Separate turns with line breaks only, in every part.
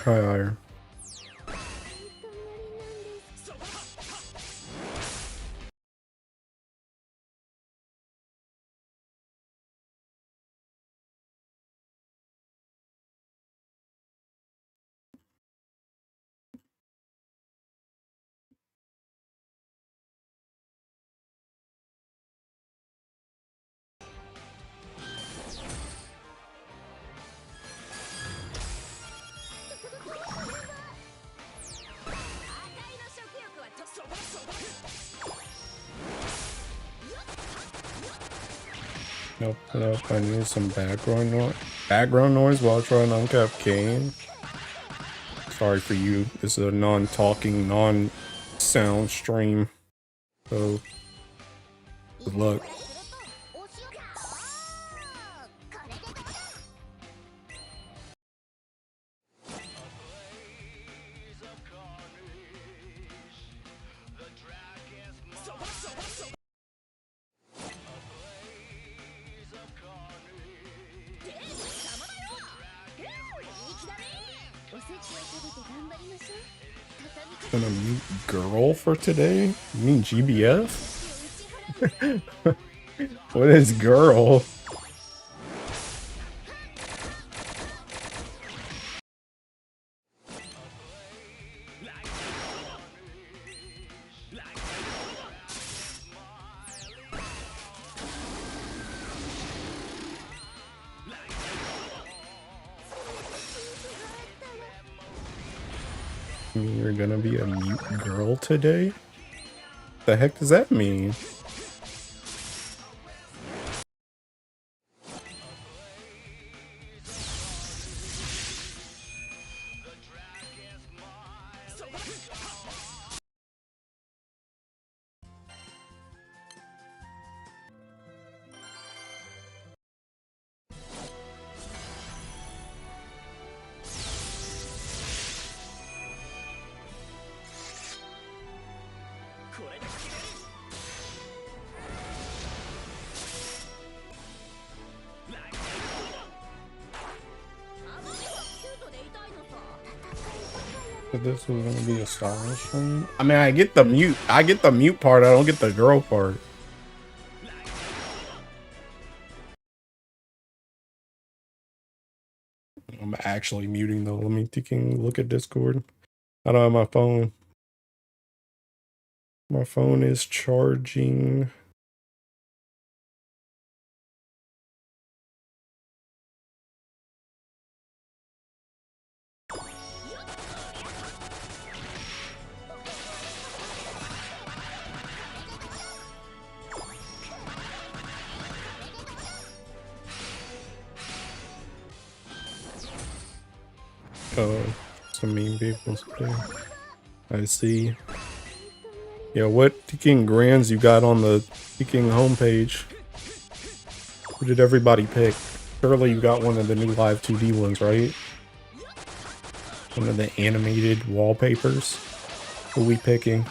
try higher. Nope, nope, I need some background noise while trying to uncap Kane. Sorry for you. This is a non-talking, non-sound stream. So, good luck. Gonna mute girl for today? You mean GBF? What is girl? You're gonna be a mute girl today? The heck does that mean? This was gonna be a star stream. I mean, I get the mute part. I don't get the girl part. I'm actually muting though. Let me look at Discord. I don't have my phone. My phone is charging. Oh, some mean people today. I see. Yeah, what King Grands you got on the King homepage? Who did everybody pick? Surely you got one of the new live 2D ones, right? One of the animated wallpapers. Who we picking?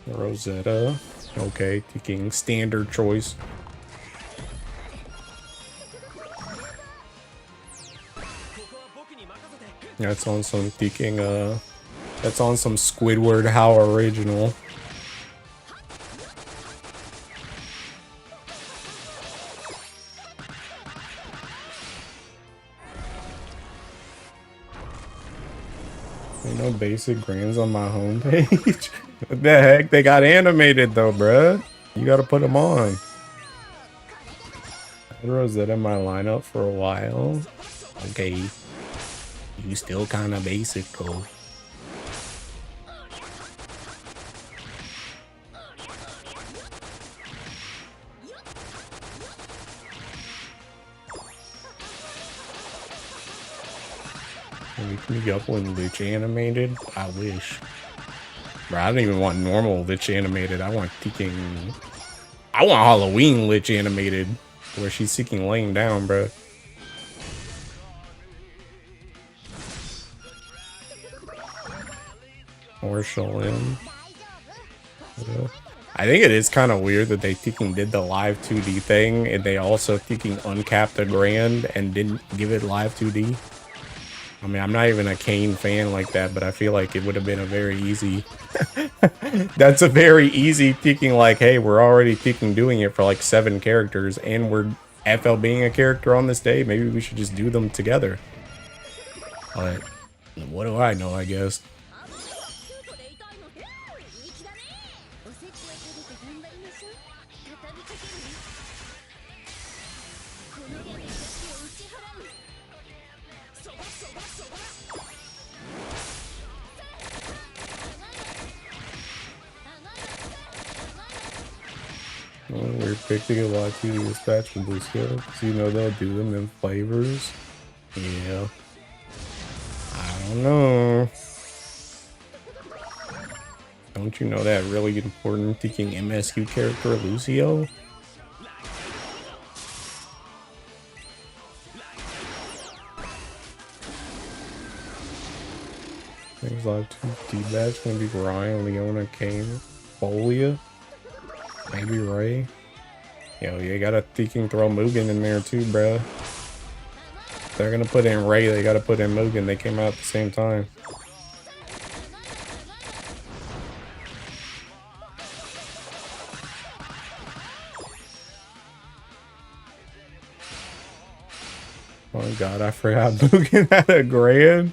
Rosetta. Okay, taking standard choice. That's on some taking that's on some Squidward How original. Ain't no basic grands on my homepage. What the heck? They got animated though, bruh. You gotta put them on. I had Rosetta in my lineup for a while. Okay. You still kinda basic though. Wake me up when Lich animated? I wish. Bro, I don't even want normal Lich animated. I want Halloween Lich animated. Where she's seeking laying down, bro. Or Shalim. Yeah. I think it is kind of weird that they freaking did the live 2D thing and they also freaking uncapped the grand and didn't give it live 2D. I mean, I'm not even a Kane fan like that, but I feel like it would have been a very easy... That's a very easy freaking like, hey, we're already freaking doing it for like 7 characters and we're FLBing a character on this day. Maybe we should just do them together. But what do I know, I guess. We're picking a lot to dispatch from Blue Skill, so you know they'll do them in flavors. Yeah. I don't know. Don't you know that really important thinking MSQ character, Lucio? Things like 2 D-Badge gonna be Ryan, Leona, Kane, Folia, maybe Ray. Yo, you gotta thinking throw Mugen in there too, bruh. They're gonna put in Ray, they gotta put in Mugen. They came out at the same time. Oh god, I forgot Mugen had a grand.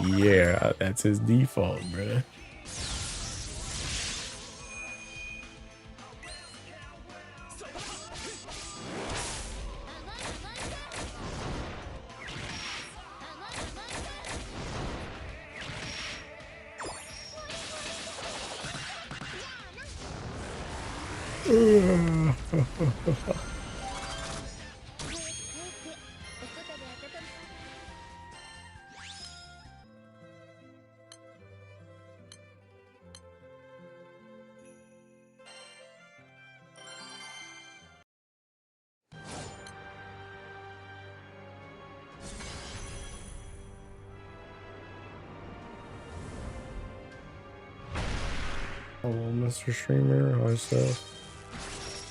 Yeah, that's his default, bruh. Hello, Mr. Streamer, myself.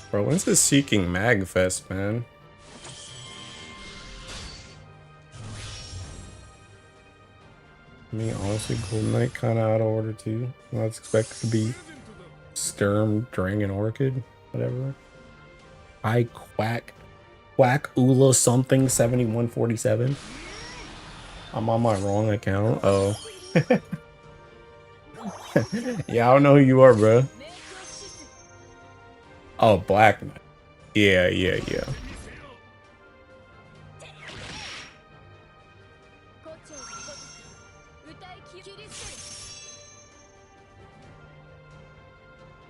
Bro, when's this Seeking Magfest, man? I mean, honestly, Golden Knight kind of out of order too. That's expected to be Sturm, Dragon, Orchid, whatever. I Quack Ula something 7147. I'm on my wrong account. Oh. Yeah, I don't know who you are, bro. Oh, Black Knight. Yeah.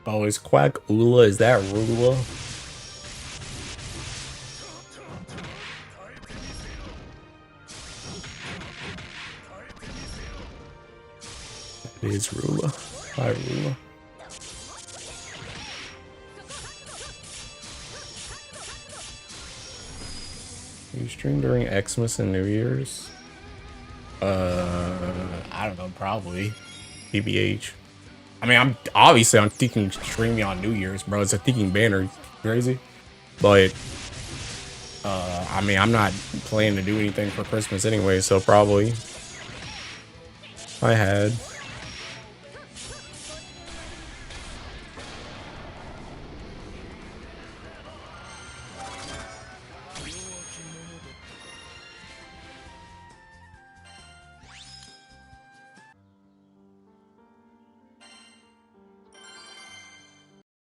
Oh, is Quack Ula? Is that Rula? It is Rula. Hi, Rula. You stream during Xmas and New Year's? I don't know, probably. PBH. I mean, I'm thinking streaming on New Year's, bro. It's a thinking banner. Crazy. But I mean, I'm not planning to do anything for Christmas anyway, so probably I had.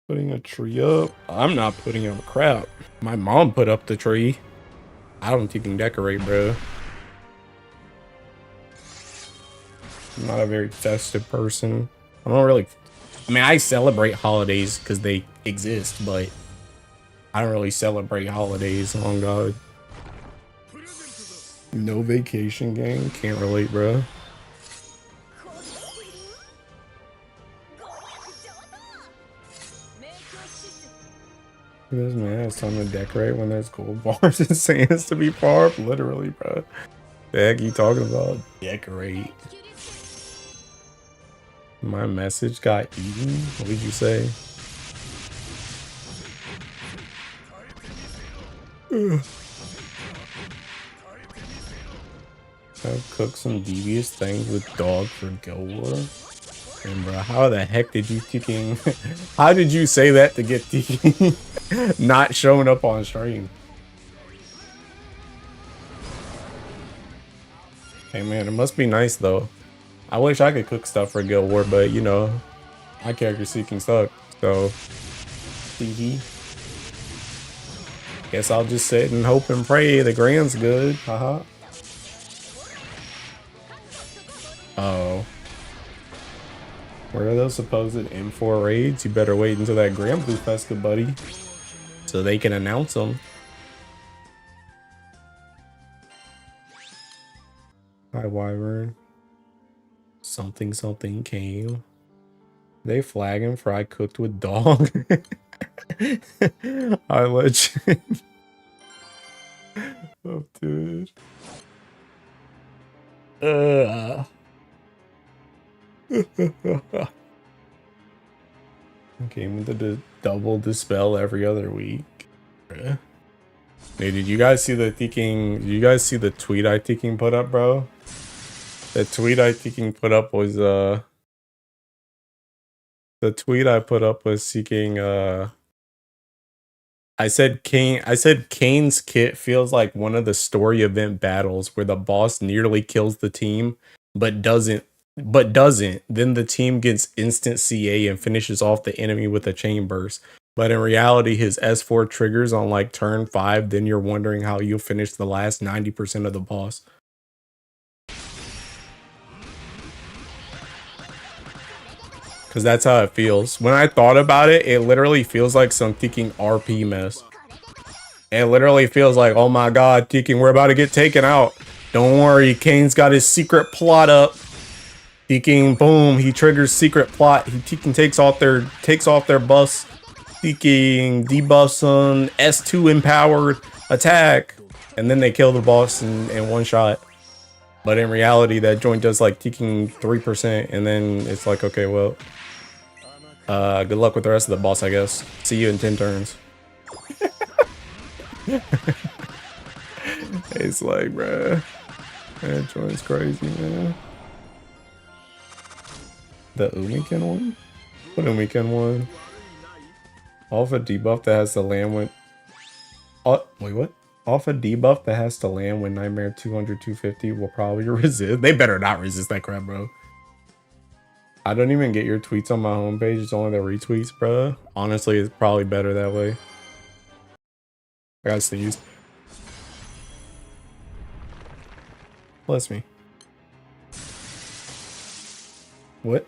Putting a tree up? I'm not putting up crap. My mom put up the tree. I don't think you can decorate, bro. I'm not a very festive person. I don't really... I mean, I celebrate holidays because they exist, but I don't really celebrate holidays, on God. No vacation gang? Can't relate, bro. This man has time to decorate when there's gold bars and sands to be farmed. Literally, bro. The heck you talking about? Decorate. My message got eaten? What did you say? I've cooked some devious things with dog for Guild War. And bro, how the heck did you thinking? How did you say that to get thinking not showing up on stream? Hey man, it must be nice though. I wish I could cook stuff for Guild War, but you know, my character seeking suck. So, guess I'll just sit and hope and pray the grand's good. Haha. Oh. Where are those supposed M4 raids? You better wait until that Grand Blue Festa, buddy. So they can announce them. Hi, Wyvern. Something came. They flagging for I cooked with dog. I legend. Oh, dude. Came with the double dispel every other week. Hey, did you guys see the thinking? Did you guys see the tweet I thinking put up, bro? The tweet I thinking put up was the tweet I put up was seeking I said Kane's kit feels like one of the story event battles where the boss nearly kills the team but doesn't. Then the team gets instant CA and finishes off the enemy with a chain burst. But in reality, his S4 triggers on like turn 5, then you're wondering how you'll finish the last 90% of the boss. Because that's how it feels. When I thought about it, it literally feels like some thinking RP mess. It literally feels like, oh my god, thinking we're about to get taken out. Don't worry, Kane's got his secret plot up. Thinking, boom, he triggers secret plot. He takes off their buffs. Thinking debuffs on S2 empowered attack. And then they kill the boss in one shot. But in reality, that joint does like ticking 3%, and then it's like, okay, well, good luck with the rest of the boss, I guess. See you in 10 turns. It's like, bruh, that joint's crazy, man. The Umiken one? What Umiken one? Off a debuff that has to land when... Oh, wait, what? Off a debuff that has to land when Nightmare 200, 250 will probably resist. They better not resist that crap, bro. I don't even get your tweets on my homepage. It's only the retweets, bro. Honestly, it's probably better that way. I gotta sneeze. Bless me. What?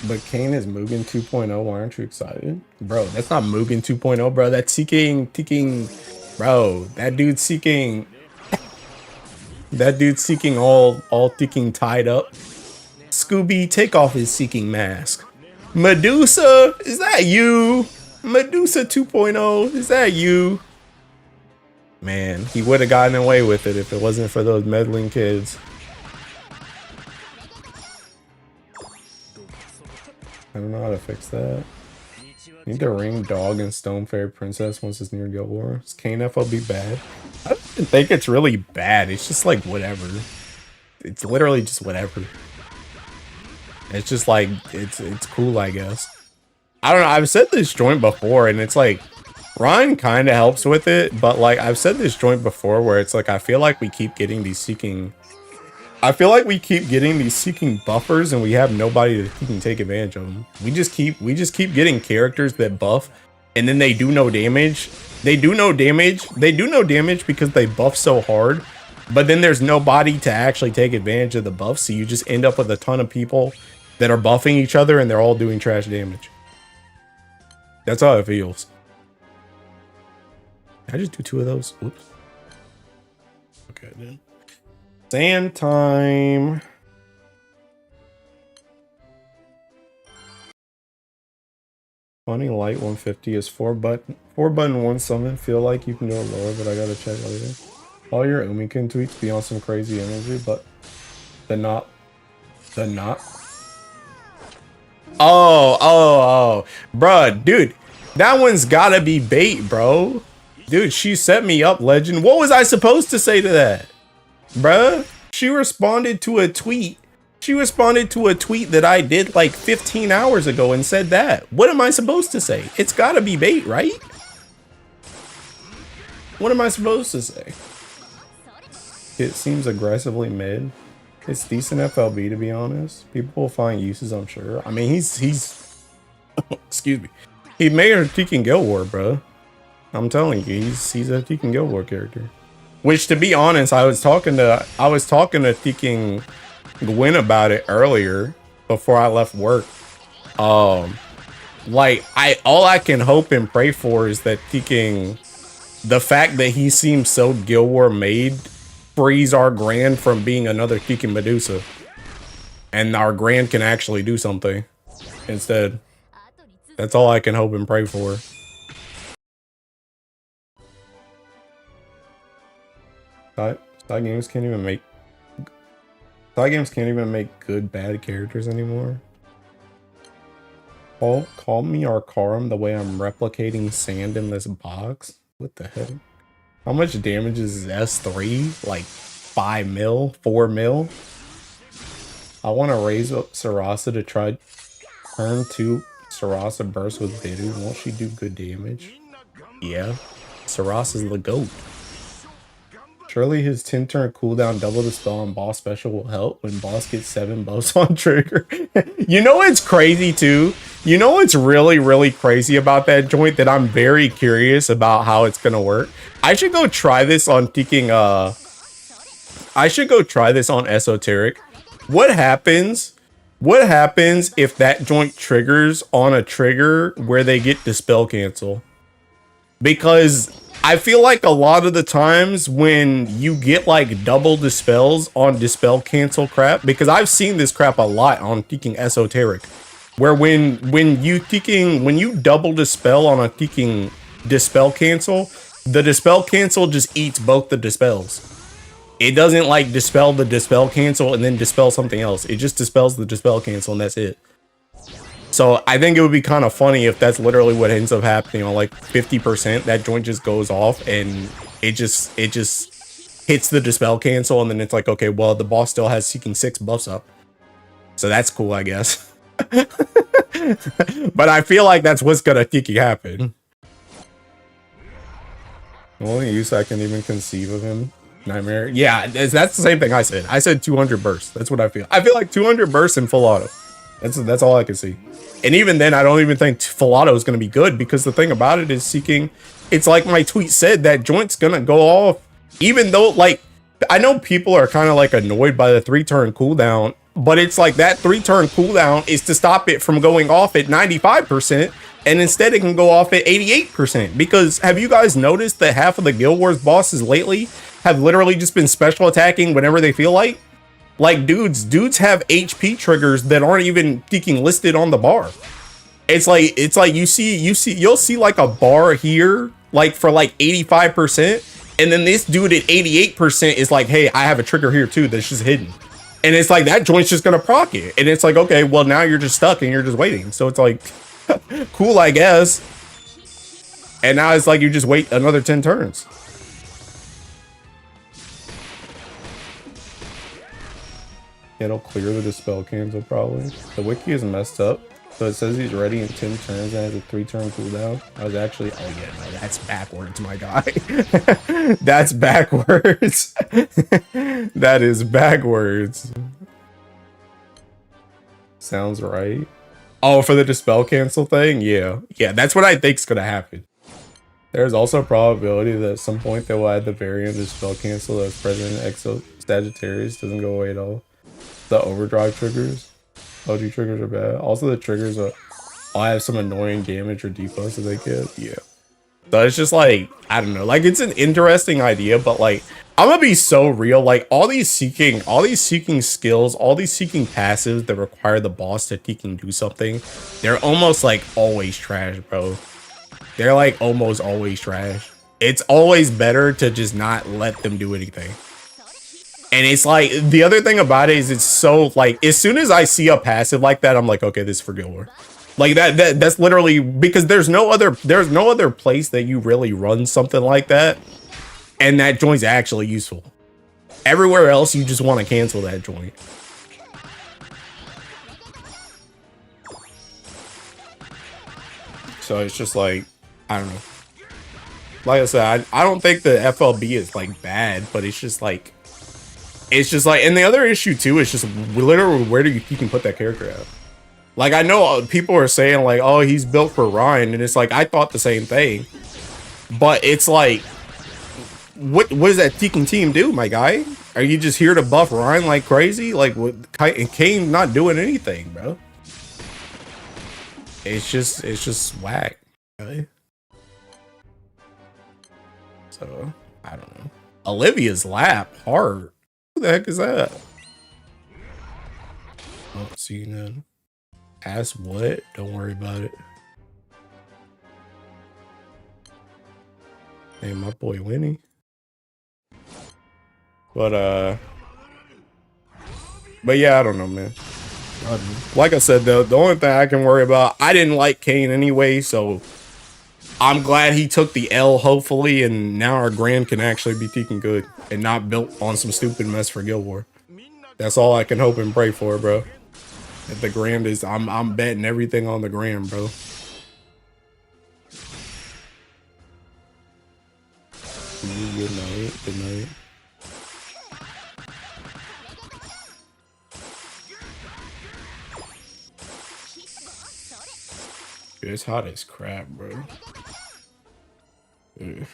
But Kane is Mugen 2.0. Why aren't you excited? Bro, that's not Mugen 2.0, bro. That's seeking. Bro, that dude's seeking. That dude's seeking all thinking tied up. Scooby, take off his seeking mask. Medusa, is that you? Medusa 2.0, is that you? Man, he would have gotten away with it if it wasn't for those meddling kids. I don't know how to fix that. Need to ring dog and stone fairy princess once it's near Guild War. Is Kane FOB bad? I don't even think it's really bad. It's just like whatever. It's literally just whatever. It's just like it's cool, I guess. I don't know. I've said this joint before, and it's like Ryan kind of helps with it, but like I've said this joint before, where it's like I feel like we keep getting these seeking. I feel like we keep getting these seeking buffers, and we have nobody that can take advantage of them. We just keep getting characters that buff, and then they do no damage. They do no damage because they buff so hard, but then there's nobody to actually take advantage of the buff. So you just end up with a ton of people that are buffing each other, and they're all doing trash damage. That's how it feels. Can I just do 2 of those? Oops. Okay, then. Sand time. Funny light 150 is 4 button 1 summon. Feel like you can do it lower, but I gotta check later. All your Umiken tweets be on some crazy energy, but the not. Oh, bruh, dude, that one's gotta be bait, bro. Dude, she set me up, legend. What was I supposed to say to that? Bruh, she responded to a tweet. She responded to a tweet that I did like 15 hours ago and said that. What am I supposed to say? It's gotta be bait, right? What am I supposed to say? It seems aggressively mid. It's decent FLB, to be honest. People will find uses, I'm sure. I mean, he's excuse me. He made her Tekken Guild War, bro. I'm telling you, he's a Tekken Guild War character. Which, to be honest, I was talking to Tekken Gwen about it earlier before I left work. Like all I can hope and pray for is that Tekken, the fact that he seems so Guild War made, frees our Grand from being another Tekken Medusa, and our Grand can actually do something instead. That's all I can hope and pray for. Side games can't even make good bad characters anymore. Call me Arcarum the way I'm replicating sand in this box. What the heck? How much damage is S3? Like 5 mil? 4 mil? I want to raise up Sarasa to try turn 2 Sarasa burst with Bidu. Won't she do good damage? Yeah. Sarasa's the GOAT. Surely his 10-turn cooldown double the spell on boss special will help when boss gets 7 buffs on trigger. You know what's crazy too? You know what's really crazy about that joint that I'm very curious about how it's gonna work? I should go try this on Tekken, I should go try this on Esoteric. What happens if that joint triggers on a trigger where they get Dispel Cancel? Because I feel like a lot of the times when you get like double dispels on Dispel Cancel crap, because I've seen this crap a lot on Tekken Esoteric, where when you double dispel on a Tekken Dispel Cancel, the Dispel Cancel just eats both the dispels. It doesn't like dispel the Dispel Cancel and then dispel something else. It just dispels the Dispel Cancel and that's it. So I think it would be kind of funny if that's literally what ends up happening on like 50%. That joint just goes off and it just hits the Dispel Cancel, and then it's like, okay, well, the boss still has Seeking 6 buffs up. So that's cool, I guess. But I feel like that's what's gonna happen. The only use I can even conceive of him, Nightmare. Yeah, that's the same thing I said. I said 200 bursts. That's what I feel. I feel like 200 bursts in full auto. That's all I can see. And even then, I don't even think full auto is going to be good, because the thing about it is Seeking, it's like my tweet said, that joint's going to go off. Even though, like, I know people are kind of like annoyed by the 3-turn cooldown, but it's like that 3-turn cooldown is to stop it from going off at 95%, and instead it can go off at 88%. Because have you guys noticed that half of the Guild Wars bosses lately have literally just been special attacking whenever they feel like? Like, dudes have HP triggers that aren't even listed on the bar. It's like you'll see like a bar here, like for like 85%, and then this dude at 88% is like, hey, I have a trigger here too that's just hidden. And it's like that joint's just gonna proc it. And it's like, okay, well, now you're just stuck and you're just waiting. So it's like, cool, I guess. And now it's like you just wait another 10 turns. It'll clear the Dispel Cancel probably. The wiki is messed up. So it says he's ready in 10 turns and has a 3-turn cooldown. I was actually, oh yeah, no, that's backwards, my guy. That's backwards. That is backwards. Sounds right. Oh, for the Dispel Cancel thing? Yeah. Yeah, that's what I think's gonna happen. There's also a probability that at some point they will add the variant of Dispel Cancel that's present in Exo Sagittarius. Doesn't go away at all. The overdrive triggers. OG triggers are bad. Also, the triggers are, all have some annoying damage or debuffs that they get. Yeah. So it's just like, I don't know. Like, it's an interesting idea, but like, I'm gonna be so real. Like, all these seeking skills, all these seeking passives that require the boss to do something, they're almost like always trash, bro. They're like almost always trash. It's always better to just not let them do anything. And it's like, the other thing about it is it's so like, as soon as I see a passive like that, I'm like, okay, this is for Guild War. Like that's literally because there's no other place that you really run something like that, and that joint's actually useful. Everywhere else, you just want to cancel that joint. So it's just like, I don't know. Like I said, I don't think the FLB is like bad, but it's just like, and the other issue too is just literally where do you can put that character at? Like, I know people are saying like, oh, he's built for Ryan, and it's like, I thought the same thing, but it's like, what does that Tekken team do, my guy? Are you just here to buff Ryan like crazy? Like, what? And Kane not doing anything, bro. It's just whack. Really. So I don't know. Olivia's lap hard. Who the heck is that? Oh, see none. Ask what? Don't worry about it. Hey, my boy Winnie. But yeah, I don't know, man. Like I said, though, the only thing I can worry about, I didn't like Kane anyway, so I'm glad he took the L, hopefully, and now our Grand can actually be Tekken good and not built on some stupid mess for Guild War. That's all I can hope and pray for, bro. If the Grand is, I'm betting everything on the Grand, bro. Good night. Good night. Dude, it's hot as crap, bro. Ugh.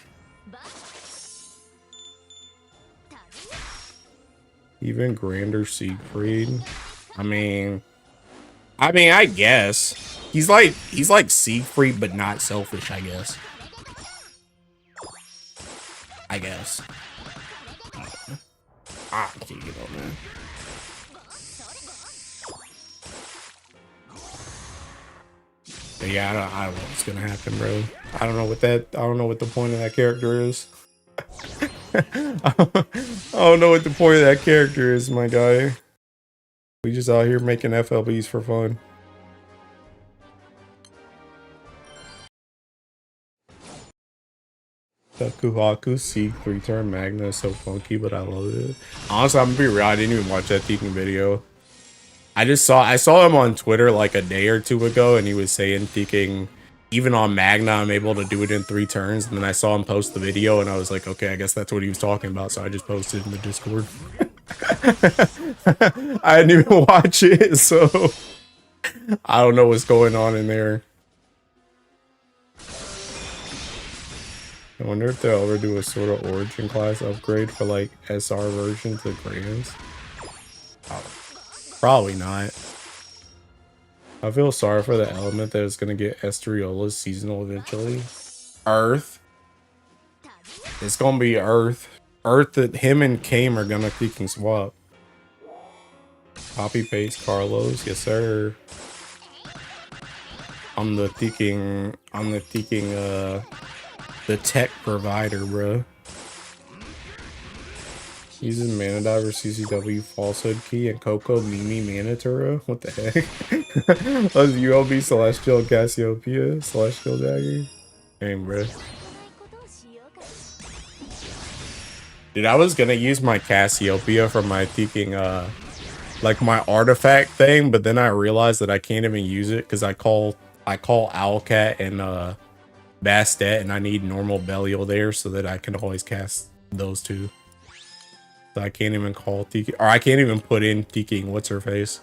Even grander Siegfried. I mean, I guess he's like Siegfried, but not selfish. I guess. I can't get on that. But yeah, I don't know what's gonna happen, bro. I don't know what the point of that character is. I don't know what the point of that character is, my guy. We just out here making FLBs for fun. Takuhaku Siegfried turn Magna is so funky, but I love it. Honestly, I'm gonna be real, I didn't even watch that Tekken video. I saw him on Twitter like a day or two ago, and he was saying Tekken, even on Magna, I'm able to do it in 3 turns. And then I saw him post the video, and I was like, okay, I guess that's what he was talking about. So I just posted it in the Discord. I didn't even watch it, so I don't know what's going on in there. I wonder if they'll ever do a sort of origin class upgrade for like SR version to Grands. Probably not. I feel sorry for the element that is going to get Esteriola's seasonal eventually. Earth. It's going to be Earth. Earth that him and Kame are going to Tekken swap. Copy paste Carlos. Yes, sir. I'm the Tekken, the tech provider, bro. Using Mana Diver, CCW, Falsehood Key, and Coco, Mimi, Manatura? What the heck? That's ULB, Celestial, Cassiopeia, Celestial Dagger. Dang, bro. Dude, I was gonna use my Cassiopeia for my Tekken, like my artifact thing, but then I realized that I can't even use it because I call Owlcat and Bastet, and I need normal Belial there so that I can always cast those two. So I can't even call Tekken, or I can't even put in Tekken, what's her face?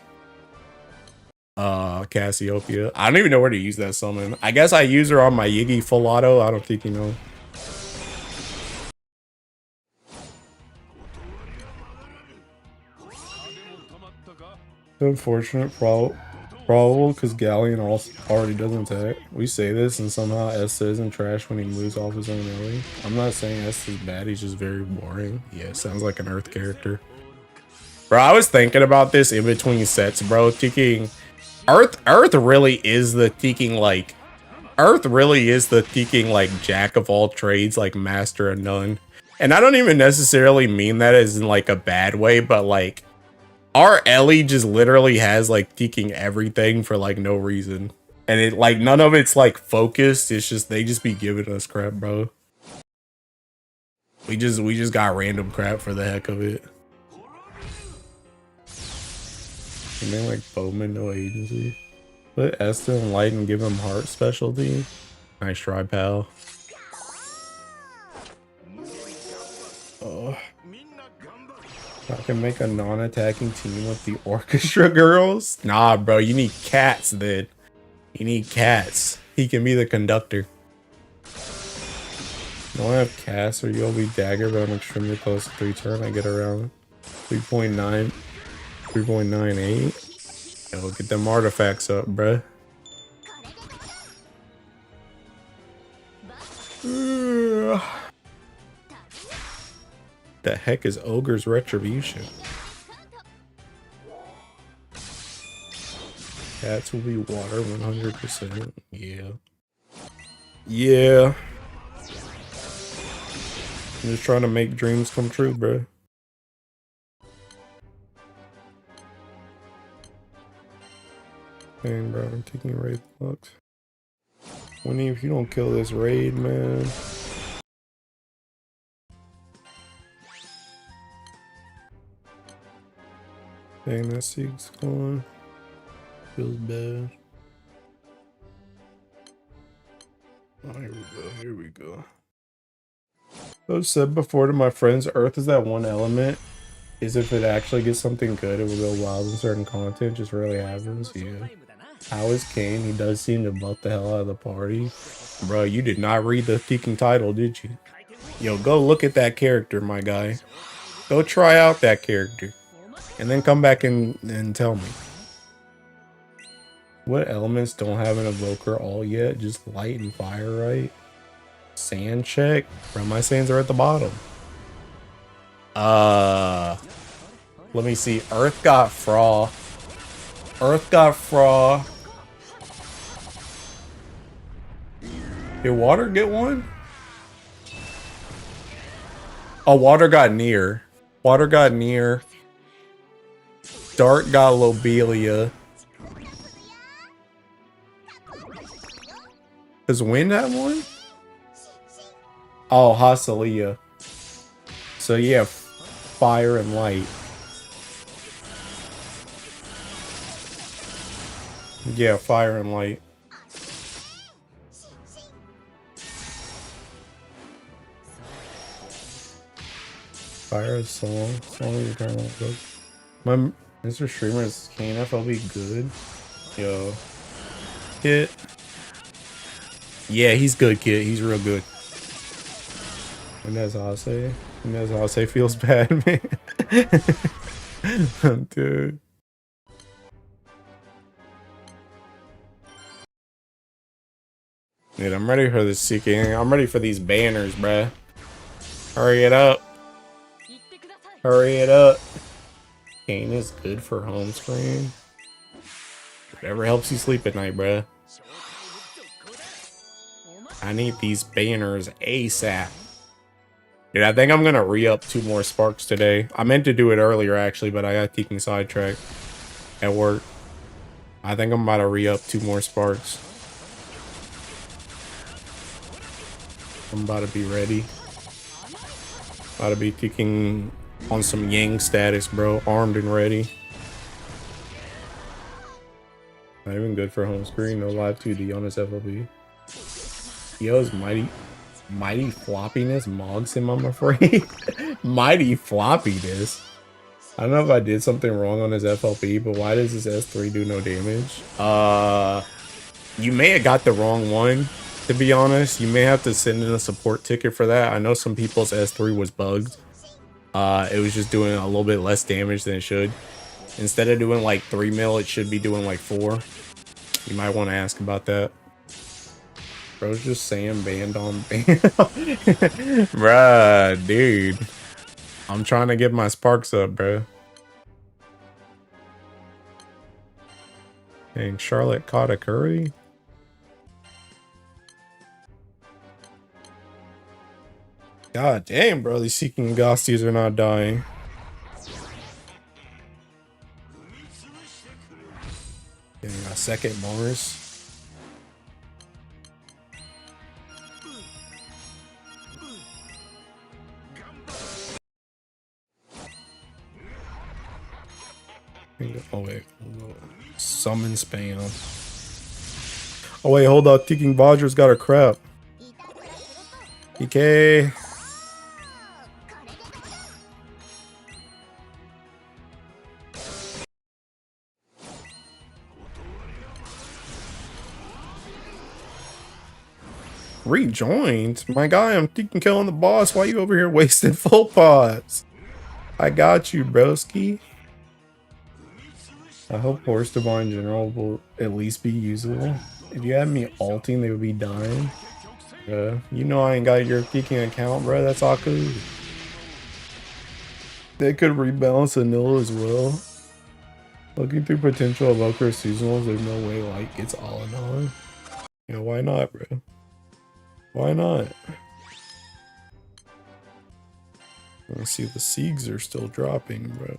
Cassiopeia. I don't even know where to use that summon. I guess I use her on my Yiggy full auto. I don't think you know. Unfortunate, probable because Galleon also already doesn't attack. We say this, and somehow S isn't trash when he moves off his own early. I'm not saying S is bad, he's just very boring. Yeah, sounds like an Earth character. Bro, I was thinking about this in between sets, bro. Tekken Earth really is the Tekken like jack of all trades, like master of none. And I don't even necessarily mean that as in like a bad way, but like our Ellie just literally has like Tekken everything for like no reason. And it like none of it's like focused. It's just they just be giving us crap, bro. We just got random crap for the heck of it. And then like Bowman, no agency. Put Eston in light and give him heart specialty. Nice try, pal. Oh. I can make a non-attacking team with the orchestra girls? Nah, bro, you need cats then. You need cats. He can be the conductor. Don't have cast or you'll be dagger, but I'm extremely close to 3 turn. I get around 3.9, 3.98. Yo, get them artifacts up, bruh. The heck is Ogre's Retribution? Cats will be water 100%. Yeah. Yeah. I'm just trying to make dreams come true, bro. Dang, bro, I'm taking raid blocks. Winnie, if you don't kill this raid, man. Dang, that Sieg's gone. Feels bad. Oh, here we go, here we go. I've said before to my friends, Earth is that one element. Is if it actually gets something good, it will go wild in certain content. Just rarely happens. Yeah. How is Kane? He does seem to butt the hell out of the party. Bro, you did not read the freaking title, did you? Yo, go look at that character, my guy. Go try out that character. And then come back and tell me. What elements don't have an evoker all yet? Just light and fire, right? Sand check? Bro, my sands are at the bottom. Let me see. Earth got Fraw. Earth got Fraw. Did Water get one? Oh, Water got Near. Water got Near. Dark got Lobelia. Does Wind have one? Oh, Hasalia. So yeah, Fire and Light. Yeah, Fire and Light. Fire is Song. Song is eternal book. My Mr. Streamer is KNFLB good. Yo. Kit. Yeah, he's good, Kit. He's real good. And that's Ase. And that's Ase feels bad, man. Dude. Dude, I'm ready for this seeking. I'm ready for these banners, bruh. Hurry it up. Hurry it up. Kane is good for home screen. Whatever helps you sleep at night, bruh. I need these banners ASAP. Dude, I think I'm gonna re-up 2 more sparks today. I meant to do it earlier, actually, but I got taken sidetracked at work. I think I'm about to re-up 2 more sparks. I'm about to be ready. About to be kicking on some Yang status, bro. Armed and ready. Not even good for home screen. No live 2D on his FLB. Yo's mighty floppiness mogs him, I'm afraid. Mighty floppiness. I don't know if I did something wrong on his FLP, but why does his S3 do no damage? You may have got the wrong one, to be honest. You may have to send in a support ticket for that. I know some people's S3 was bugged. It was just doing a little bit less damage than it should. Instead of doing like 3 mil, it should be doing like 4. You might want to ask about that. Bro's just saying band on band. Bruh, dude. I'm trying to get my sparks up, bro. Dang, Charlotte caught a Curry? God damn, bro. These Seeking Ghosties are not dying. Getting a second Morris. Oh wait, summon spam. Oh wait, hold up. Ticking Vajra's got a crap. PK. Rejoined? My guy, I'm thinking killing the boss. Why you over here wasting full pots? I got you, broski. I hope Horse Divine General will at least be usable. If you had me ulting, they would be dying. You know I ain't got your kicking account, bro. That's all good. They could rebalance a nil as well. Looking through potential evoker seasonals, there's no way like it's all in on. Yeah, why not, bro? Why not? Let's see, the Siegs are still dropping, bro.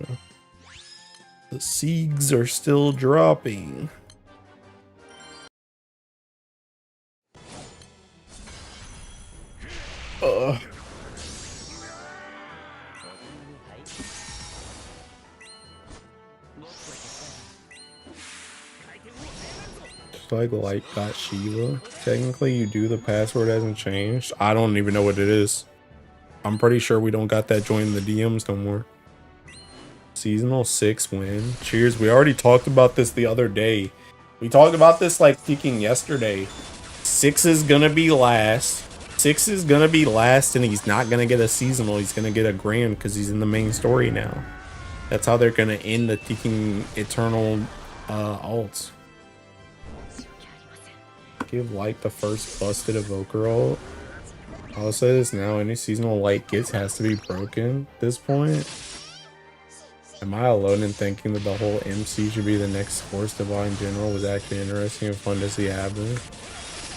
The Siegs are still dropping. Like Light got Shiva. Technically, you do. The password hasn't changed. I don't even know what it is. I'm pretty sure we don't got that join the DMs no more. Seasonal 6 win. Cheers. We already talked about this the other day. We talked about this like peeking yesterday. 6 is gonna be last. 6 is gonna be last, and he's not gonna get a seasonal. He's gonna get a grand because he's in the main story now. That's how they're gonna end the Teking Eternal alts. Give Light the first busted evoker ult. I'll say this now, any seasonal Light gets has to be broken at this point. Am I alone in thinking that the whole MC should be the next Force Divine General was actually interesting and fun to see happen?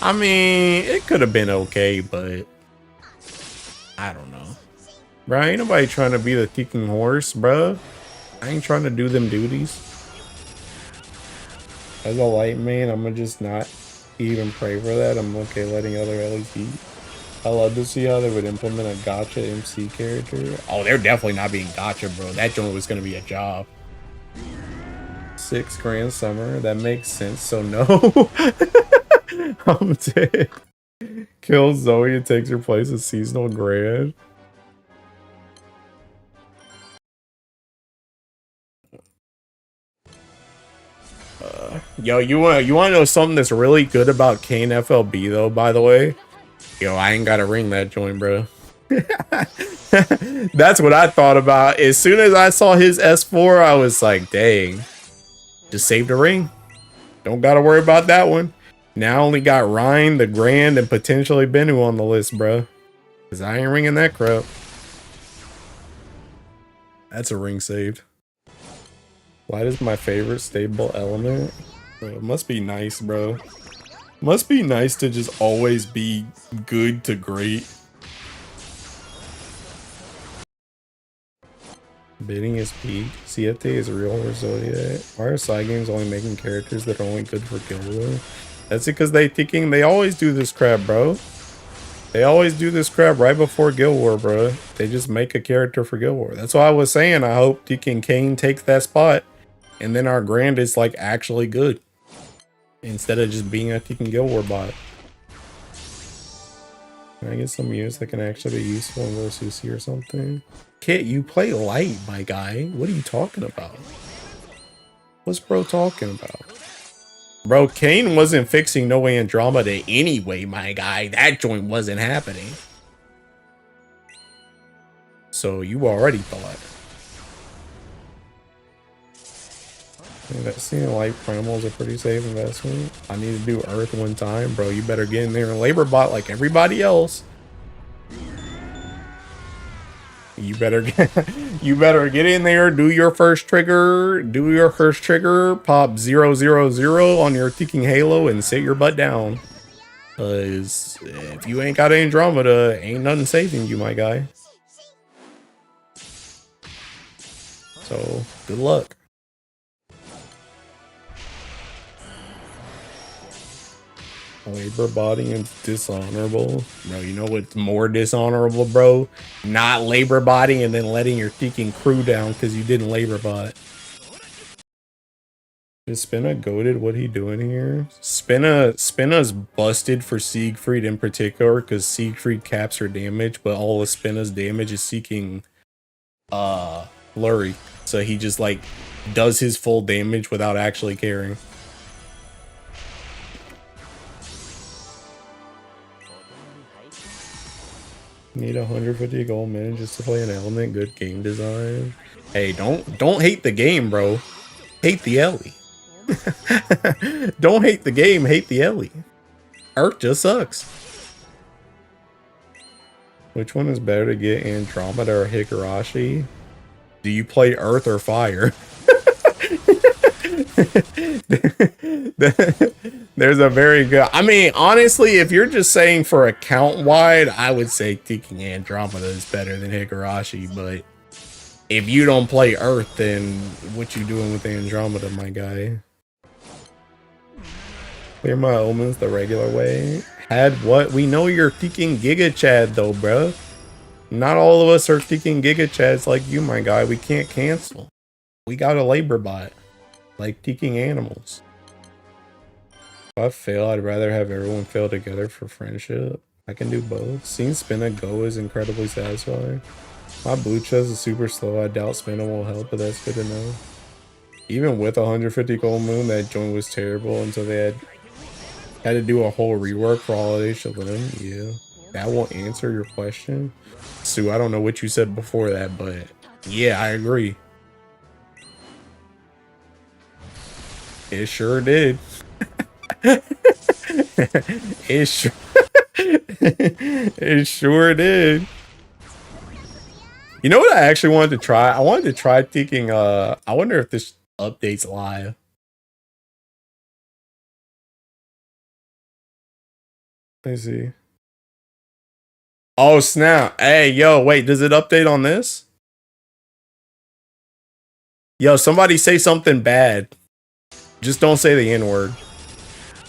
I mean, it could have been okay, but I don't know. Bro, ain't nobody trying to be the Teking Horse, bro. I ain't trying to do them duties. As a Light main, I'm gonna just not even pray for that. I'm okay letting other LEs eat. I love to see how they would implement a gotcha MC character. Oh, they're definitely not being gotcha, bro. That joint was gonna be a job. 6 grand summer. That makes sense. So no. I'm dead. Kill Zoe and takes her place as seasonal grand. Yo, you wanna know something that's really good about Kane FLB though, by the way? Yo, I ain't gotta ring that joint, bro. That's what I thought about. As soon as I saw his S4, I was like, dang. Just saved a ring. Don't gotta worry about that one. Now I only got Ryan, the Grand, and potentially Bennu on the list, bro. Cause I ain't ringing that crap. That's a ring saved. Light is my favorite stable element. Bro, it must be nice, bro. Must be nice to just always be good to great. Bidding is peak. CFT is real or Zodiac. Why are side games only making characters that are only good for Guild War? That's because they always do this crap, bro. They always do this crap right before Guild War, bro. They just make a character for Guild War. That's why I was saying I hope Tekken Kane takes that spot. And then our Grand is like actually good. Instead of just being a Tekken Guild War bot. Can I get some use that can actually be useful in Versusi or something? Kit, you play Light, my guy. What are you talking about? What's bro talking about? Bro, Kane wasn't fixing No Way Andromeda anyway, my guy. That joint wasn't happening. So you already thought. Investing Light Primal is a pretty safe investment. I need to do Earth one time. Bro, you better get in there and labor bot like everybody else. You better get in there, do your first trigger, pop 000 on your ticking halo and sit your butt down. Cause if you ain't got Andromeda, ain't nothing saving you, my guy. So good luck. Labor botting is dishonorable. Bro, you know what's more dishonorable, bro? Not labor botting and then letting your Tekken crew down because you didn't labor bot. Is Spinna goated? What he doing here? Spinna's busted for Siegfried in particular because Siegfried caps her damage, but all of Spinna's damage is seeking flurry. So he just like does his full damage without actually caring. Need 150 gold minutes just to play an element. Good game design. Hey, don't hate the game, bro. Hate the Ellie. Don't hate the game, hate the Ellie. Earth just sucks. Which one is better to get, Andromeda or Higurashi? Do you play Earth or Fire? There's a very good... I mean, honestly, if you're just saying for account-wide, I would say taking Andromeda is better than Higurashi, but if you don't play Earth, then what you doing with Andromeda, my guy? Clear my omens the regular way. Had what? We know you're thinking Giga Chad though, bro. Not all of us are thinking Giga Chads like you, my guy. We can't cancel. We got a labor bot. Like teaking animals. If I fail, I'd rather have everyone fail together for friendship. I can do both. Seeing Spinna go is incredibly satisfying. My blue chest is super slow. I doubt Spinna will help, but that's good to know. Even with 150 gold moon, that joint was terrible until they had to do a whole rework for Holiday Shalom. Yeah. That won't answer your question. Sue, I don't know what you said before that, but yeah, I agree. It sure did. It sure did. You know what I actually wanted to try? I wanted to try thinking, I wonder if this updates live. Let me see. Oh, snap. Hey, yo, wait, does it update on this? Yo, somebody say something bad. Just don't say the N-word.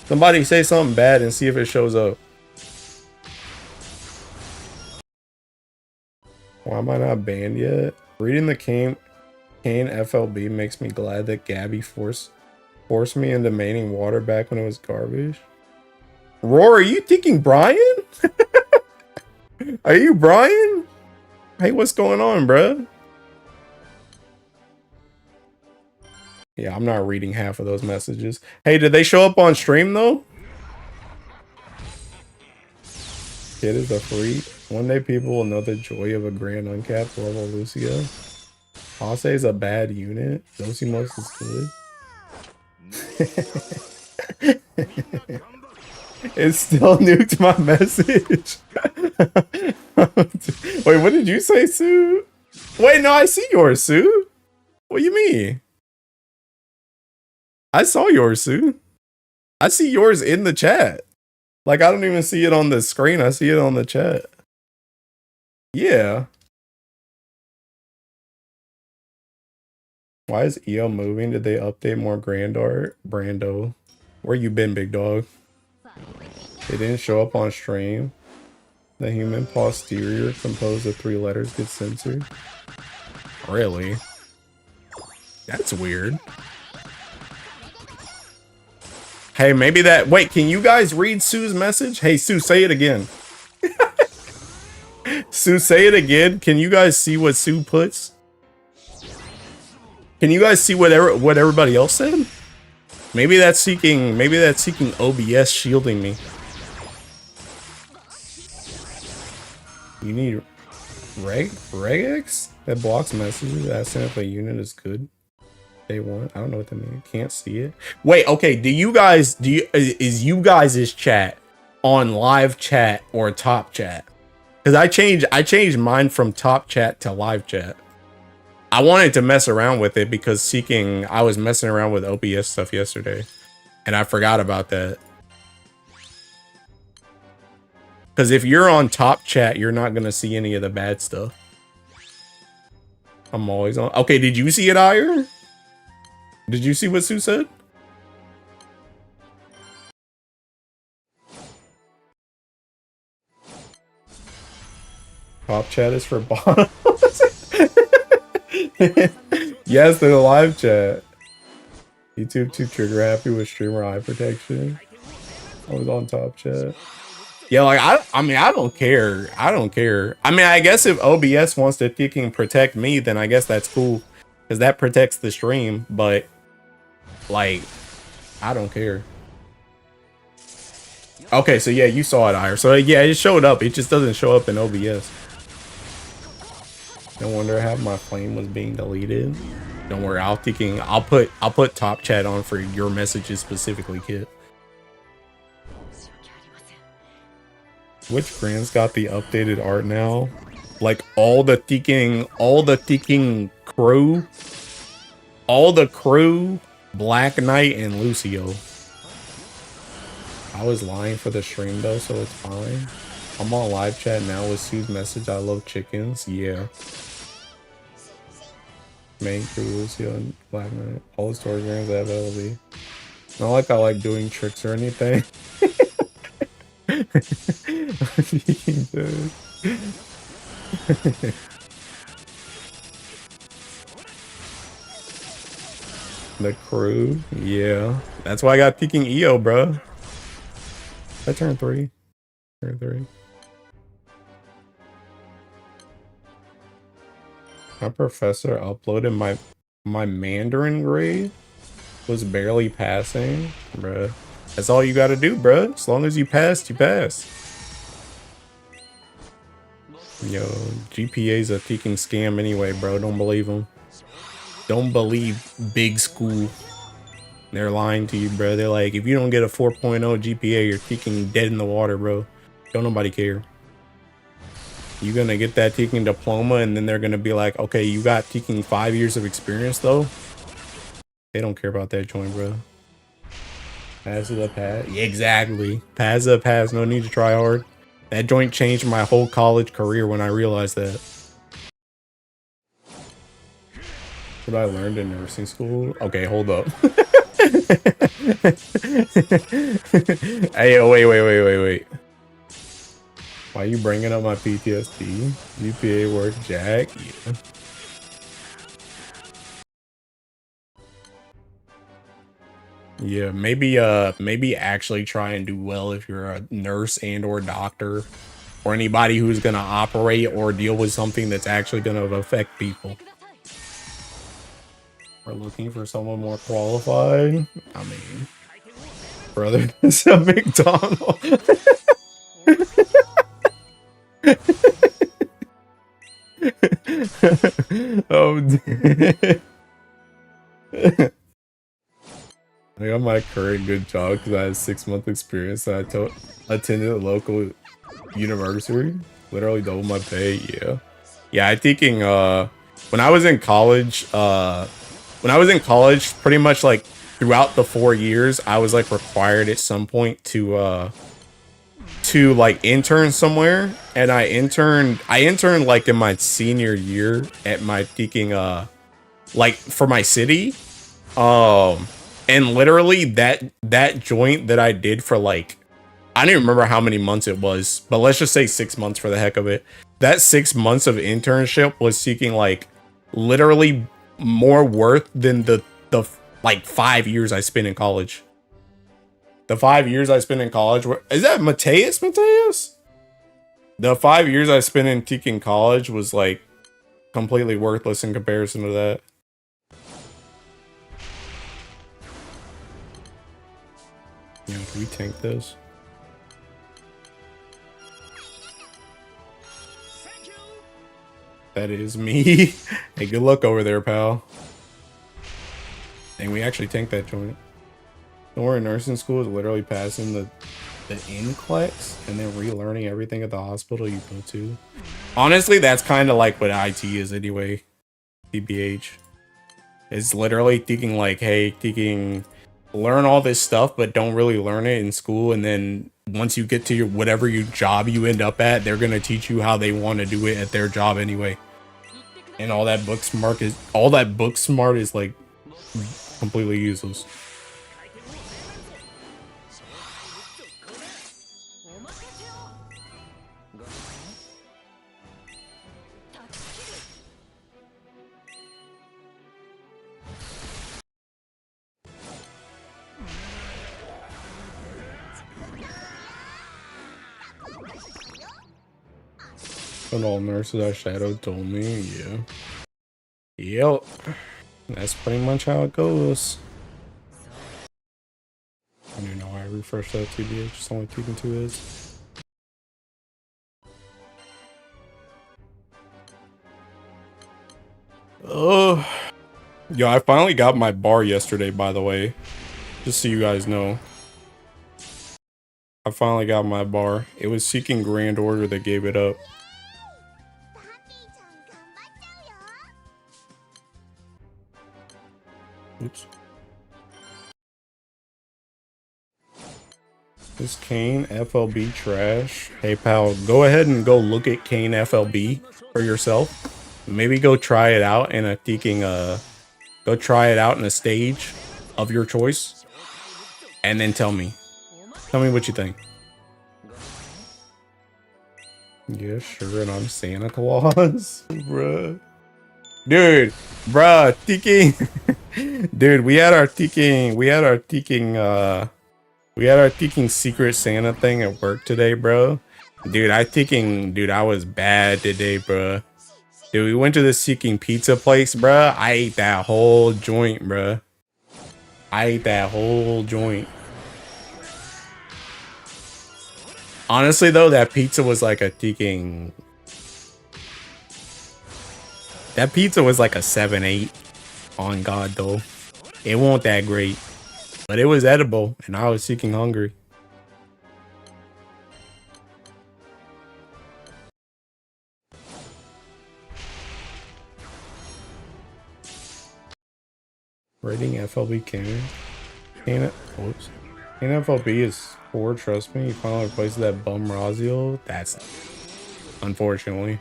Somebody say something bad and see if it shows up. Why am I not banned yet? Reading the Kane FLB makes me glad that Gabby forced me into maining water back when it was garbage. Roar, are you thinking Brian? Are you Brian? Hey, what's going on, bruh? Yeah, I'm not reading half of those messages. Hey, did they show up on stream, though? Kid is a freak. One day people will know the joy of a grand uncapped level Lucio. Hase is a bad unit. Zosimos is good. It still nuked my message. Wait, what did you say, Sue? Wait, no, I see yours, Sue. What do you mean? I saw yours, Sue. I see yours in the chat. Like, I don't even see it on the screen. I see it on the chat. Yeah. Why is EO moving? Did they update more grand art? Brando. Where you been, big dog? It didn't show up on stream. The human posterior composed of 3 letters gets censored. Really? That's weird. Hey, maybe that... Wait, can you guys read Sue's message? Hey, Sue, say it again. Sue, say it again. Can you guys see what Sue puts? Can you guys see what everybody else said? Maybe that's seeking OBS shielding me. You need regex that blocks messages asking if a unit is good. Day one. I don't know what that means. Can't see it. Wait, okay. Is you guys' chat on live chat or top chat? Because I changed mine from top chat to live chat. I wanted to mess around with it because I was messing around with OBS stuff yesterday, and I forgot about that. Because if you're on top chat, you're not gonna see any of the bad stuff. I'm always on. Okay, did you see it, Ire? Did you see what Sue said? Top chat is for bottom. Yes, the live chat. YouTube too trigger happy with streamer eye protection. I was on top chat. Yeah, like I mean I don't care. I don't care. I mean I guess if OBS wants to freaking protect me, then I guess that's cool. Because that protects the stream, but like I don't care. Okay, so yeah, you saw it, Ire. So yeah, it showed up. It just doesn't show up in OBS. No wonder how my flame was being deleted. Don't worry, I'll put top chat on for your messages specifically, kid. Which brand's got the updated art now? Like all the crew, Black Knight and Lucio. I was lying for the stream though, so it's fine. I'm on live chat now with Sue's message. I love chickens. Yeah. Main crew, Lucio and Black Knight. All the story brands have LV. Not like I like doing tricks or anything. The crew, yeah. That's why I got peeking EO, bro. I turned 3. Turn 3. My professor uploaded my Mandarin grade was barely passing, bruh. That's all you gotta do, bruh. As long as you passed, you pass. Yo, GPA's a peeking scam anyway, bro. Don't believe them. Don't believe big school. They're lying to you, bro. They're like, if you don't get a 4.0 GPA, you're peeking dead in the water, bro. Don't nobody care. You're gonna get that teaching diploma, and then they're gonna be like, okay, you got teaching 5 years of experience, though. They don't care about that joint, bro. Pass it up, pass. Yeah, exactly. Pass up, pass. No need to try hard. That joint changed my whole college career when I realized that. What I learned in nursing school. Okay, hold up. Hey, wait. Why you bringing up my PTSD? GPA work, Jack. Yeah, maybe actually try and do well if you're a nurse and or doctor or anybody who's gonna operate or deal with something that's actually gonna affect people. We're looking for someone more qualified. I mean, brother, it's a McDonald. Oh, I got my current good job because I had 6-month experience and I attended a local university. Literally double my pay. Yeah. I thinking when I was in college, pretty much like throughout the 4 years, I was like required at some point to like intern somewhere, and I interned like in my senior year at my thinking like for my city. And literally that joint that I did for like, I don't even remember how many months it was, but let's just say 6 months for the heck of it. That 6 months of internship was seeking like literally more worth than the like 5 years I spent in college. The 5 years I spent in college is that Mateus? The 5 years I spent in teaching college was like completely worthless in comparison to that. Yeah, can we tank this? That is me. Hey, good luck over there, pal. And we actually tanked that joint. Don't worry, nursing school is literally passing the NCLEX and then relearning everything at the hospital you go to. Honestly, that's kind of like what IT is anyway. TBH. It's literally thinking like, hey, learn all this stuff, but don't really learn it in school. And then once you get to your whatever job you end up at, they're gonna teach you how they want to do it at their job anyway. And all that book smart is like completely useless. But all nurses are Shadow told me, yeah. Yep. That's pretty much how it goes. I don't know why I refreshed that TBH, it's only keeping 2 is. Oh, yo, I finally got my bar yesterday, by the way. Just so you guys know. I finally got my bar. It was Seeking Grand Order that gave it up. Oops. Is Kane FLB trash? Hey pal, go ahead and go look at Kane FLB for yourself. Maybe go try it out in a go try it out in a stage of your choice. And then tell me. Tell me what you think. Yeah, sure, and I'm Santa Claus. Bruh. Dude, bruh, Teking. Dude, we had our Teking Secret Santa thing at work today, bro. Dude, I was bad today, bro. Dude, we went to the Seeking Pizza place, bro. I ate that whole joint, bro. I ate that whole joint. Honestly, though, that pizza was like a Teking. That pizza was like a 7-8. On God, though. It wasn't that great. But it was edible, and I was Seeking hungry. Rating FLB Kane. Whoops. Kane FLB is 4, trust me. He finally replaces that bum Razio. That's unfortunately.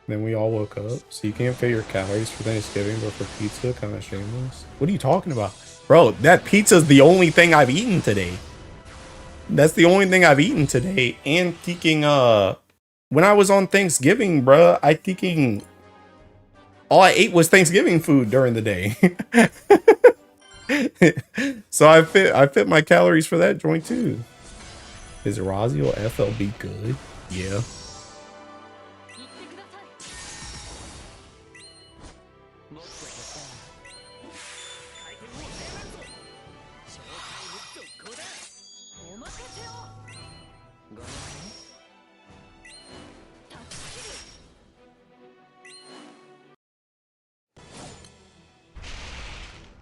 Then we all woke up. So you can't fit your calories for Thanksgiving, but for pizza, kind of shameless. What are you talking about? Bro, that pizza's the only thing I've eaten today. That's the only thing I've eaten today. And Teking, when I was on Thanksgiving, bruh, all I ate was Thanksgiving food during the day. So I fit my calories for that joint too. Is Razio FLB good? Yeah.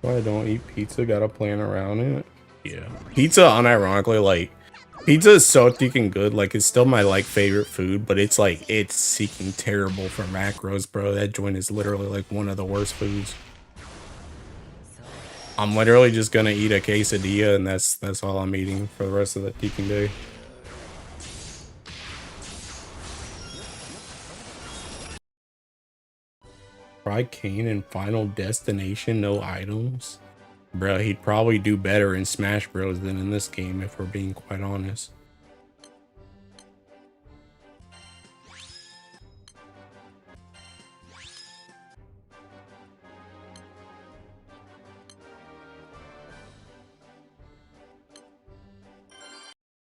I don't eat pizza, gotta plan around it. Yeah, pizza, unironically, like, pizza is so freaking good. Like, it's still my like favorite food, but it's like it's Seeking terrible for macros, bro. That joint is literally like one of the worst foods. I'm literally just gonna eat a quesadilla, and that's all I'm eating for the rest of the Teking day. Try Kane in Final Destination, no items. Bro, he'd probably do better in Smash Bros than in this game, if we're being quite honest.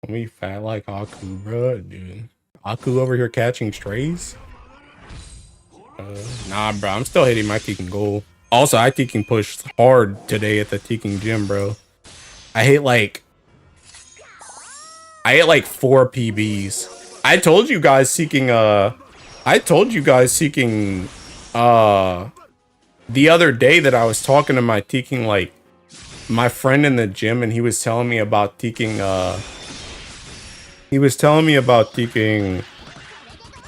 We fat like Aku, bro, dude. Aku over here catching strays? Nah, bro, I'm still hitting my Teking goal. Also, I Teking pushed hard today at the Teking gym, bro. I hit like 4 PBs. I told you guys Seeking the other day that I was talking to my Teking, like, my friend in the gym, and he was telling me about Teking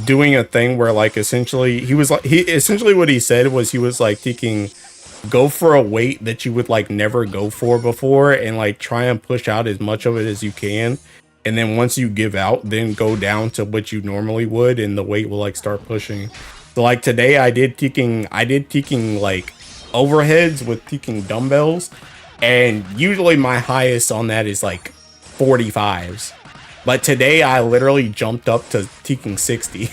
doing a thing where, like, essentially what he said was, he was like, Teking, go for a weight that you would like never go for before, and like try and push out as much of it as you can, and then once you give out, then go down to what you normally would, and the weight will like start pushing. So like today I did Teking like overheads with Teking dumbbells, and usually my highest on that is like 45s. But today I literally jumped up to Teking 60.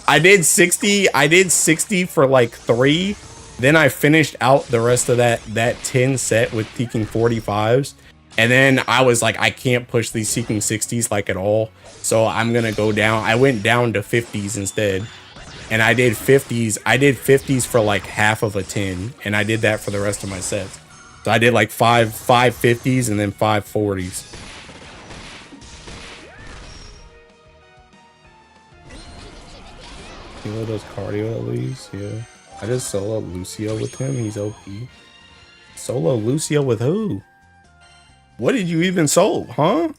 I did 60 for like 3. Then I finished out the rest of that 10 set with Teking 45s. And then I was like, I can't push these Seeking 60s like at all. So I'm gonna go down. I went down to 50s instead. And I did 50s. I did 50s for like half of a 10. And I did that for the rest of my sets. So I did like five 50s and then 5 40s. You know those cardio at least? Yeah. I just solo Lucio with him. He's OP. Solo Lucio with who? What did you even solo, huh?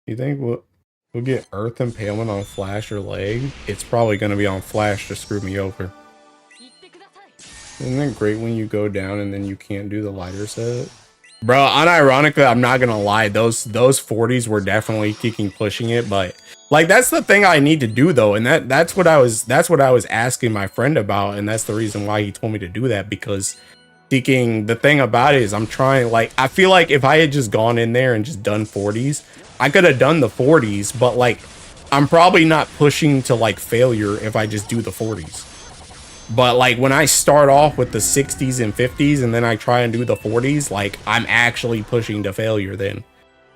You think we'll get Earth Impalement on Flash or Leg? It's probably going to be on Flash to screw me over. Isn't it great when you go down and then you can't do the lighter set? Bro, unironically, I'm not gonna lie, those 40s were definitely kicking pushing it, but like that's the thing I need to do though, and that's what I was asking my friend about, and that's the reason why he told me to do that, because the thing about it is I'm trying, like, I feel like if I had just gone in there and just done 40s, I could have done the 40s, but like I'm probably not pushing to like failure if I just do the 40s. But like when I start off with the 60s and 50s and then I try and do the 40s, like I'm actually pushing to failure then.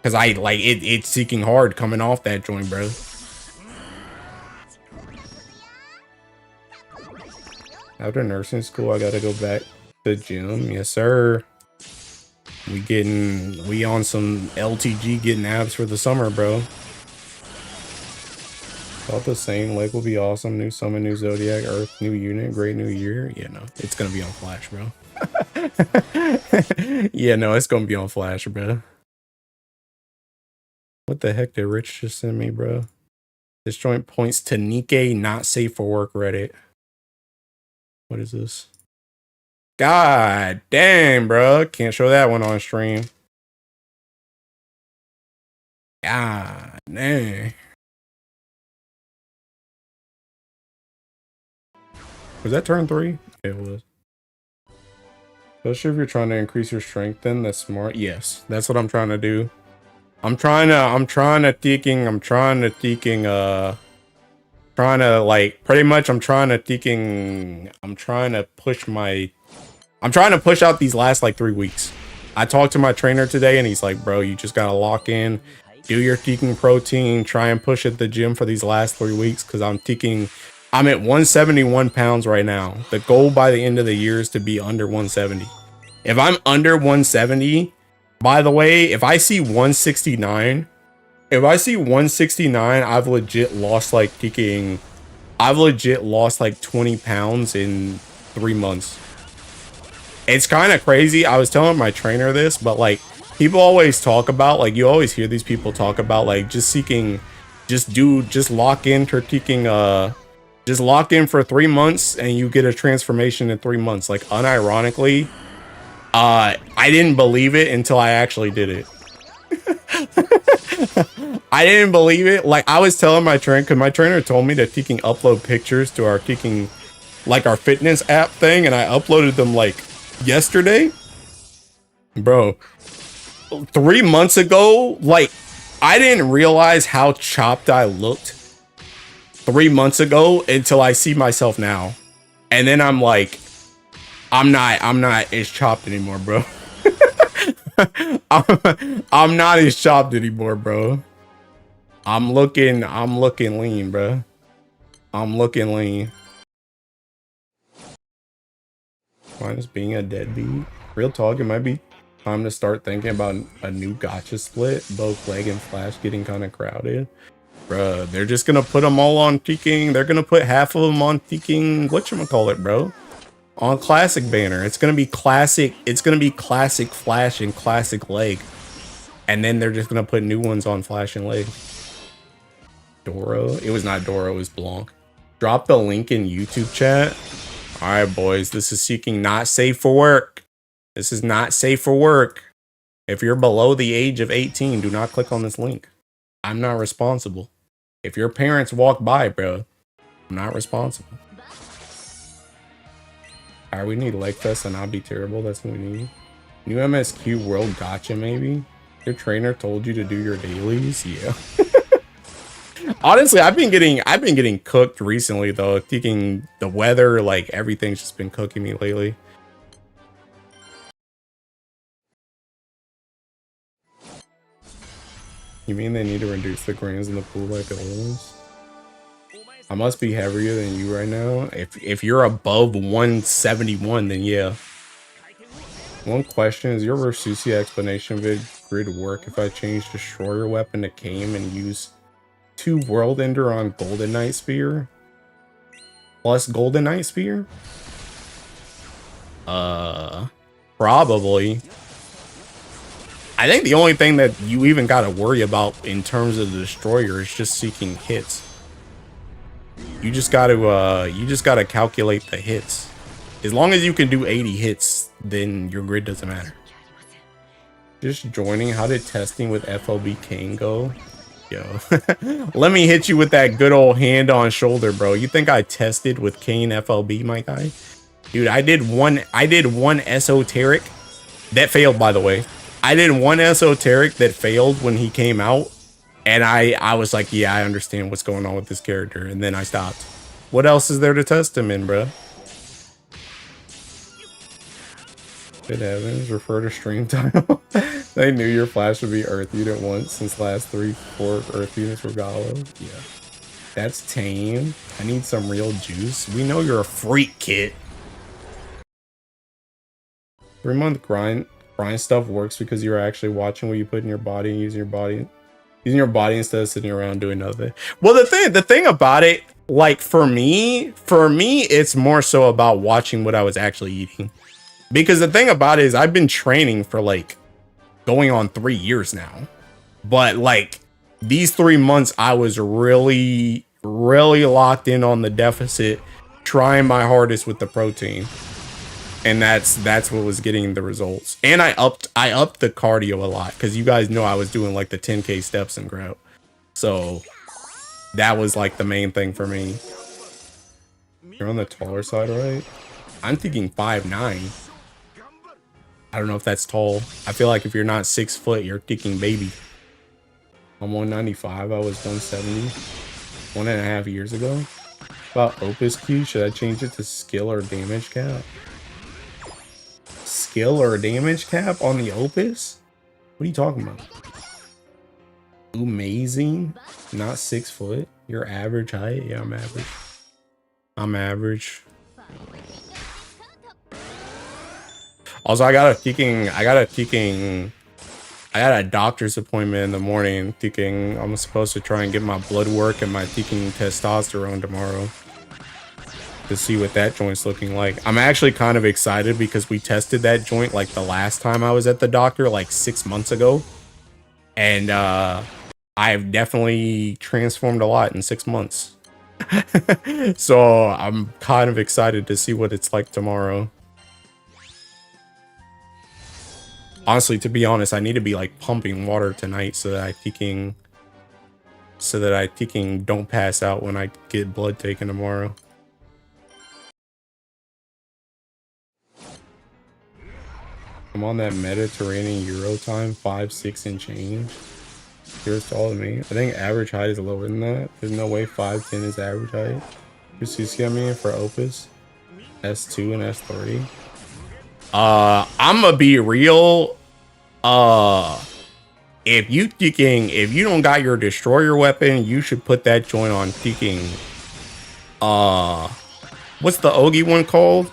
Cause I like it's Seeking hard coming off that joint, bro. After nursing school, I gotta go back to the gym. Yes, sir. We on some LTG getting abs for the summer, bro. About the same. Lake will be awesome. New summon, new zodiac, Earth, new unit, great new year. Yeah, no, it's gonna be on Flash, bro. Yeah, no, it's gonna be on Flash, bro. What the heck did Rich just send me, bro? This joint points to Nikkei not safe for work Reddit. What is this? God damn, bro. Can't show that one on stream. God dang. Was that turn 3? Yeah, it was. Especially if you're trying to increase your strength, then that's smart. Yes, that's what I'm trying to do. I'm trying to push out these last like 3 weeks. I talked to my trainer today and he's like, bro, you just gotta lock in, do your Teeking protein, try and push at the gym for these last 3 weeks, because I'm at 171 pounds right now. The goal by the end of the year is to be under 170. If I'm under 170, by the way, if I see 169, I've legit lost like 20 pounds in 3 months. It's kind of crazy. I was telling my trainer this, but like people always talk about, like you always hear these people talk about like just lock in for Teeking, just lock in for 3 months and you get a transformation in 3 months. Like unironically, I didn't believe it until I actually did it. I didn't believe it. Like I was telling my trainer, because my trainer told me to Teeking upload pictures to our Teeking, like our fitness app thing, and I uploaded them like yesterday. Bro, 3 months ago, like I didn't realize how chopped I looked 3 months ago until I see myself now. And then I'm like, I'm not as chopped anymore, bro. I'm not as chopped anymore, bro. I'm looking lean, bro. I'm looking lean. Minus being a deadbeat. Real talk, it might be time to start thinking about a new gacha split. Both Leg and Flash getting kind of crowded. Bruh, they're just gonna put them all on Teeking. They're gonna put half of them on Teeking, whatchamacallit, bro? On Classic banner. It's gonna be classic Flash and classic Leg. And then they're just gonna put new ones on Flash and Leg. Doro? It was not Doro, it was Blanc. Drop the link in YouTube chat. Alright, boys, this is Seeking not safe for work. This is not safe for work. If you're below the age of 18, do not click on this link. I'm not responsible. If your parents walk by, bro, I'm not responsible. Alright, we need Leg Fest and not be terrible. That's what we need. New MSQ World Gotcha, maybe? Your trainer told you to do your dailies? Yeah. Honestly, I've been getting cooked recently though. Thinking the weather, like everything's just been cooking me lately. You mean they need to reduce the grains in the pool like it was? I must be heavier than you right now. If you're above 171, then yeah. One question, is your Versusi explanation vid grid work if I change Destroyer Weapon to Kame and use 2 World Ender on Golden Knight Spear? Plus Golden Knight Spear? Probably. I think the only thing that you even gotta worry about in terms of the Destroyer is just seeking hits. You just gotta calculate the hits. As long as you can do 80 hits, then your grid doesn't matter. Just joining. How did testing with FOB Kane go? Yo, let me hit you with that good old hand on shoulder, bro. You think I tested with Kane FLB, my guy? Dude, I did one esoteric that failed, by the way. I did one esoteric that failed when he came out, and I was like, yeah, I understand what's going on with this character, and then I stopped. What else is there to test him in, bro? Good heavens, refer to stream time. They knew your flash would be Earth Unit once since last 3-4 Earth Units were Gallo. Yeah. That's tame. I need some real juice. We know you're a freak, kid. 3-month grind stuff works because you're actually watching what you put in your body and using your body instead of sitting around doing nothing. Well, the thing about it, like for me, it's more so about watching what I was actually eating. Because the thing about it is I've been training for like going on 3 years now. But like these 3 months, I was really locked in on the deficit, trying my hardest with the protein. And that's what was getting the results. And I upped the cardio a lot because you guys know I was doing like the 10K steps and grout. So that was like the main thing for me. You're on the taller side, right? I'm thinking 5'9". I don't know if that's tall. I feel like if you're not 6 foot, you're kicking baby. I'm 195. I was 170 1.5 years ago. About Opus Q, should I change it to skill or damage cap? Skill or damage cap on the Opus? What are you talking about? Amazing. Not 6 foot. Your average height? Yeah, I'm average. I'm average. Also, I got a doctor's appointment in the morning. I'm supposed to try and get my blood work and my testosterone tomorrow to see what that joint's looking like. I'm actually kind of excited because we tested that joint like the last time I was at the doctor, like 6 months ago. And I've definitely transformed a lot in 6 months. So I'm kind of excited to see what it's like tomorrow. Honestly, to be honest, I need to be like pumping water tonight so that I don't pass out when I get blood taken tomorrow. I'm on that Mediterranean Euro time, 5'6" and change. You're taller than me. I think average height is lower than that. There's no way 5'10" is average height. Who's CCMing for Opus? S2 and S3. I'm gonna be real. If you don't got your destroyer weapon, you should put that joint on thinking. What's the Ogi one called?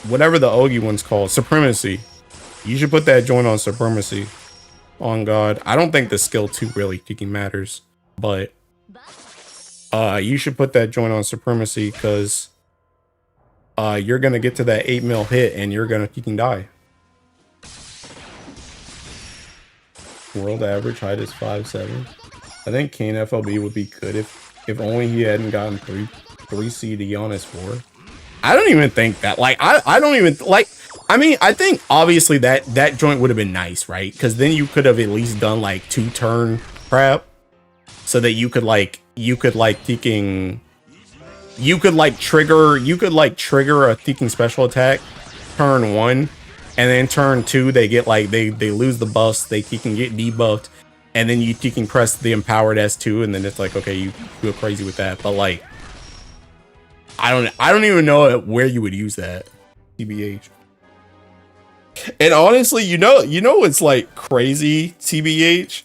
Whatever the Ogi one's called, Supremacy. You should put that joint on Supremacy. On God, I don't think the skill 2 really thinking matters, but you should put that joint on Supremacy because you're gonna get to that 8 mil hit and you're gonna fucking die. World average height is 5'7". I think Kane FLB would be good if only he hadn't gotten 3 CD on his 4. I don't even think that, like, I don't even like. I mean, I think obviously that joint would have been nice, right? Because then you could have at least done like 2 turn prep, so that you could trigger a Thinking special attack turn 1, and then turn 2 they get like they lose the buffs, they can get debuffed, and then you can press the empowered S2, and then it's like, okay, you go crazy with that. But like, I don't even know where you would use that, TBH. And honestly, you know it's like crazy, TBH.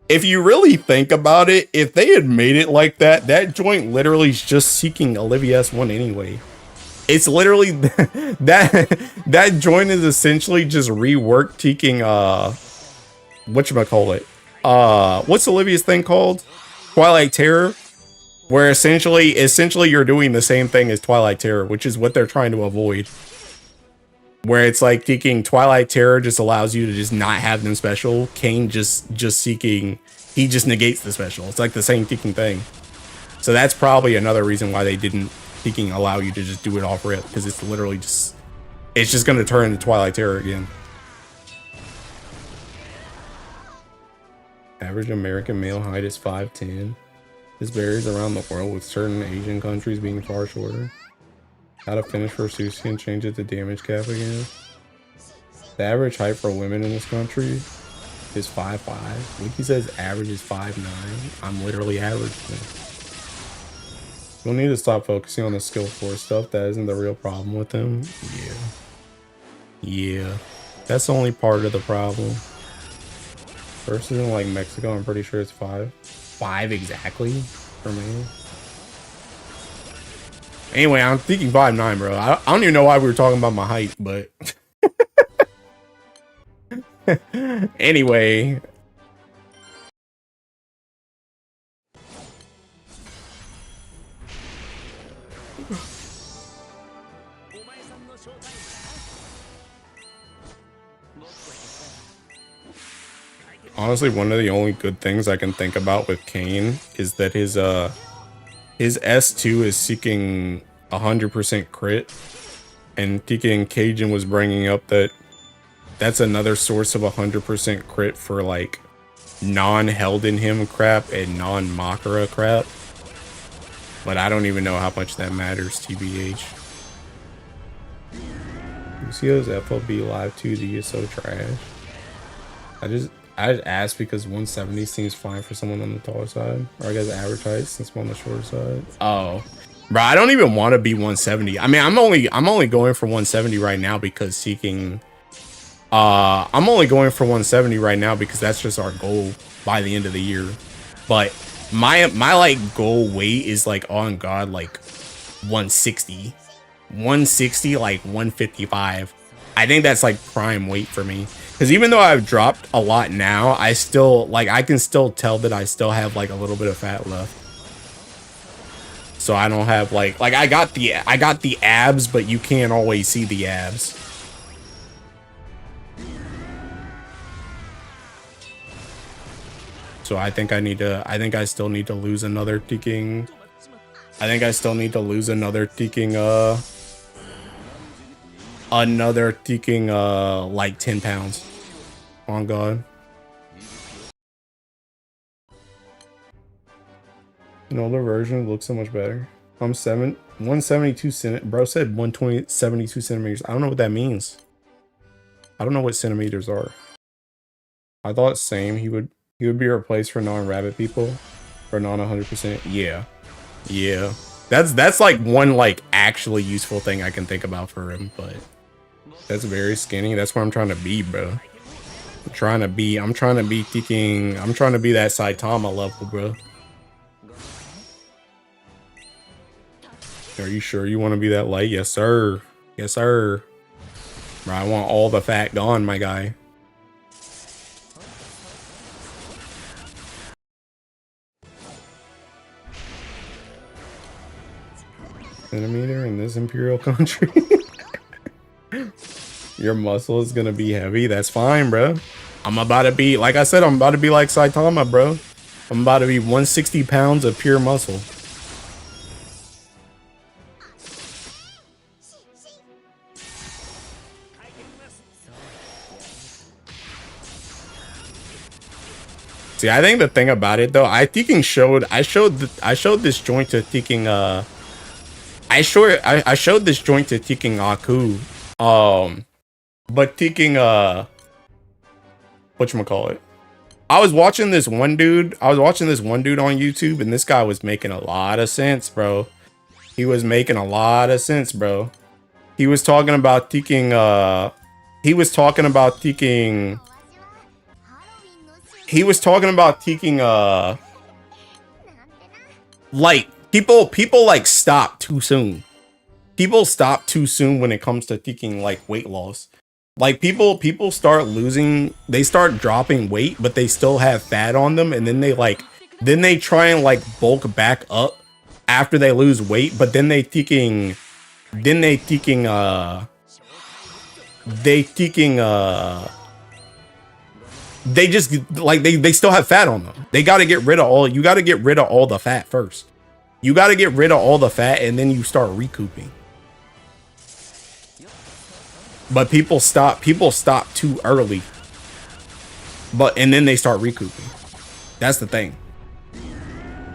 If you really think about it, if they had made it like that, that joint literally is just seeking Olivia S1 anyway. It's literally that joint is essentially just reworked taking whatchamacallit? What's Olivia's thing called? Twilight Terror, where essentially you're doing the same thing as Twilight Terror, which is what they're trying to avoid. Where it's like taking Twilight Terror just allows you to just not have them special. Kane just seeking, he just negates the special. It's like the same ticking thing. So that's probably another reason why they didn't ticking allow you to just do it off rip, because it's literally just, it's just going to turn into Twilight Terror again. Average American male height is 5'10". This varies around the world, with certain Asian countries being far shorter. How to finish for Susie and change it to damage cap again. The average height for women in this country is 5'5". Wiki says average is 5'9". I'm literally average. You'll need to stop focusing on the skill 4 stuff. That isn't the real problem with them. Yeah. That's the only part of the problem. Versus in like Mexico, I'm pretty sure it's 5. 5 exactly for me. Anyway, I'm thinking 5'9", bro. I don't even know why we were talking about my height, but anyway. Honestly, one of the only good things I can think about with Kane is that his S2 is seeking 100% crit, and TK Cajun was bringing up that that's another source of 100% crit for like non-held in him crap and non-Makara crap. But I don't even know how much that matters, TBH. UCO's FLB Live 2D is so trash. I just asked because 170 seems fine for someone on the taller side, or I guess average height since I'm on the shorter side. Oh, bro, I don't even want to be 170. I mean, I'm only going for 170 right now because seeking. I'm only going for 170 right now because that's just our goal by the end of the year. But my like goal weight is like on God like 160, like 155. I think that's like prime weight for me. Because even though I've dropped a lot now, I still, like, I can still tell that I still have, like, a little bit of fat left. So I don't have, like I got the abs, but you can't always see the abs. So I think I still need to lose another ticking. I think I still need to lose another ticking, like 10 pounds. On God. An older version looks so much better. I'm 172 centimeters. Bro said 72 centimeters. I don't know what that means. I don't know what centimeters are. I thought same. He would be replaced for non-rabbit people, or non 100%. Yeah. That's like one like actually useful thing I can think about for him, but that's very skinny. That's where I'm trying to be, bro. I'm trying to be that Saitama level, bro. Are you sure you want to be that light? Yes, sir. Yes, sir. Bro, I want all the fat gone, my guy. Centimeter in this imperial country. Your muscle is gonna be heavy. That's fine, bro. I'm about to be, like I said, I'm about to be like Saitama, bro. I'm about to be 160 pounds of pure muscle. See, I think the thing about it though, I showed this joint to thinking I showed this joint to thinking Aku But taking whatchamacallit. I was watching this one dude on YouTube, and this guy was making a lot of sense, bro. He was making a lot of sense, bro. He was talking about taking like people like stop too soon. People stop too soon when it comes to taking like weight loss. Like people start dropping weight, but they still have fat on them, and then they try and like bulk back up after they lose weight, but then they just like they still have fat on them. You got to get rid of all the fat first. You got to get rid of all the fat, and then you start recouping. But people stop too early. And then they start recouping. That's the thing.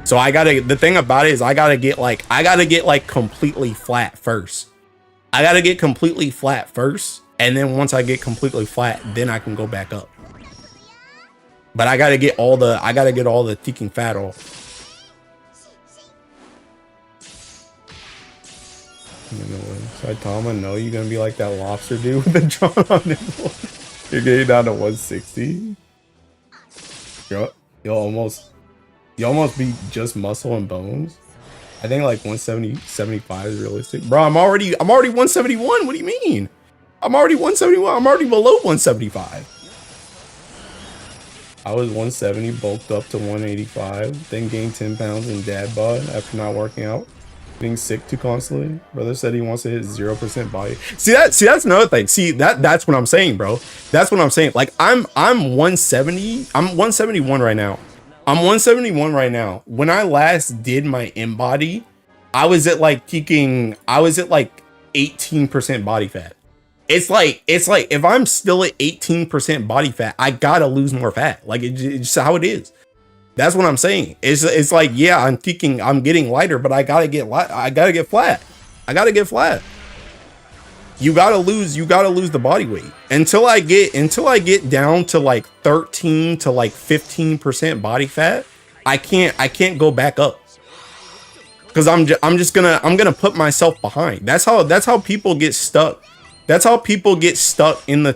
So the thing about it is I gotta get like completely flat first. I gotta get completely flat first. And then once I get completely flat, then I can go back up. But I gotta get all the ticking fat off. So I told him, I know you're gonna be like that lobster dude with the drawn on it. You're getting down to 160. You'll almost be just muscle and bones. I think like 170, 75 is realistic. Bro, I'm already 171. What do you mean? I'm already 171. I'm already below 175. I was 170, bulked up to 185, then gained 10 pounds in dad bod after not working out. Being sick too constantly. Brother said he wants to hit 0% body. See that's another thing. See that's what I'm saying, bro. That's what I'm saying. Like I'm 170. I'm 171 right now. I'm 171 right now. When I last did my InBody, I was at like 18% body fat. It's like if I'm still at 18% body fat, I gotta lose more fat. Like it's just how it is. That's what I'm saying. It's like, yeah, I'm getting lighter, but I gotta get flat. I gotta get flat. You gotta lose the body weight until I get down to like 13 to like 15% body fat. I can't go back up because I'm gonna put myself behind. That's how people get stuck. That's how people get stuck in the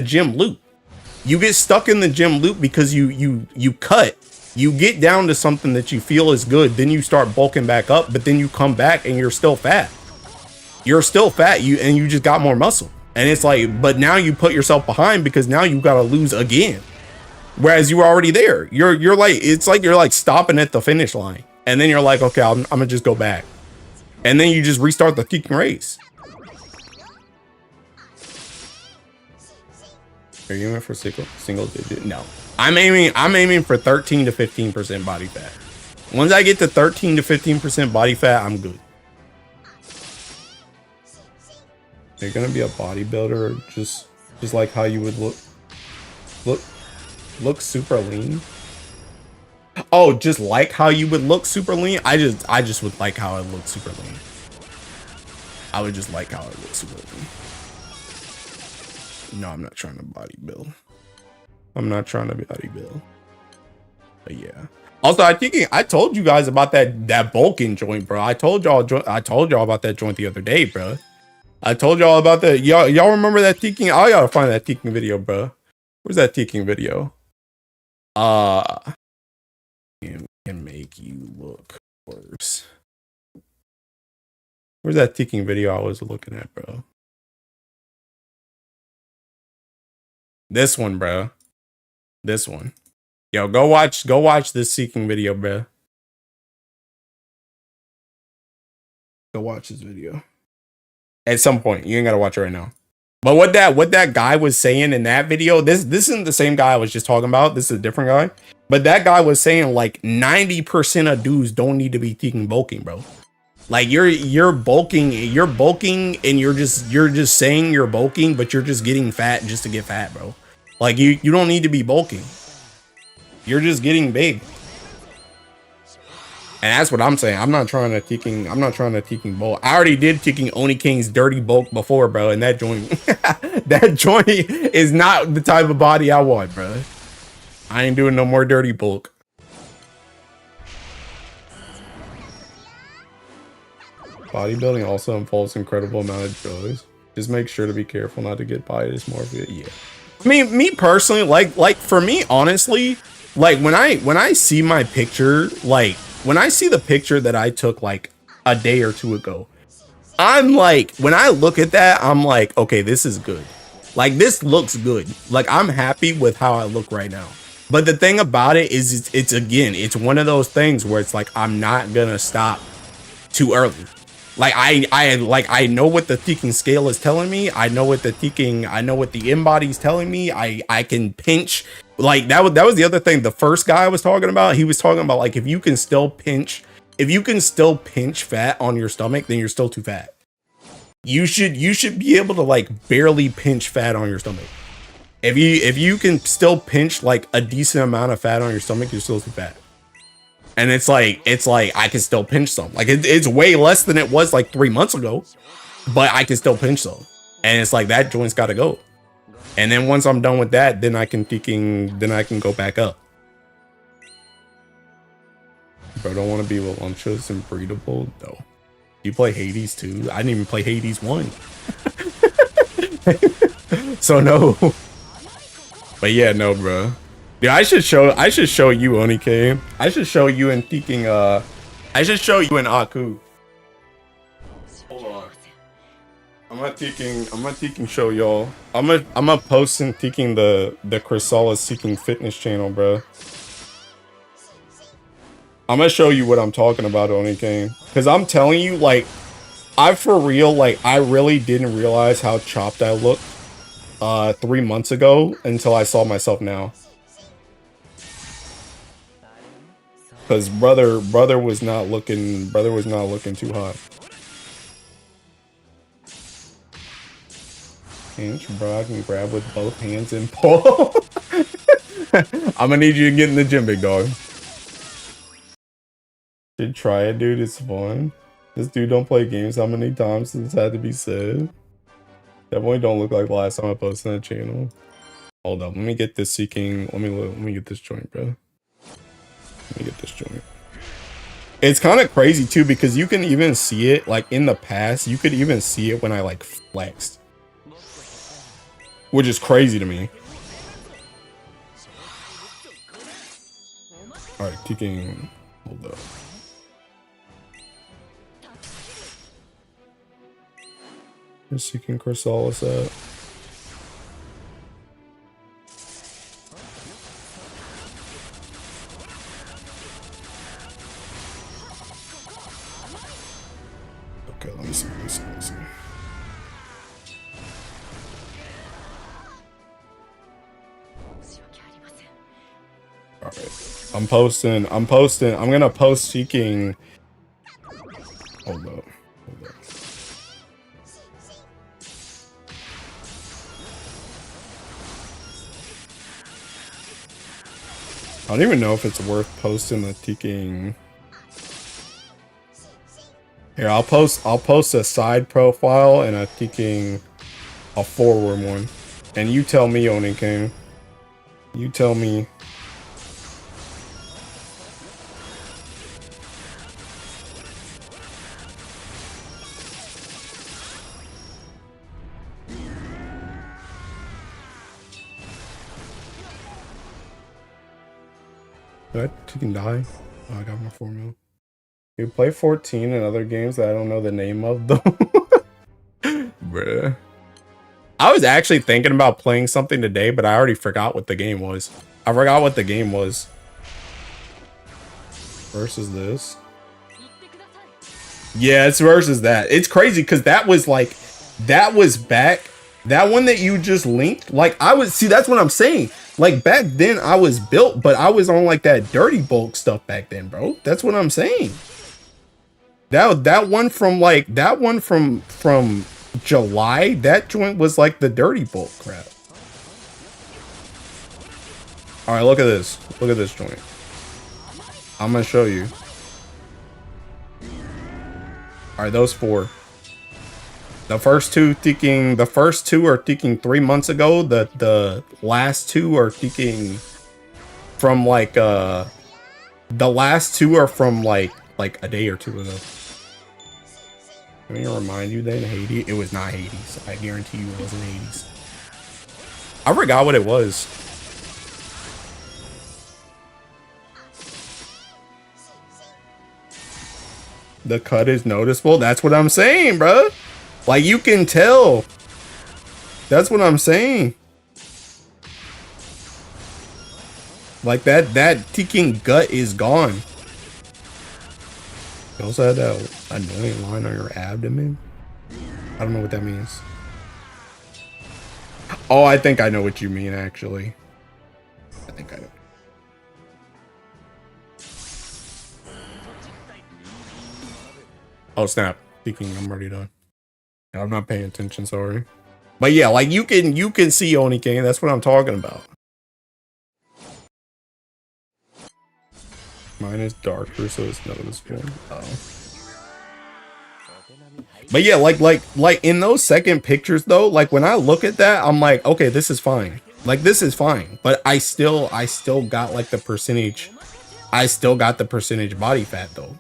gym loop. You get stuck in the gym loop because you get down to something that you feel is good, then you start bulking back up, but then you come back and you're still fat. You just got more muscle. And it's like, but now you put yourself behind because now you gotta lose again. Whereas you were already there. You're like stopping at the finish line. And then you're like, okay, I'm gonna just go back. And then you just restart the kicking race. Are you aiming for single digit? No. I'm aiming for 13 to 15% body fat. Once I get to 13 to 15% body fat, I'm good. You're gonna be a bodybuilder, just like how you would look super lean. Oh, just like how you would look super lean. I just would like how I look super lean. I would just like how I look super lean. No, I'm not trying to body build. But yeah. Also, I told you guys about that bulking joint, bro. I told y'all about that joint the other day, bro. I told y'all about that. Y'all remember that teaking? I gotta find that teaking video, bro. Where's that teaking video? Can make you look worse. Where's that teaking video I was looking at, bro? This one, bro. This one. Yo, go watch this seeking video, bro. Go watch this video. At some point. You ain't gotta watch it right now. But what that guy was saying in that video, this isn't the same guy I was just talking about. This is a different guy. But that guy was saying like 90% of dudes don't need to be taking bulking, bro. Like you're bulking and you're just saying you're bulking, but you're just getting fat just to get fat, bro. Like you don't need to be bulking. You're just getting big. And that's what I'm saying. I'm not trying to teking bulk. I already did teking Oni King's dirty bulk before, bro. And that joint, that joint is not the type of body I want, bro. I ain't doing no more dirty bulk. Bodybuilding also involves incredible amount of drugs. Just make sure to be careful not to get body dysmorphia. Yeah. I mean, me personally, like for me, honestly, like when I see my picture, like when I see the picture that I took like a day or two ago, I'm like, when I look at that, I'm like, okay, this is good. Like this looks good. Like I'm happy with how I look right now. But the thing about it is it's again, it's one of those things where it's like, I'm not gonna stop too early. Like I know what the teking scale is telling me. I know what the embody is telling me. I can pinch. Like that was the other thing. The first guy I was talking about, he was talking about like if you can still pinch fat on your stomach, then you're still too fat. You should be able to like barely pinch fat on your stomach. If you can still pinch like a decent amount of fat on your stomach, you're still too fat. And it's like I can still pinch some. Like it's way less than it was like 3 months ago, but I can still pinch some. And it's like that joint's got to go. And then once I'm done with that, then I can go back up. Bro, don't want to be voluptuous and breedable though. You play Hades too? I didn't even play Hades 1. So no. But yeah, no, bro. Dude, I should show you Onike. I should show you in teking I should show you in Aku. Hold on. I'm not teking show y'all. I'm gonna post in teking the Chrysalis Seeking Fitness channel, bro. I'm gonna show you what I'm talking about, Onike. Cause I'm telling you, like, I really didn't realize how chopped I looked 3 months ago until I saw myself now. Cause brother was not looking too hot. Pinch, bro, I can grab with both hands and pull. I'm gonna need you to get in the gym, big dog. Should try it, dude. It's fun. This dude don't play games how many times this had to be said. Definitely don't look like the last time I posted on that channel. Hold up, let me get this seeking. Let me get this joint, bro. Let me get this joint. It's kind of crazy too because you can even see it like in the past. You could even see it when I like flexed, which is crazy to me. All right, kicking. Hold up. Where's Seeking Chrysalis at? Okay, let me see. All right, I'm gonna post Seeking. Hold up. I don't even know if it's worth posting the teking. Here, I'll post a side profile and a teking, a forward one. And you tell me, Oniking. You tell me. Did I teking die? Oh, I got my 4 mil. You play 14 in other games that I don't know the name of though. Bruh. I was actually thinking about playing something today, but I already forgot what the game was. I forgot what the game was. Versus this. Yeah, it's versus that. It's crazy because that was back. That one that you just linked, like that's what I'm saying. Like back then I was built, but I was on like that dirty bulk stuff back then, bro. That's what I'm saying. That one from July, that joint was like the dirty bulk crap. All right, look at this. Look at this joint. I'm gonna show you. Alright, those 4. The first two are ticking 3 months ago. The last 2 are ticking from like the last 2 are from like a day or 2 ago. Let me remind you that in Hades, it was not Hades. I guarantee you it wasn't Hades. I forgot what it was. The cut is noticeable. That's what I'm saying, bro. Like, you can tell. That's what I'm saying. Like, that ticking gut is gone. You also had that annoying line on your abdomen. I don't know what that means. Oh, I think I know what you mean, actually. I think I know. Oh, snap. Thinking I'm already done. I'm not paying attention, sorry. But yeah, like you can see Oniking. That's what I'm talking about. Mine is darker, so it's noticeable. Oh. But yeah, like in those second pictures though, like when I look at that, I'm like, okay, this is fine. Like this is fine. But I still got like the percentage. I still got the percentage body fat though.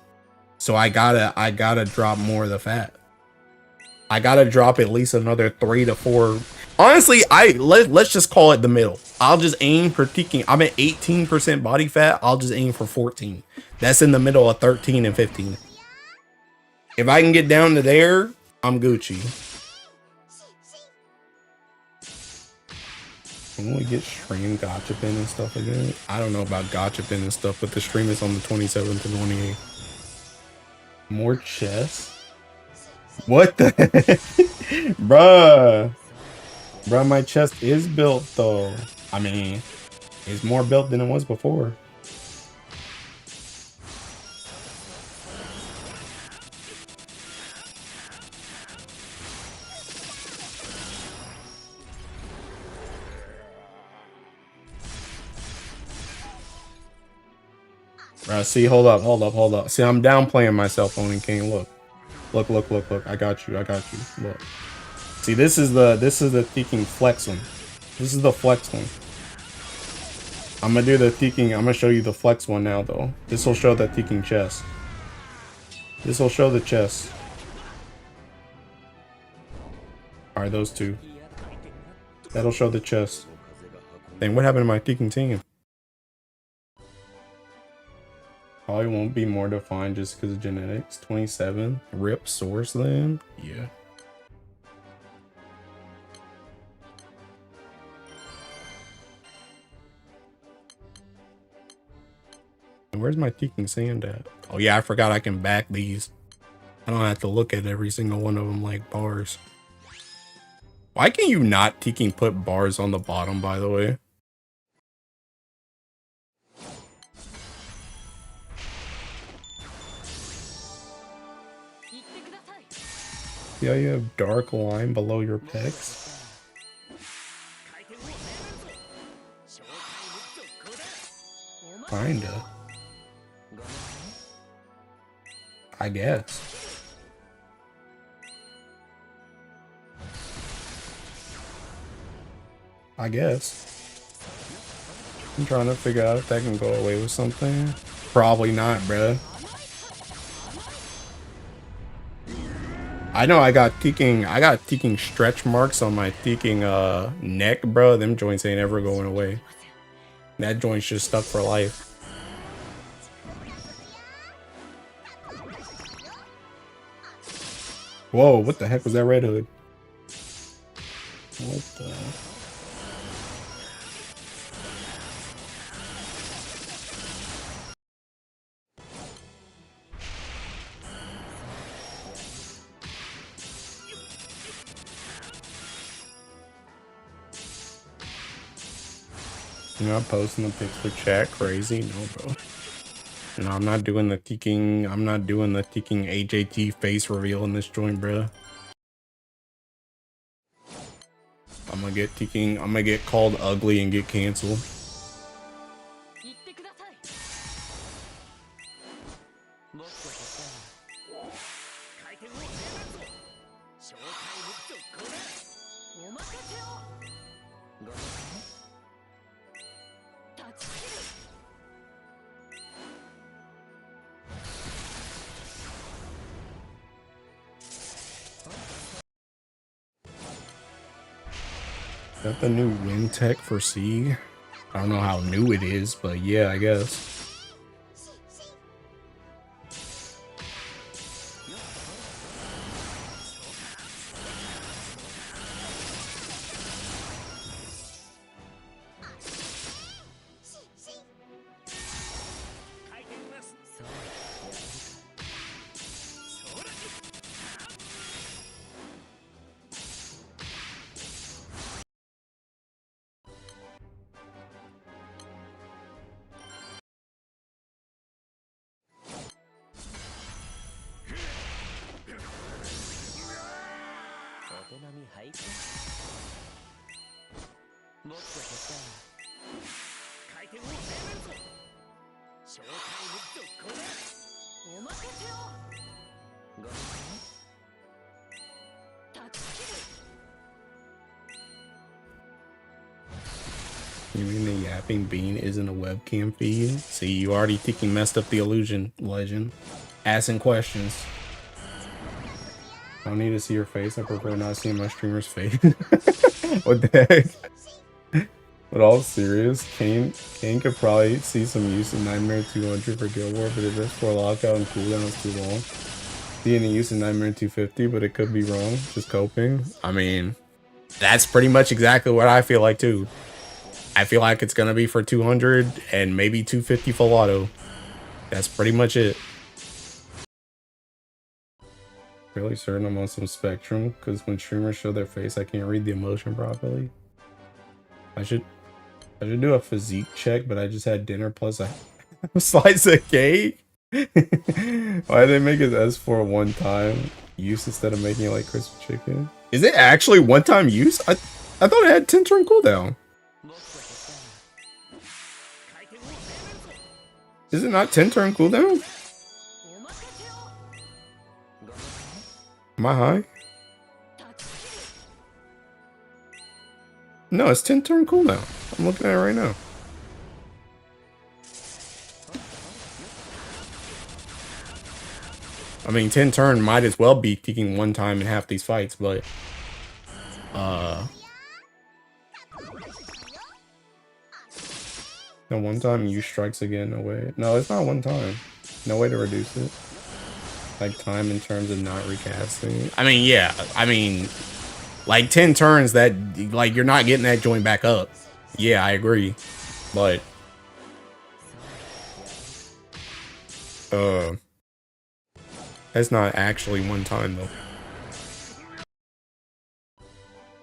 So I gotta drop more of the fat. I gotta drop at least another 3 to 4. Honestly, let's just call it the middle. I'll just aim for ticking. I'm at 18% body fat. I'll just aim for 14. That's in the middle of 13 and 15. If I can get down to there, I'm Gucci. When we get stream gachapin and stuff again, I don't know about gachapin and stuff, but the stream is on the 27th and 28th. More chess? What the heck? Bruh. Bruh, my chest is built though. I mean, it's more built than it was before. Bruh, see, hold up. See, I'm downplaying myself, Oniking. Look. Look. I got you. Look. See, this is the thinking flex one. This is the flex one. I'm gonna do the thinking. I'm gonna show you the flex one now, though. This will show the thinking chest. This will show the chest. Alright, those 2. That'll show the chest. Then what happened to my thinking team? Probably won't be more defined just because of genetics. 27. Rip source then? Yeah. Where's my Teking Sand at? Oh yeah, I forgot I can back these. I don't have to look at every single one of them like bars. Why can you not Teking put bars on the bottom, by the way? Yeah, you have dark line below your pecs. Kinda. I guess. I'm trying to figure out if that can go away with something. Probably not, bruh. I know I got Teking stretch marks on my Teking neck, bro. Them joints ain't ever going away. That joint's just stuck for life. Whoa, what the heck was that Red Hood? What the? You're not posting the pics for chat? Crazy? No, bro. No, I'm not doing the Teking AJT face reveal in this joint, bro. I'm gonna get called ugly and get canceled. that the new wind tech for C? I don't know how new it is, but yeah, I guess. You mean the yapping bean isn't a webcam feed? See, you already thinking messed up the illusion, legend. Asking questions. I don't need to see your face. I prefer not seeing my streamer's face. What the heck? But all serious, Kane could probably see some use in Nightmare 200 for Guild War, but if it's for lockout and cooldown is too long. See any use in Nightmare 250, but it could be wrong. Just coping. I mean, that's pretty much exactly what I feel like too. I feel like it's gonna be for 200 and maybe 250 full auto. That's pretty much it. Really certain I'm on some spectrum, because when streamers show their face, I can't read the emotion properly. I should do a physique check, but I just had dinner plus a slice of cake. Why did they make his S4 one time use instead of making it like crispy chicken? Is it actually one time use? I thought it had 10 turn cooldown. Is it not 10 turn cooldown? Am I high? No, it's 10 turn cooldown. I'm looking at it right now. I mean, 10 turn might as well be peaking one time in half these fights, but no, one time use strikes again. No way. No, it's not one time. No way to reduce it. Like time in terms of not recasting. I mean, yeah. I mean, like 10 turns that like you're not getting that joint back up. Yeah, I agree. But that's not actually one time though.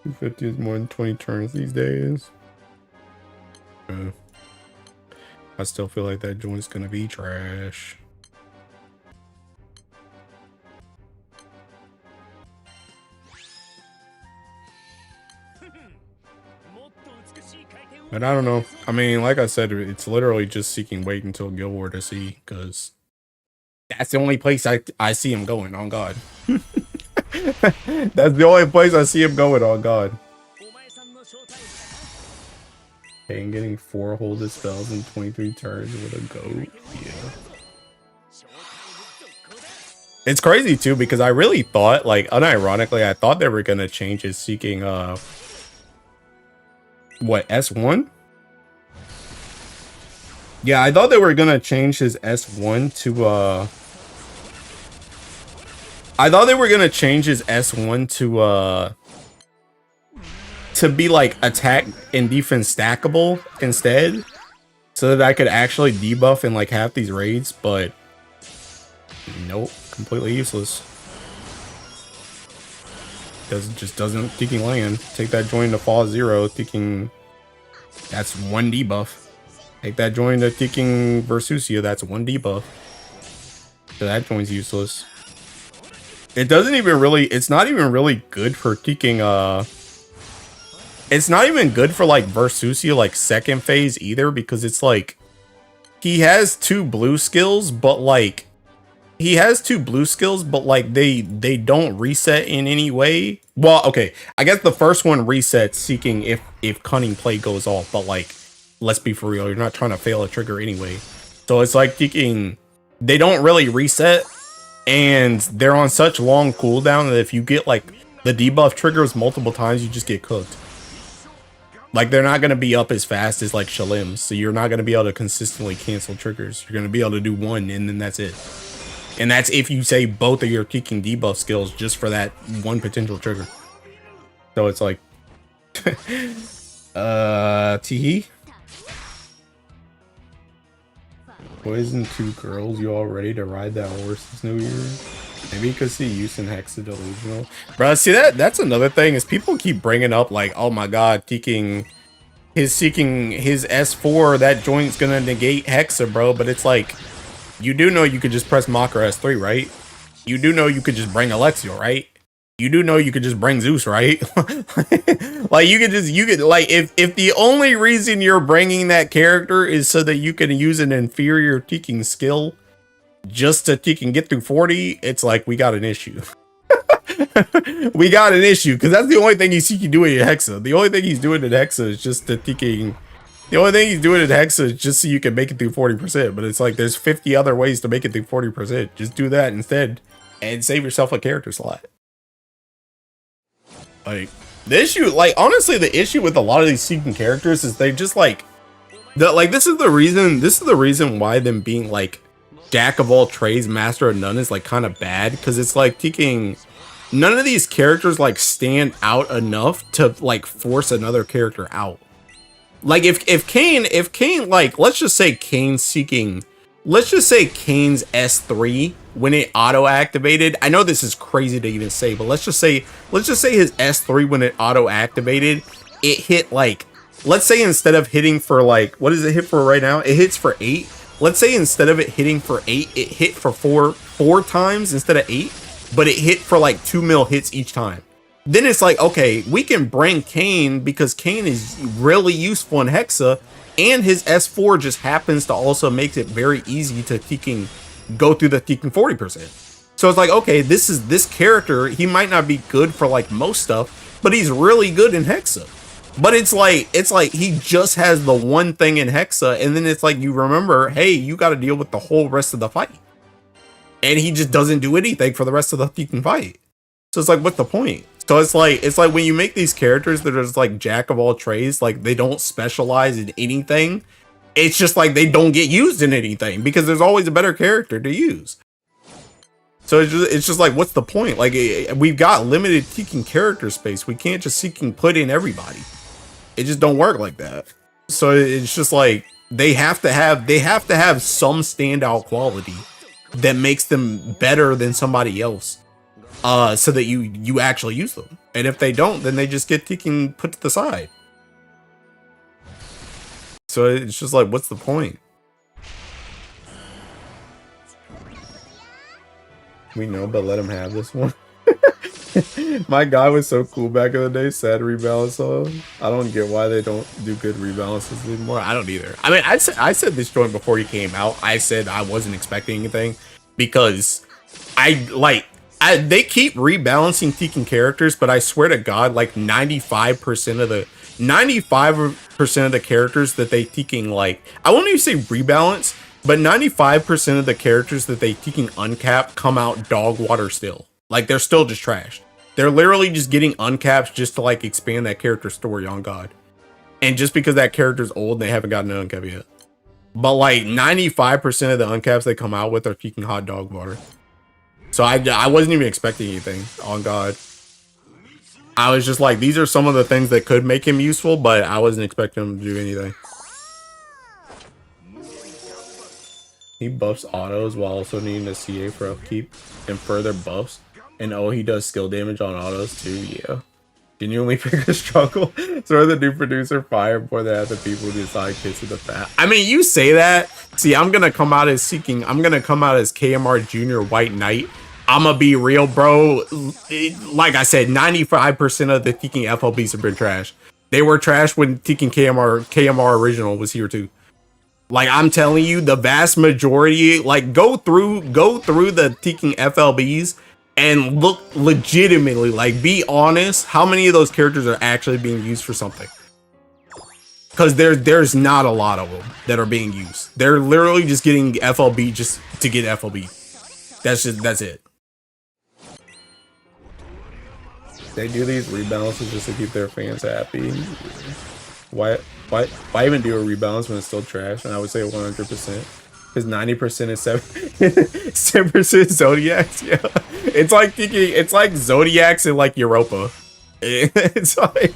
250 is more than 20 turns these days. I still feel like that joint's gonna be trash. But I don't know. I mean, like I said, it's literally just seeking wait until Guild War to see, because that's the only place I see him going, on God. That's the only place I see him going, on God. Okay, and getting 4 holded spells in 23 turns with a goat. Yeah. It's crazy too, because I really thought, like, unironically, I thought they were gonna change his seeking what, S1? Yeah, I thought they were gonna change his S1 to I thought they were gonna change his S1 to be like attack and defense stackable instead, so that I could actually debuff in like half these raids, but nope, completely useless. Just doesn't thinking land. Take that join to fall 0, thinking that's 1 debuff. Take that join to thinking Versusia, that's 1 debuff. So that join's useless. It doesn't even really, it's not even really good for thinking it's not even good for like Versusia like second phase either, because it's like he has 2 blue skills, but like they don't reset in any way. Well, okay, I guess the first one resets seeking if cunning play goes off, but like, let's be for real, you're not trying to fail a trigger anyway. So it's like thinking they don't really reset, and they're on such long cooldown that if you get like the debuff triggers multiple times, you just get cooked. Like, they're not going to be up as fast as, like, Shalim's. So you're not going to be able to consistently cancel triggers. You're going to be able to do one, and then that's it. And that's if you say both of your kicking debuff skills just for that one potential trigger. So it's like... Teehee? Boys and two girls, you all ready to ride that horse this new year? Maybe you could see use in Hexa Delusional. Bro, see that's another thing is people keep bringing up like, oh my god, seeking his S4, that joint's gonna negate Hexa, bro. But it's like, you do know you could just press Makra S3, right? You do know you could just bring Alexiel, right? You do know you could just bring Zeus, right? Like you could like if the only reason you're bringing that character is so that you can use an inferior teaking skill just to get through 40, it's like we got an issue. We got an issue because that's the only thing he's doing in Hexa. The only thing he's doing in Hexa is just the teaking. The only thing he's doing in Hexa is just so you can make it through 40%. But it's like there's 50 other ways to make it through 40%. Just do that instead and save yourself a character slot. Like the issue, like honestly, the issue with a lot of these seeking characters is they just like this is the reason why them being like jack of all trades, master of none is like kind of bad, because it's like taking none of these characters like stand out enough to like force another character out. Like if Kayn, like let's just say Kayn's S3 when it auto activated. I know this is crazy to even say, but let's just say his S3 when it auto activated, it hit like, let's say instead of hitting for like, what does it hit for right now? It hits for 8. Let's say instead of it hitting for 8, it hit for four times instead of 8, but it hit for like 2 mil hits each time. Then it's like, okay, we can bring Kayn because Kayn is really useful in Hexa, and his S4 just happens to also make it very easy to go through the 40%. So it's like, okay, this character, he might not be good for like most stuff, but he's really good in Hexa. But it's like he just has the one thing in Hexa, and then it's like you remember, hey, you got to deal with the whole rest of the fight, and he just doesn't do anything for the rest of the fight. So it's like, what's the point? So it's like when you make these characters that are just like jack of all trades, like they don't specialize in anything. It's just like they don't get used in anything because there's always a better character to use. So it's just like, what's the point? Like we've got limited seeking character space. We can't just put in everybody. It just don't work like that. So it's just like they have to have some standout quality that makes them better than somebody else. So that you actually use them. And if they don't, then they just get put to the side. So it's just like, what's the point? We know, but let him have this one. My guy was so cool back in the day. Sad rebalance on. I don't get why they don't do good rebalances anymore. I don't either. I mean, I said this joint before he came out. I said I wasn't expecting anything because they keep rebalancing Tekken characters, but I swear to God, like 95% of the characters that they Tekken, like, I won't even say rebalance, but 95% of the characters that they Tekken uncap come out dog water still. Like, they're still just trash. They're literally just getting uncaps just to like expand that character's story on God. And just because that character's old, they haven't gotten an uncap yet. But like 95% of the uncaps they come out with are Tekken hot dog water. So I wasn't even expecting anything, on God. I was just like, these are some of the things that could make him useful, but I wasn't expecting him to do anything. He buffs autos while also needing a CA for upkeep and further buffs. And oh, he does skill damage on autos too, yeah. Genuinely pick a struggle. Throw the new producer fire before they have the people who decide kiss in the fat. I mean, you say that. See, I'm gonna come out as KMR Junior White Knight. I'ma be real, bro. Like I said, 95% of the Tekken FLBs have been trash. They were trash when Tekken KMR original was here too. Like, I'm telling you, the vast majority, like, go through the Tekken FLBs and look legitimately, like, be honest, how many of those characters are actually being used for something? Because there's not a lot of them that are being used. They're literally just getting FLB just to get FLB. That's it. They do these rebalances just to keep their fans happy. Why even do a rebalance when it's still trash? And I would say 100%. Because 90% is 7% Zodiacs. Yeah, it's like Zodiacs and like Europa. It's like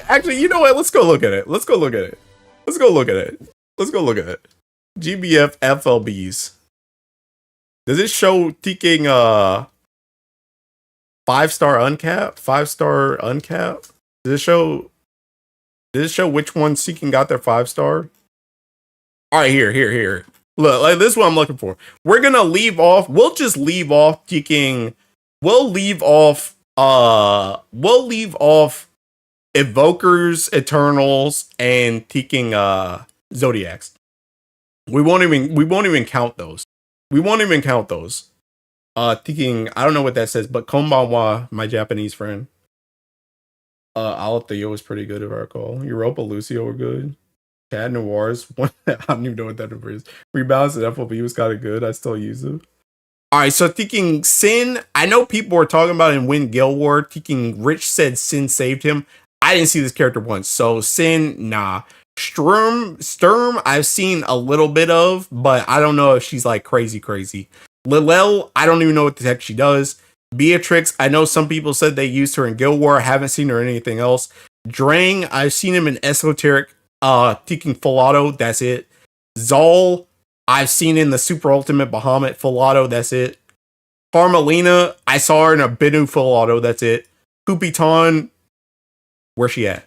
actually, you know what? Let's go look at it. Let's go look at it. Let's go look at it. Let's go look at it. GBF FLBs. Does it show taking 5-star uncapped? 5-star uncapped? Does it show which one Seeking got their 5-star? Alright, here. Look, like this is what I'm looking for. We're gonna leave off. We'll just leave off taking. We'll leave off Evokers, Eternals, and taking Zodiacs. We won't even count those. We won't even count those. Taking, I don't know what that says, but Konbanwa, my Japanese friend. Althea was pretty good if I recall. Europa, Lucio were good. Cad Noirs, one I don't even know what that number is. Rebalance and FLB was kind of good. I still use them. Alright, so thinking Sin, I know people were talking about in Win Guild War. Thinking Rich said Sin saved him. I didn't see this character once. So Sin, nah. Sturm, I've seen a little bit of, but I don't know if she's like crazy. Lilel, I don't even know what the heck she does. Beatrix, I know some people said they used her in Guild War. I haven't seen her in anything else. Drang, I've seen him in Esoteric, taking full auto, that's it. Zal, I've seen in the Super Ultimate Bahamut full auto, that's it. Carmelina, I saw her in a Binu full auto, that's it. Kupiton, where's she at?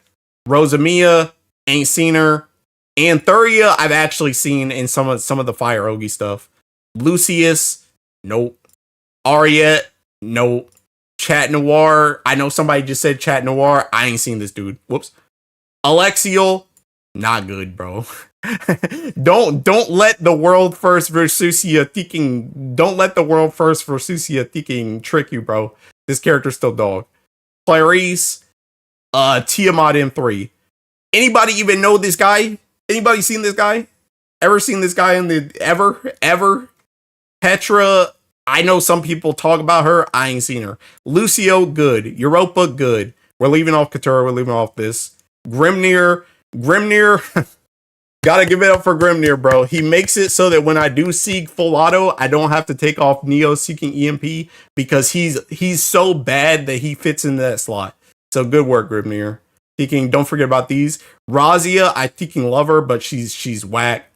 Rosamia, ain't seen her. Anthuria, I've actually seen in some of the Fire Ogi stuff. Lucius, nope. Ariette, nope. Chat Noir, I know somebody just said Chat Noir. I ain't seen this dude. Whoops. Alexiel, not good, bro. don't let the world first Versusia thinking. Don't let the world first Versusia thinking trick you, bro. This character's still dog. Clarice, Tiamat M3. Anybody even know this guy? Anybody seen this guy? Ever seen this guy in the ever? Petra, I know some people talk about her. I ain't seen her. Lucio, good. Europa, good. We're leaving off Katura. We're leaving off this. Grimnir, gotta give it up for Grimnir, bro. He makes it so that when I do seek full auto, I don't have to take off Neo seeking EMP because he's so bad that he fits into that slot. So good work, Grimnir. Thinking, don't forget about these. Razia, I thinking love her, but she's whack.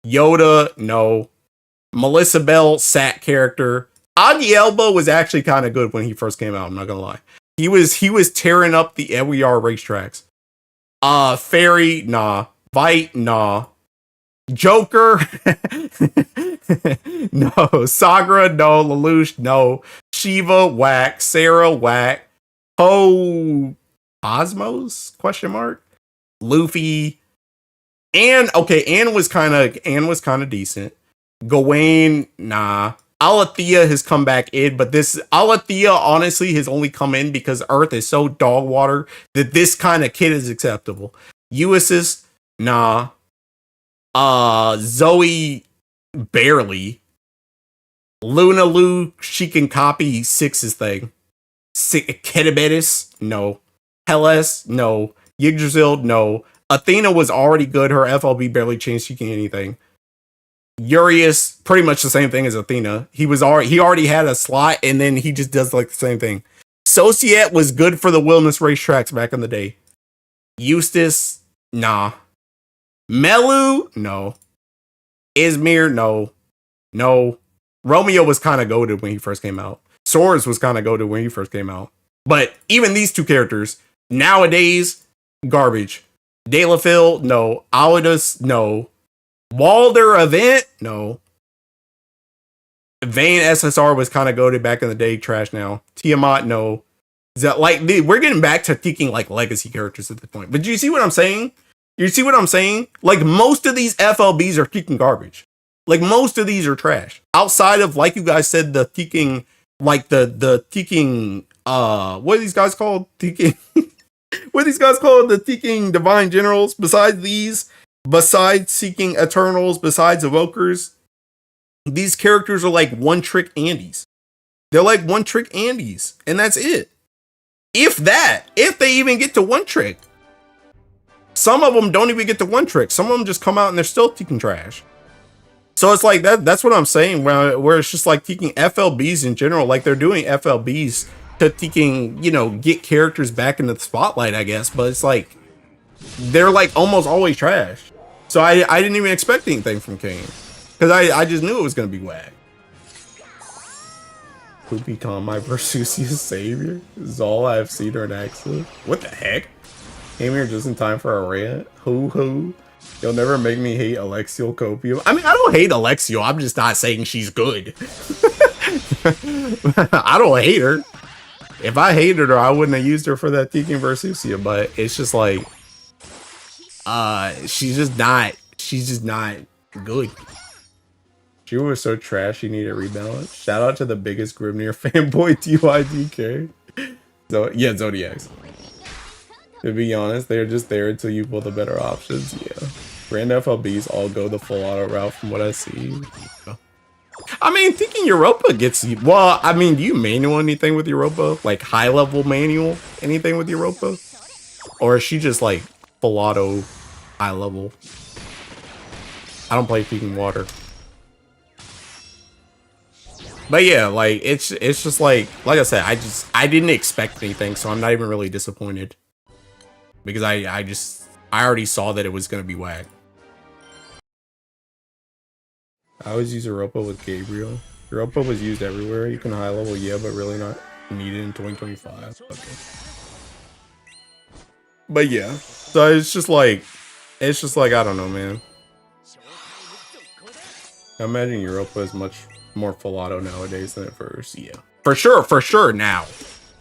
Yoda, no. Melissa Bell, sat character. Augie Elbow was actually kind of good when he first came out, I'm not gonna lie. He was tearing up the LER racetracks. Fairy, nah. Vite, nah. Joker, no. Sagra, no. Lelouch, no. Shiva, whack. Sarah, whack. Osmos? Question mark. Luffy. Anne was kind of decent. Gawain, nah. Alethea has come back in, but this Alethea honestly has only come in because Earth is so dog water that this kind of kid is acceptable. Ulysses, nah. Zoe, barely. Luna Lu, she can copy Six's thing. Ketabetis, no. Hellas, no. Yggdrasil, no. Athena was already good. Her FLB barely changed. She can anything. Urius, pretty much the same thing as Athena. He already had a slot, and then he just does like the same thing. Societ was good for the wilderness racetracks back in the day. Eustace, nah. Melu, no. Izmir, no. Romeo was kind of goated when he first came out. Swords was kind of goated when he first came out. But even these two characters, nowadays, garbage. Delafil, no. Audus, no. Walder Event, no. Vayne SSR was kind of goated back in the day, trash now. Tiamat, no. We're getting back to thinking like legacy characters at this point. But do you see what I'm saying? Like most of these FLBs are thinking garbage. Like most of these are trash. Outside of, like you guys said, the thinking, like the thinking, what are these guys called? Thinking, what are these guys called? The thinking divine generals. Besides seeking Eternals, besides Evokers, these characters are like one-trick Andes. They're like one-trick Andes, and that's it. If they even get to one-trick. Some of them don't even get to one trick. Some of them just come out and they're still Tekken trash. So it's like that's what I'm saying, where it's just like Tekken FLBs in general, like they're doing FLBs to Tekken, you know, get characters back into the spotlight, I guess, but it's like they're like almost always trash. So I didn't even expect anything from Kane, because I just knew it was gonna be whack. Who become my Versusius savior? This is all I've seen during Axel. What the heck? Came here just in time for a rant. Hoo. You'll never make me hate Alexio Copium. I mean, I don't hate Alexio. I'm just not saying she's good. I don't hate her. If I hated her, I wouldn't have used her for that Tekken Versusia. But it's just like, she's just not good. She was so trash, she needed rebalance. Shout out to the biggest Grimnir fanboy, TYDK. So yeah, Zodiacs. To be honest, they're just there until you pull the better options. Yeah. Grand FLBs all go the full auto route from what I see. I mean, thinking Europa gets you. Well, I mean, do you manual anything with Europa? Like high level manual anything with Europa? Or is she just like full auto high level? I don't play Tekken Water. But yeah, like it's just like I said, I didn't expect anything, so I'm not even really disappointed. Because I already saw that it was gonna be whack. I always use Europa with Gabriel. Europa was used everywhere. You can high level, yeah, but really not needed in 2025. Okay. But yeah, so it's just like I don't know, man. I imagine Europa is much more full auto nowadays than at first. Yeah, for sure now.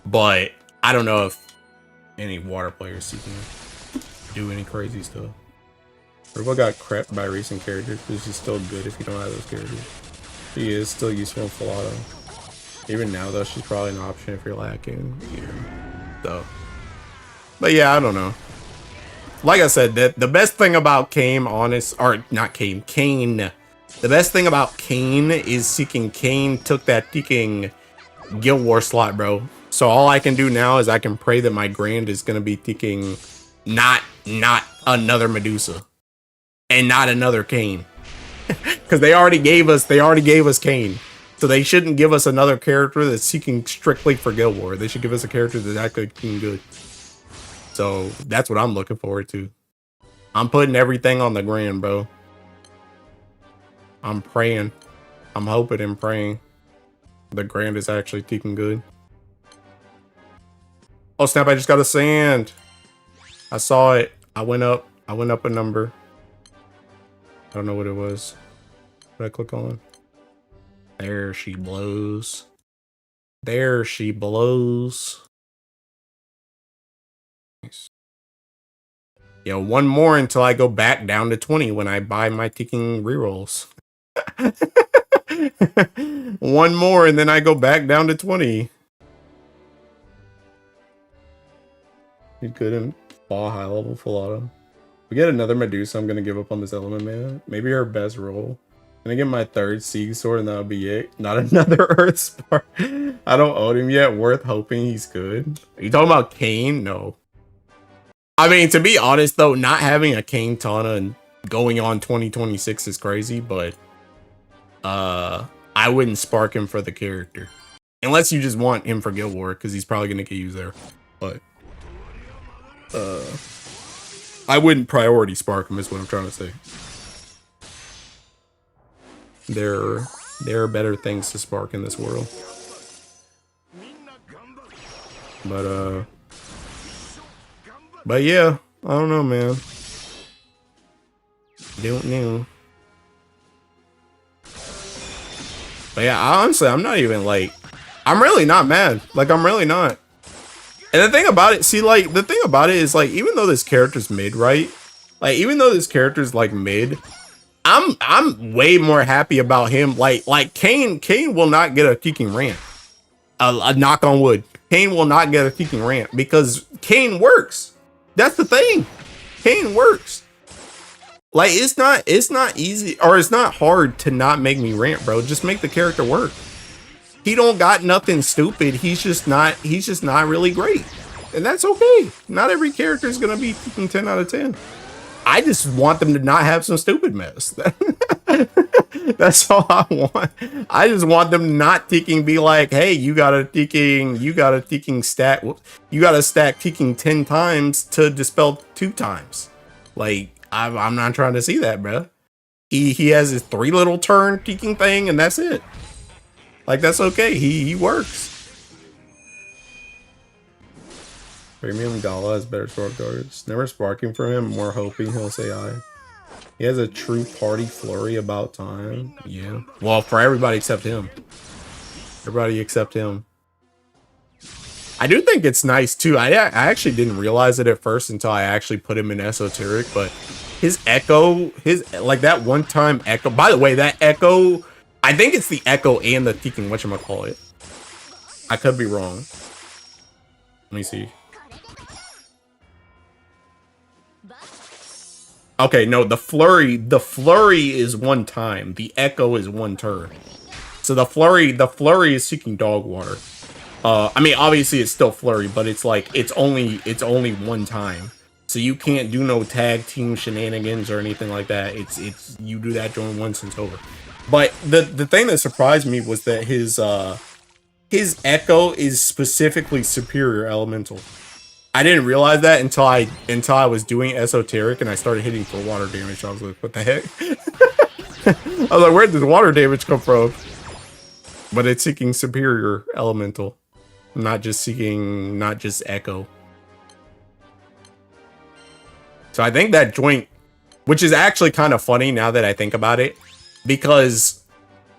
But I don't know if any water players can do any crazy stuff. Europa got crept by recent characters, because she's still good if you don't have those characters. She is still useful in full auto. Even now though, she's probably an option if you're lacking. Yeah. So, but yeah, I don't know. Like I said, the best thing about Kane, Kane. The best thing about Kane is seeking Kane took that Tekken Guild War slot, bro. So all I can do now is I can pray that my Grand is gonna be Tekken not another Medusa and not another Kane. Because they already gave us Kane. So they shouldn't give us another character that's seeking strictly for Guild War. They should give us a character that's actually good. So that's what I'm looking forward to. I'm putting everything on the Grand, bro. I'm praying. I'm hoping and praying the Grand is actually Tekken good. Oh snap, I just got a sand. I saw it. I went up a number. I don't know what it was. What did I click on? There she blows. There she blows. Nice. Yeah, one more until I go back down to 20 when I buy my Tekken rerolls. One more and then I go back down to 20. You couldn't fall high level full auto. We get another Medusa, I'm gonna give up on this element, man. Maybe her best roll. Gonna get my third Sieg Sword and that'll be it. Not another Earth Spark. I don't own him yet. Worth hoping he's good. Are you talking about Kane? No. I mean, to be honest though, not having a Kane Tana and going on 2026 is crazy, but I wouldn't spark him for the character. Unless you just want him for Guild War, because he's probably gonna get used there. But I wouldn't priority spark him is what I'm trying to say. There are better things to spark in this world. But yeah, I don't know, man. Don't know. But yeah, honestly, I'm not even like, I'm really not mad. Like, I'm really not. And the thing about it, see, like, the thing about it is, like, even though this character's mid, right? Like, even though this character's, like, mid, I'm way more happy about him. Like Kane will not get a Tekken rant. A knock on wood. Kane will not get a Tekken rant because Kane works. That's the thing. Kane works. Like, it's not easy, or it's not hard to not make me rant, bro. Just make the character work. He don't got nothing stupid. He's just not really great. And that's okay. Not every character is going to be 10 out of 10. I just want them to not have some stupid mess. That's all I want. I just want them not ticking be like, hey, you got a ticking stack. You got to stack ticking 10 times to dispel 2 times. Like, I'm not trying to see that, bro. He has his 3 little turn ticking thing, and that's it. Like, that's okay. He works. Premium Gala has better sword guards. Never sparking for him, more hoping he'll say aye. He has a true party flurry about time. Yeah. Well, for everybody except him. Everybody except him. I do think it's nice too. I actually didn't realize it at first until I actually put him in esoteric, but his echo, like that one time echo. By the way, that echo, I think it's the echo and the Tekin whatchamacallit. I could be wrong. Let me see. Okay, no, the flurry is 1 time. The echo is 1 turn. So the flurry is seeking dog water. I mean, obviously it's still flurry, but it's like it's only 1 time. So you can't do no tag team shenanigans or anything like that. It's you do that during once and it's over. But the thing that surprised me was that his echo is specifically superior elemental. I didn't realize that until I was doing esoteric and I started hitting for water damage. I was like, what the heck? I was like, where did this water damage come from? But it's seeking superior elemental, not just echo. So I think that joint, which is actually kind of funny now that I think about it, because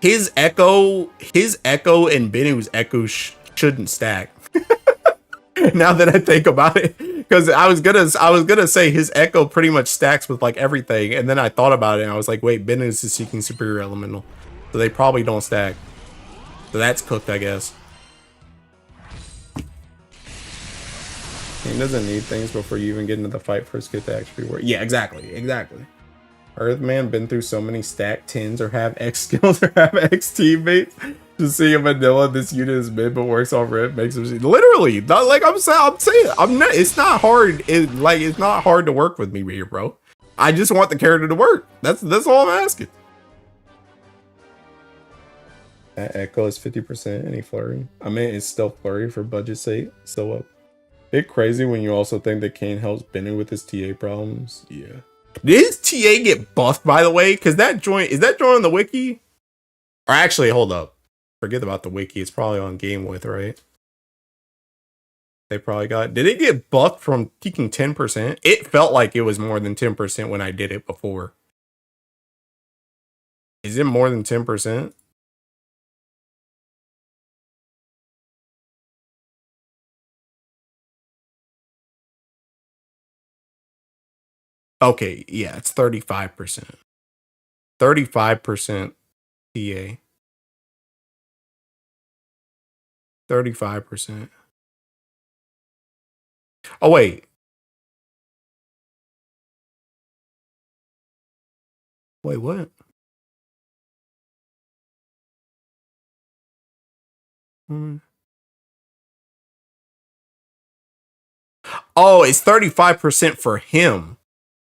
his echo and Benu's echo shouldn't stack. Now that I think about it, because I was gonna say his echo pretty much stacks with like everything, and then I thought about it and I was like, wait, Benu's is seeking superior elemental, so they probably don't stack. So that's cooked, I guess. He doesn't need things before you even get into the fight for his kit to actually work. Yeah, exactly. Earthman been through so many stack 10s or have X skills or have X teammates. To see a vanilla, this unit is mid but works on red makes him literally not like I'm saying. It's not hard. It's not hard to work with me here, bro. I just want the character to work. That's all I'm asking. That echo is 50% any flurry. I mean, it's still flurry for budget sake. So up. It's crazy when you also think that Kane helps Benny with his TA problems. Yeah. Did his TA get buffed, by the way? Because that joint, is that joint on the wiki? Or actually, hold up. Forget about the wiki. It's probably on Game With, right? They probably got... Did it get buffed from taking 10%? It felt like it was more than 10% when I did it before. Is it more than 10%? Okay, yeah, it's 35%. 35% TA. 35%. Oh, wait. Wait, what? Oh, it's 35% for him.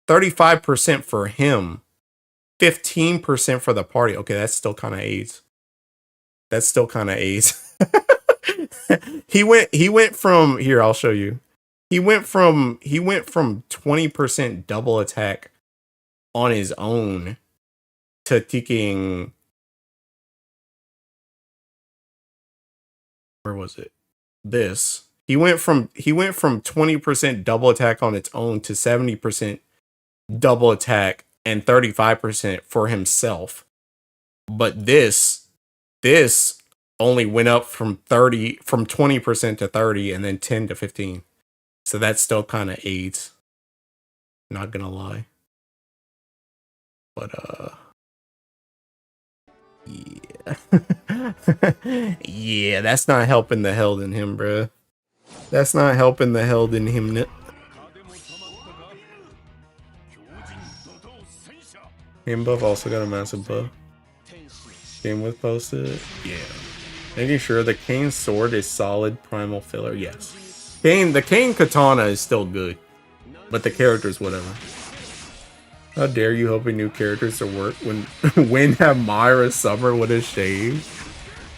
35% for him. 15% for the party. Okay, that's still kind of AIDS. That's still kind of AIDS. He went from here, I'll show you. He went from 20% double attack on his own to taking, where was it? This. He went from 20% double attack on its own to 70% double attack and 35% for himself. But this only went up from 20% to 30 and then 10 to 15. So that's still kind of AIDS. Not gonna lie. But yeah. Yeah, that's not helping the held in him, bruh. That's not helping the held in him. Game buff also got a massive buff. Game with posted. Yeah. Making sure the Kane's sword is solid primal filler. Yes. The Kane katana is still good, but the characters, whatever. How dare you hoping new characters to work when have Myra Summer with a shave?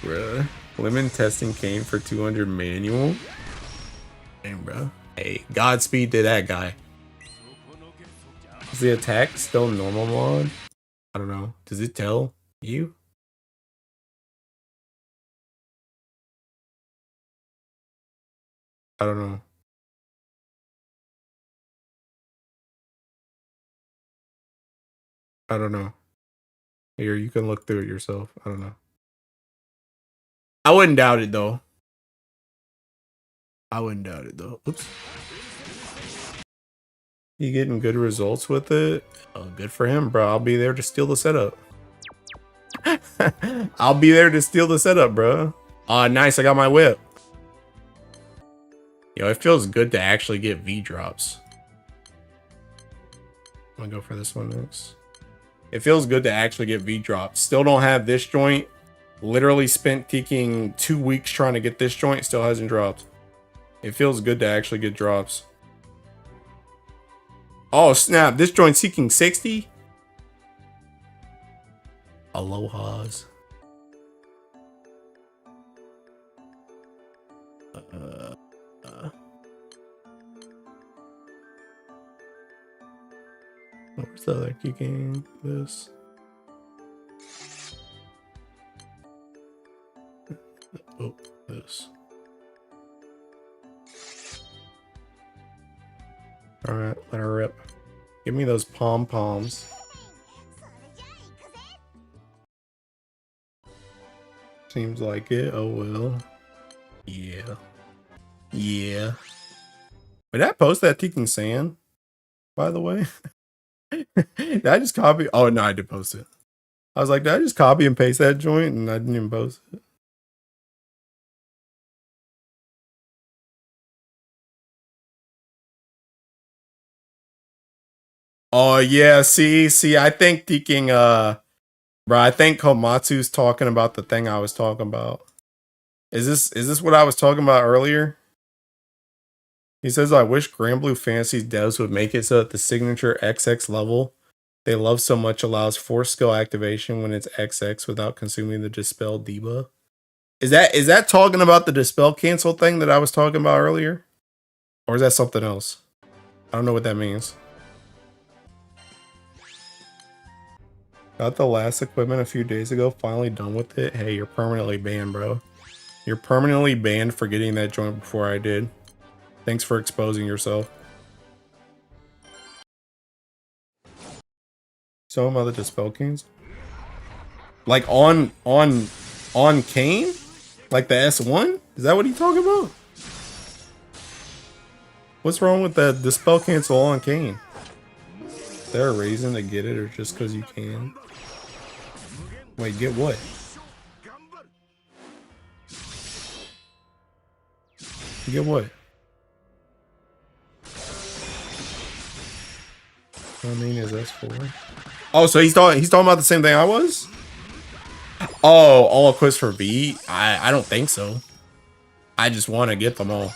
Bruh. Lemon testing Kane for 200 manual? Damn, bro. Hey, Godspeed to that guy. Is the attack still normal mod? I don't know. Does it tell you? I don't know. I don't know. Here, you can look through it yourself. I don't know. I wouldn't doubt it, though. I wouldn't doubt it, though. Oops. You getting good results with it? Oh, good for him, bro. I'll be there to steal the setup. I'll be there to steal the setup, bro. Nice. I got my whip. Yo, it feels good to actually get V-drops. I'm gonna go for this one next. It feels good to actually get V-drops. Still don't have this joint. Literally spent taking 2 weeks trying to get this joint. Still hasn't dropped. It feels good to actually get drops. Oh, snap. This joint's seeking 60? Aloha's. Where's the other kicking? This. Oh, this. Alright, let her rip. Give me those pom-poms. Seems like it. Oh well. Yeah. Yeah. Did I post that Teking Sand? By the way? Did I just copy? Oh no, I did post it. I was like, did I just copy and paste that joint? And I didn't even post it. Oh yeah, see, I think Teking bro, I think Komatsu's talking about the thing I was talking about. Is this what I was talking about earlier? He says, I wish Granblue Fantasy's devs would make it so that the signature XX level they love so much allows force skill activation when it's XX without consuming the Dispel debuff. Is that talking about the Dispel cancel thing that I was talking about earlier? Or is that something else? I don't know what that means. Got the last equipment a few days ago, finally done with it. Hey, you're permanently banned, bro. You're permanently banned for getting that joint before I did. Thanks for exposing yourself. So about the Dispel Kings? Like on Kane? Like the S1? Is that what he's talking about? What's wrong with the Dispel Cancel on Kane? Is there a reason to get it or just because you can? Wait, get what? Get what? I mean, is S4? Oh, so he's talking about the same thing I was? Oh, all equips for V? I don't think so. I just want to get them all.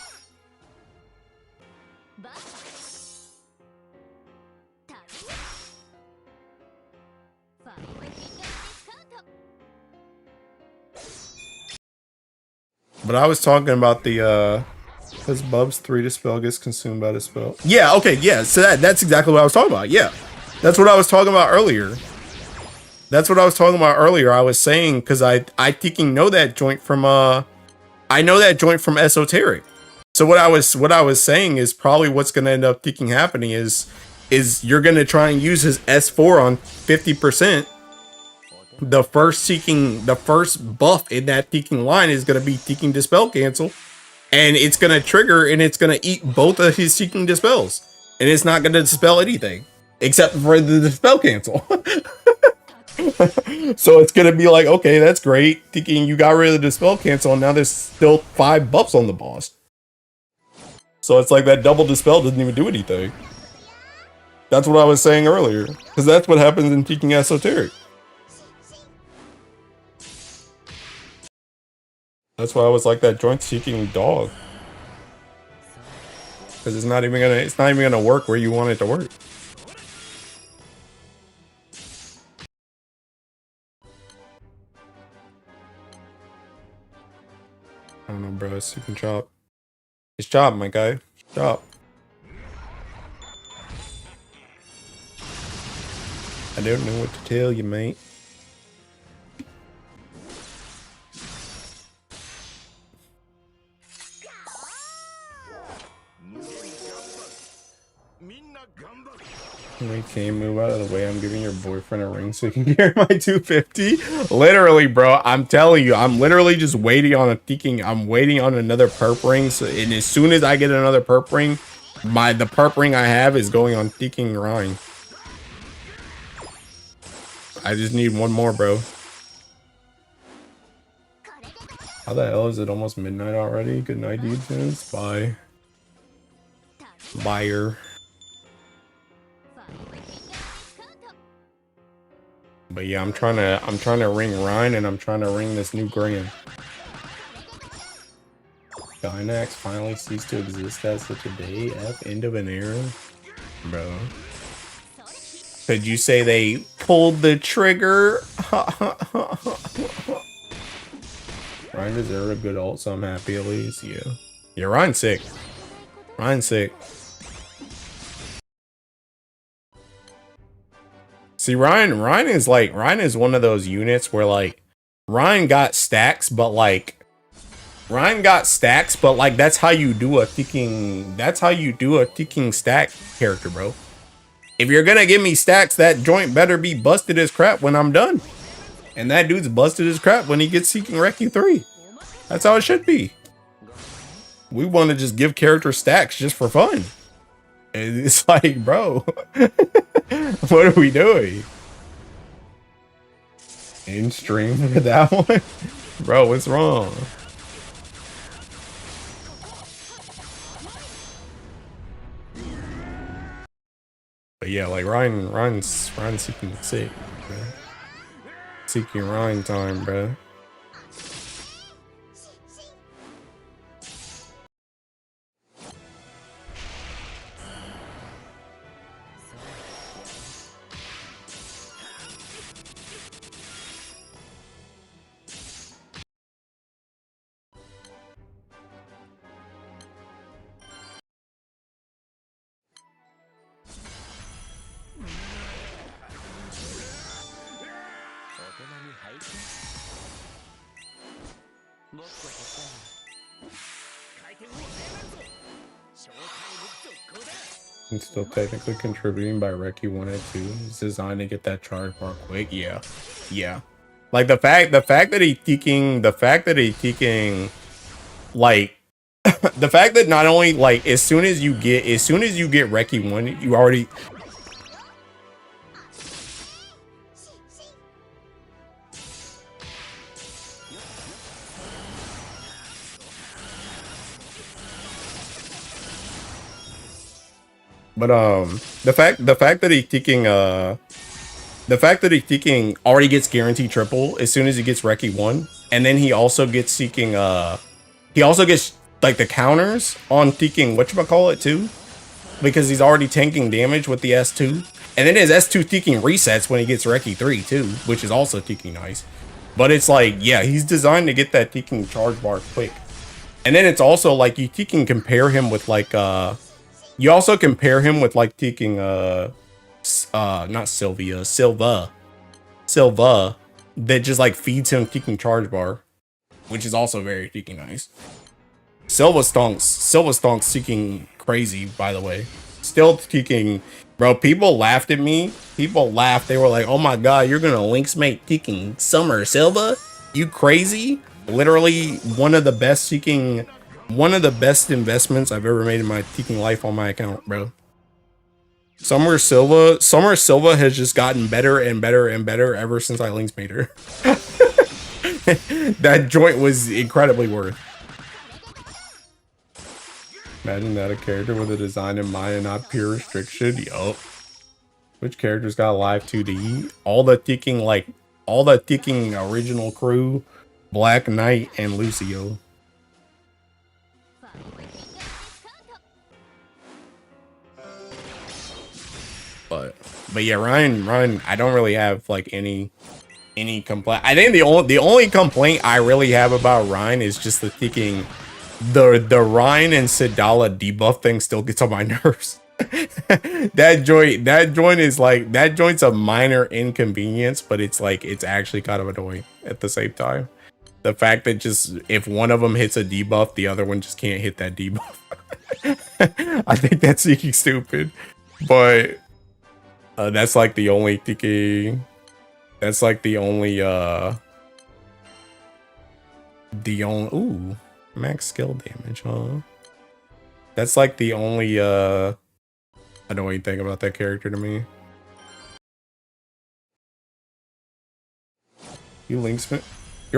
But I was talking about the because Bub's 3 Dispel gets consumed by Dispel. Yeah, okay, yeah. So that's exactly what I was talking about. Yeah. That's what I was talking about earlier. That's what I was talking about earlier. I was saying because I thinking know that joint from I know that joint from Esoteric. So what I was saying is probably what's gonna end up thinking happening is you're gonna try and use his S4 on 50%. The first buff in that Teking line is gonna be Teking Dispel Cancel. And it's gonna trigger and it's gonna eat both of his Teking Dispels. And it's not gonna dispel anything. Except for the Dispel Cancel. So it's gonna be like, okay, that's great. Thinking you got rid of the Dispel Cancel and now there's still 5 buffs on the boss. So it's like that double Dispel doesn't even do anything. That's what I was saying earlier. Because that's what happens in Teking Esoteric. That's why I was like that joint seeking dog. Because it's not even gonna work where you want it to work. I don't know, bro. It's you can chop. It's chop, my guy. Chop. I don't know what to tell you, mate. We can't move out of the way. I'm giving your boyfriend a ring so you can carry my 250. Literally, bro. I'm telling you, I'm literally just waiting on I'm waiting on another perp ring. So, and as soon as I get another perp ring, the perp ring I have is going on Thinking Rhine. I just need one more, bro. How the hell is it almost midnight already? Good night, dude. Bye. Buyer. But yeah, I'm trying to ring Rhine, and I'm trying to ring this new Grand. Dynax finally ceased to exist as of today. End of an era. Bro. Could you say they pulled the trigger? Rhine deserved a good ult, so I'm happy at least. Yeah. Yeah, Rhine's sick. Rhine's sick. See, Rhine is one of those units where like Rhine got stacks, but like that's how you do a ticking stack character, bro. If you're gonna give me stacks, that joint better be busted as crap when I'm done. And that dude's busted as crap when he gets Seeking Wrecking 3. That's how it should be. We want to just give character stacks just for fun. And it's like, bro, what are we doing? In stream for that one? Bro, what's wrong? But yeah, like Ryan's seeking sick, bro. Seeking Ryan time, bro. And still technically contributing by Reki 1 and 2. He's designed to get that charge bar quick. Yeah. Yeah. Like the fact that he's taking like the fact that not only like as soon as you get Reki 1, you already But the fact that he's taking already gets guaranteed triple as soon as he gets Reki 1, and then he also gets seeking he also gets like the counters on taking whatchamacallit too, because he's already tanking damage with the S2, and then his S2 taking resets when he gets Reki 3 too, which is also taking nice. But it's like, yeah, he's designed to get that taking charge bar quick. And then it's also like you can compare him with like you also compare him with like taking not Sylvia, Silva that just like feeds him taking charge bar, which is also very taking nice. Silva stonks seeking crazy, by the way. Still taking, bro, people laughed at me. People laughed. They were like, oh my god, you're gonna Lynx mate taking Summer Silva? You crazy? Literally one of the best investments I've ever made in my taking life on my account, bro. Summer Silva has just gotten better and better and better ever since I Lynx made her. That joint was incredibly worth. Imagine that, a character with a design in mind and not pure restriction. Yup. Which characters got live 2D? All the ticking original crew, Black Knight and Lucio. But yeah, Ryan, I don't really have like any complaint. I think the only complaint I really have about Ryan is just the thinking the Ryan and Sidala debuff thing still gets on my nerves. that joint is like, that joint's a minor inconvenience, but it's like, it's actually kind of annoying at the same time. The fact that just if one of them hits a debuff, the other one just can't hit that debuff. I think that's freaking stupid. But that's like the only thinking. That's like the only ooh, max skill damage, huh? That's like the only annoying thing about that character to me. Your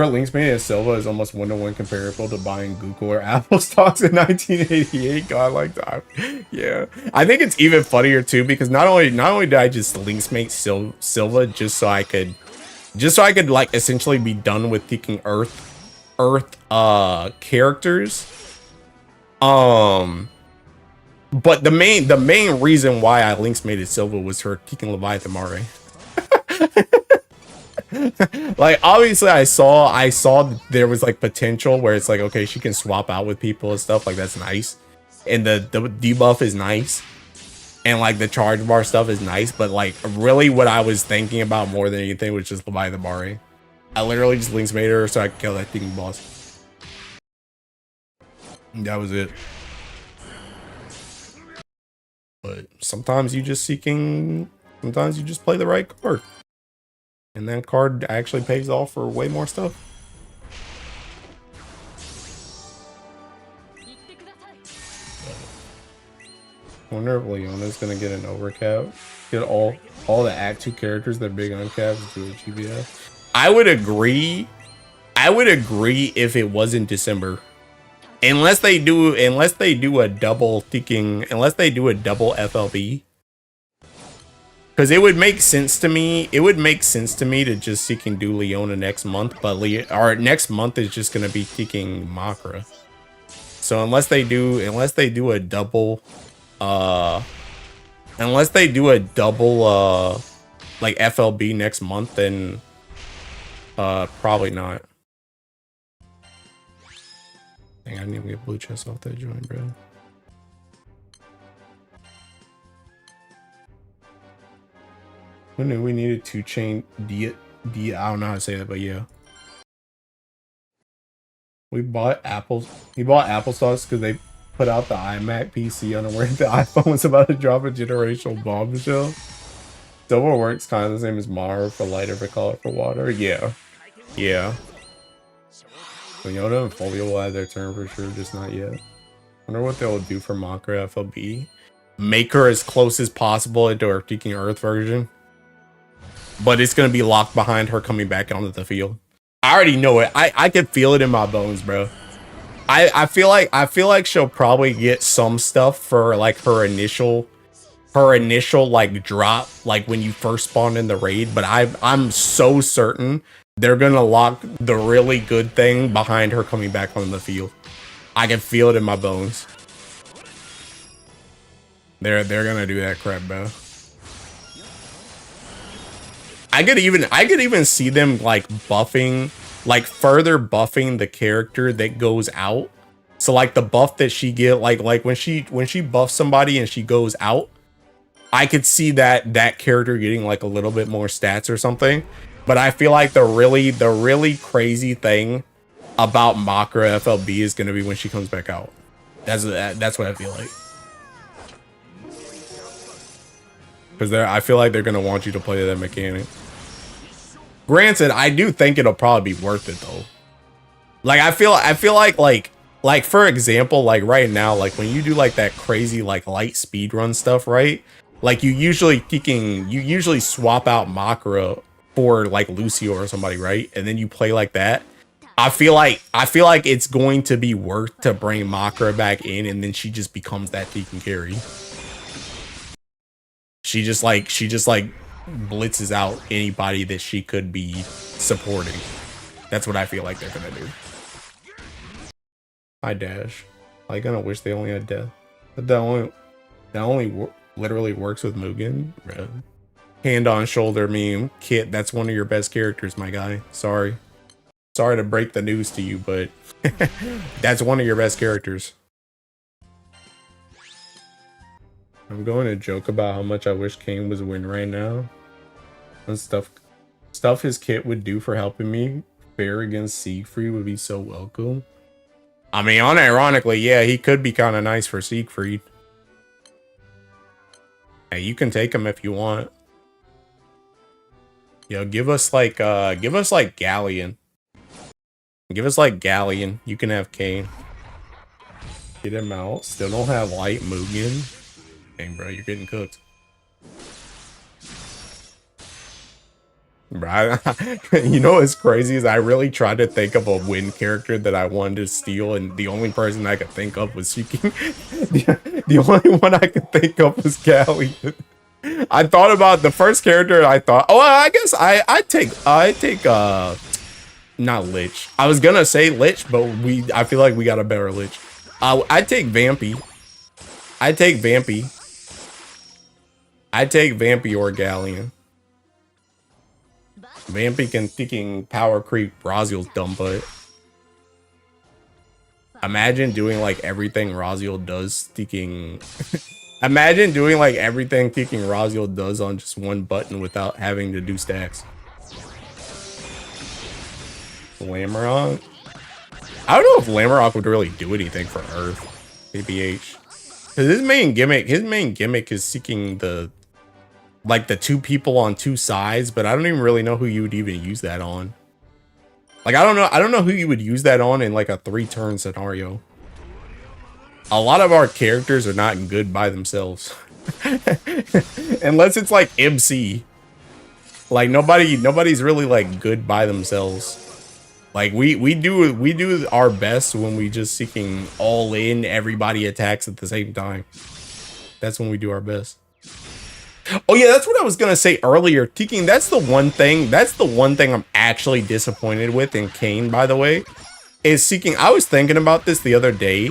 Linksmate as Silva is almost 1-to-1 comparable to buying Google or Apple stocks in 1988. God, like that. Yeah, I think it's even funnier too, because not only did I just Linksmate Silva just so I could like essentially be done with thinking Earth characters. But the main reason why I Linksmated Silva was her kicking Leviathan Mare. Like, obviously I saw that there was like potential where it's like, okay, she can swap out with people and stuff, like that's nice, and the debuff is nice, and like the charge bar stuff is nice, but like really what I was thinking about more than anything was just Leviathan Mare. I literally just Linksmade her so I could kill that thinking boss. That was it. But sometimes you just play the right card. And that card actually pays off for way more stuff. I wonder if Leona's gonna get an overcap. Get all the Act 2 characters that are big uncaps do a GBF. I would agree if it was in December. Unless they do a double FLB. Because it would make sense to me. It would make sense to me to just do Leona next month, but next month is just gonna be seeking Makra. So unless they do a double, like FLB next month, then probably not. Dang, I need to get blue chest off that joint, bro. Who knew we needed to chain D? I don't know how to say that, but yeah. We bought Apple stocks because they put out the iMac PC unaware the iPhone was about to drop a generational bombshell. Silver works kind of the same as Mara for lighter for color for water. Yeah. Yeah. Leona and Folio will have their turn for sure, just not yet. Wonder what they'll do for Makra FLB. Make her as close as possible into her Freaking Earth version. But it's gonna be locked behind her coming back onto the field. I already know it. I can feel it in my bones, bro. I feel like she'll probably get some stuff for like her initial like drop, like when you first spawn in the raid, but I'm so certain they're gonna lock the really good thing behind her coming back on the field. I can feel it in my bones. They're gonna do that crap, bro. I could even see them like buffing, like further buffing the character that goes out. So like the buff that she get, like when she buffs somebody and she goes out, I could see that character getting like a little bit more stats or something. But I feel like the really crazy thing about Makra FLB is gonna be when she comes back out. That's what I feel like. Because I feel like they're gonna want you to play that mechanic. Granted, I do think it'll probably be worth it though. Like I feel like for example, like right now, like when you do like that crazy like light speed run stuff, right? Like you usually swap out Makra for like Lucio or somebody, right? And then you play like that. I feel like it's going to be worth to bring Makra back in, and then she just becomes that Deacon carry. She just like blitzes out anybody that she could be supporting. That's what I feel like they're gonna do. I dash. I kinda wish they only had death. But that only literally works with Mugen, bro. Hand on shoulder meme, Kit, that's one of your best characters, my guy. Sorry. Sorry to break the news to you, but that's one of your best characters. I'm going to joke about how much I wish Kane was win right now. And stuff his Kit would do for helping me fair against Siegfried would be so welcome. I mean, unironically, yeah, he could be kind of nice for Siegfried. Hey, you can take him if you want. Yo, give us like Galleon. Give us like Galleon. You can have Kane. Get him out. Still don't have Light Mugen. Dang, bro, you're getting cooked. Bro, you know what's crazy is I really tried to think of a win character that I wanted to steal, and the only person I could think of was Seeking. the only one I could think of was Galleon. I thought about the first character. I thought, oh, I guess I take not Lich. I was gonna say Lich, but I feel like we got a better Lich. I'd take Vampy. I'd take Vampy or Galleon. Vampy can freaking power creep Raziel's dumb butt. Imagine doing like everything Raziel does thinking. Imagine doing like everything thinking Raziel does on just one button without having to do stacks. Lamarok? I don't know if Lamarok would really do anything for Earth. BBH. Because his main gimmick is seeking the two people on two sides, but I don't even really know who you would even use that on. Like, I don't know who you would use that on in like a 3-turn scenario. A lot of our characters are not good by themselves. Unless it's like MC. Like nobody's really like good by themselves. Like we do our best when we just seeking all in, everybody attacks at the same time. That's when we do our best. Oh yeah, that's what I was gonna say earlier. Teking, that's the one thing I'm actually disappointed with in Kane, by the way, is seeking. I was thinking about this the other day.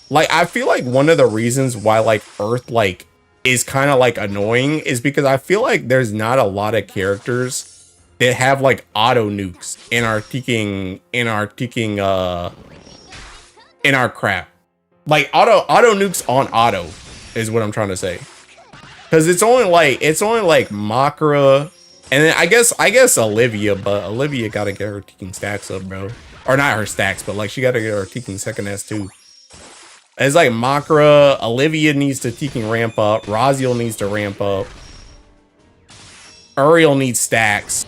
Like, I feel like one of the reasons why like Earth like is kind of like annoying is because I feel like there's not a lot of characters that have like auto nukes in our crap. Like auto nukes on auto is what I'm trying to say. Cause it's only like Makra, and then I guess Olivia, but Olivia gotta get her Teking stacks up, bro. Or not her stacks, but like she gotta get her Teking second S too. It's like Makra, Olivia needs to Teking ramp up, Raziel needs to ramp up, Uriel needs stacks.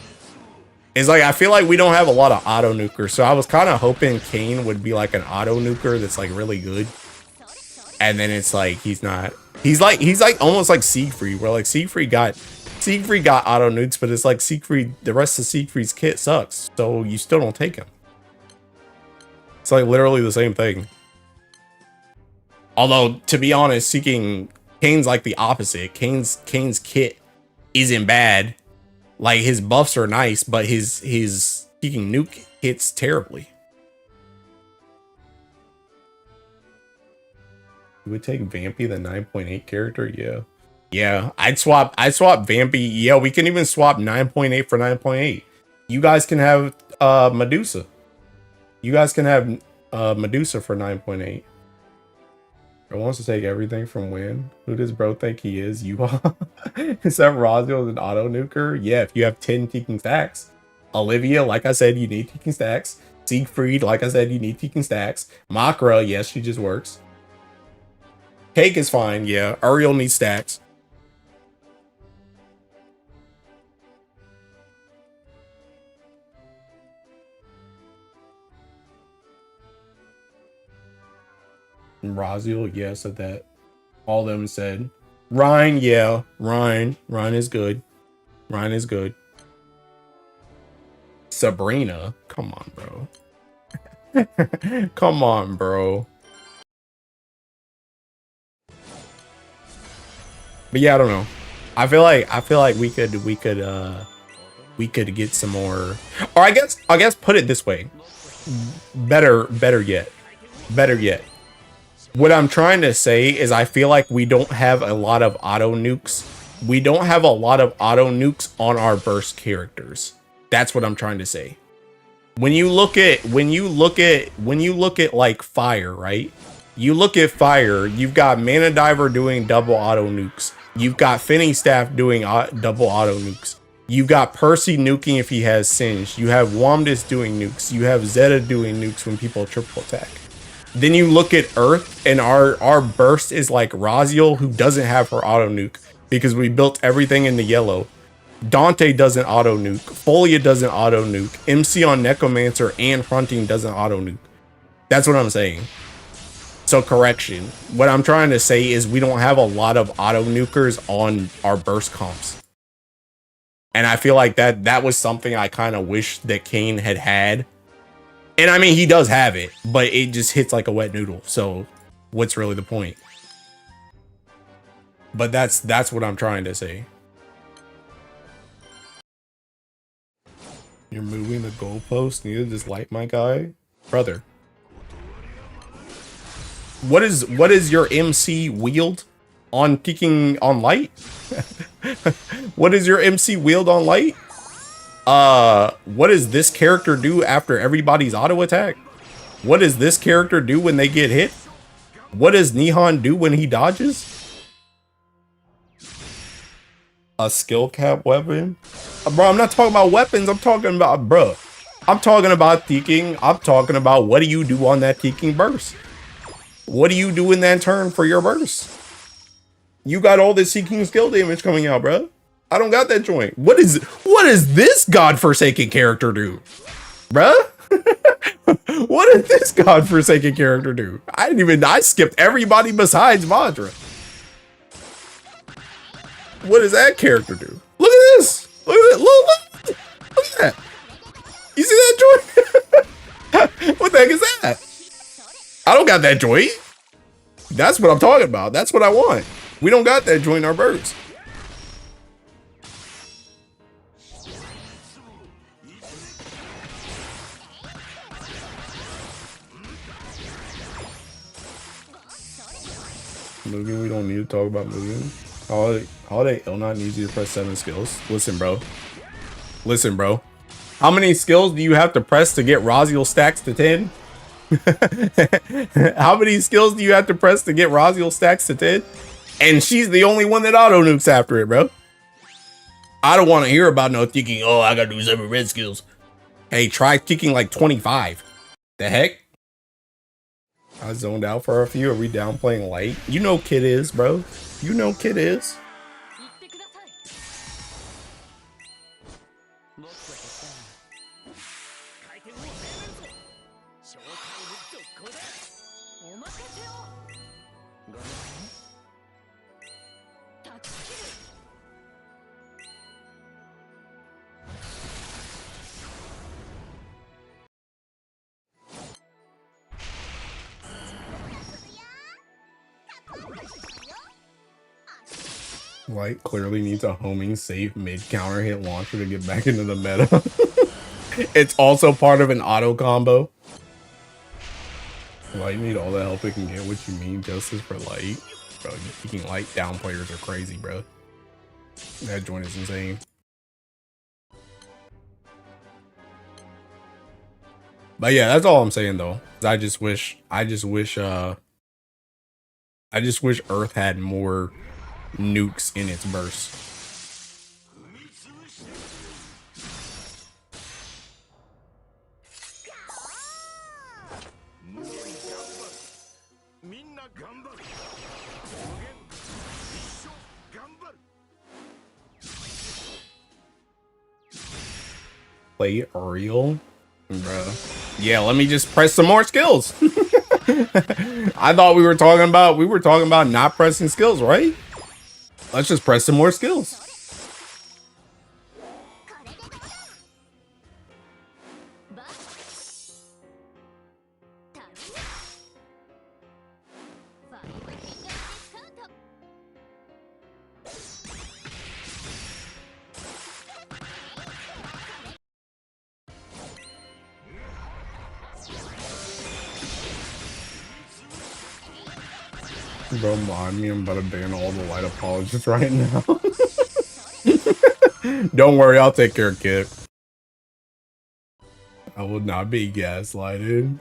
It's like I feel like we don't have a lot of auto nukers, so I was kind of hoping Kane would be like an auto nuker that's like really good. And then it's like he's not. He's like almost like Siegfried, where like Siegfried got auto nukes, but it's like the rest of Siegfried's kit sucks, so you still don't take him. It's like literally the same thing. Although to be honest, Kane's like the opposite. Kane's kit isn't bad. Like his buffs are nice, but his Seeking nuke hits terribly. You would take Vampy, the 9.8 character? Yeah. Yeah, I'd swap Vampy. Yeah, we can even swap 9.8 for 9.8. You guys can have Medusa. You guys can have Medusa for 9.8. Bro wants to take everything from Win. Who does bro think he is? You all? Is that Raziel an auto nuker? Yeah, if you have 10 Teking stacks. Olivia, like I said, you need Teking stacks. Siegfried, like I said, you need Teking stacks. Makra, yes, she just works. Cake is fine, yeah. Uriel needs stacks. Raziel, yeah, said that. All of them said. Ryan, yeah. Ryan is good. Ryan is good. Sabrina, come on, bro. Come on, bro. But yeah, I don't know. I feel like we could get some more. Or I guess put it this way. Better yet. What I'm trying to say is I feel like we don't have a lot of auto nukes. We don't have a lot of auto nukes on our burst characters. That's what I'm trying to say. When you look at like fire, right? You look at fire, you've got Mana Diver doing double auto nukes. You've got Finny Staff doing double auto nukes. You've got Percy nuking if he has Singe. You have Womdus doing nukes. You have Zeta doing nukes when people triple attack. Then you look at Earth, and our burst is like Raziel, who doesn't have her auto nuke because we built everything into yellow. Dante doesn't auto nuke. Folia doesn't auto nuke. MC on Necromancer and Fronting doesn't auto nuke. That's what I'm saying. So correction. What I'm trying to say is we don't have a lot of auto nukers on our burst comps. And I feel like that was something I kind of wish that Kane had. And I mean, he does have it, but it just hits like a wet noodle. So what's really the point? But that's what I'm trying to say. You're moving the goalpost. Need to just light my guy, brother. What is your MC wield on kicking on light? What is your MC wield on light? What does this character do after everybody's auto attack? What does this character do when they get hit? What does Nihon do when he dodges? A skill cap weapon? Bro, I'm not talking about weapons. I'm talking about, bro. I'm talking about Teeking. I'm talking about what do you do on that Teeking burst? What do you do in that turn for your burst? You got all this Seeking skill damage coming out, bro. I don't got that joint. What is this godforsaken character do? Bruh? What did this godforsaken character do? I skipped everybody besides Vajra. What does that character do? Look at this. Look at that. Look at that. You see that joint? What the heck is that? I don't got that joint. That's what I'm talking about. That's what I want. We don't got that joint in our birds. Mugen, we don't need to talk about Mugen. Holiday Illnot needs you to press 7 skills. Listen, bro. Listen, bro. How many skills do you have to press to get Raziel stacks to 10? How many skills do you have to press to get Raziel stacks to 10? And she's the only one that auto nukes after it, bro. I don't want to hear about no thinking, oh, I gotta do 7 red skills. Hey, try kicking like 25. The heck? I zoned out for a few. Are we downplaying light? You know Kid is, bro. You know Kid is. Light clearly needs a homing safe mid counter hit launcher to get back into the meta. It's also part of an auto combo. Light need all the help it can get. What you mean, justice for Light? Bro, you kicking Light down players are crazy, bro. That joint is insane. But yeah, that's all I'm saying though. I just wish Earth had more nukes in its burst. Play real, bro. Yeah, let me just press some more skills. I thought we were talking about not pressing skills, right? Let's just press some more skills. Bro, mind me, I'm about to ban all the light apologists right now. Don't worry, I'll take care of Kit. I will not be gaslighted.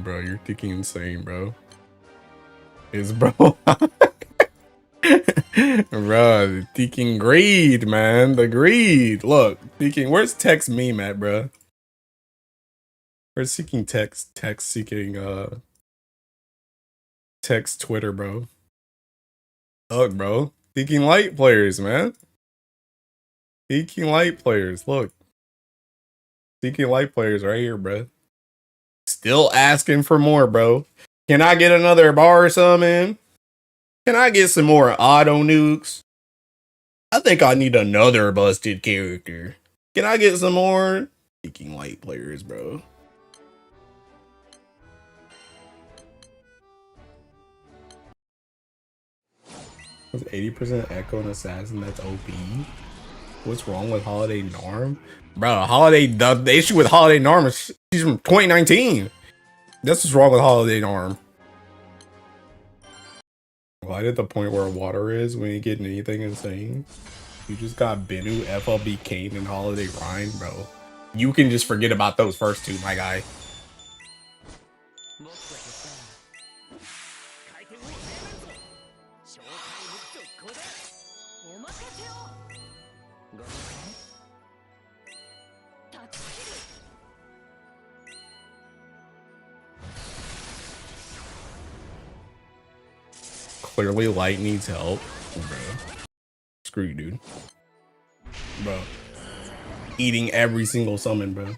Bro, you're thinking insane, bro. It's bro. Bro, thinking greed, man. The greed. Look, thinking, where's text meme at, bro? Where's seeking text seeking, text Twitter, bro? Look, bro. Thinking light players, man. Thinking light players, look. Thinking light players right here, bro. Still asking for more, bro. Can I get another bar or something? Can I get some more auto nukes? I think I need another busted character. Can I get some more? Thinking light players, bro. Was 80% Echo and Assassin? That's OP. What's wrong with Holiday Narm? Bro, the issue with Holiday Narm is she's from 2019. That's what's wrong with Holiday Narm. Why did the point where water is when you get anything insane? You just got Benu, FLB Kane, and Holiday Ryan, bro. You can just forget about those first two, my guy. Clearly, Light needs help, bro. Screw you, dude. Bro. Eating every single summon, bro.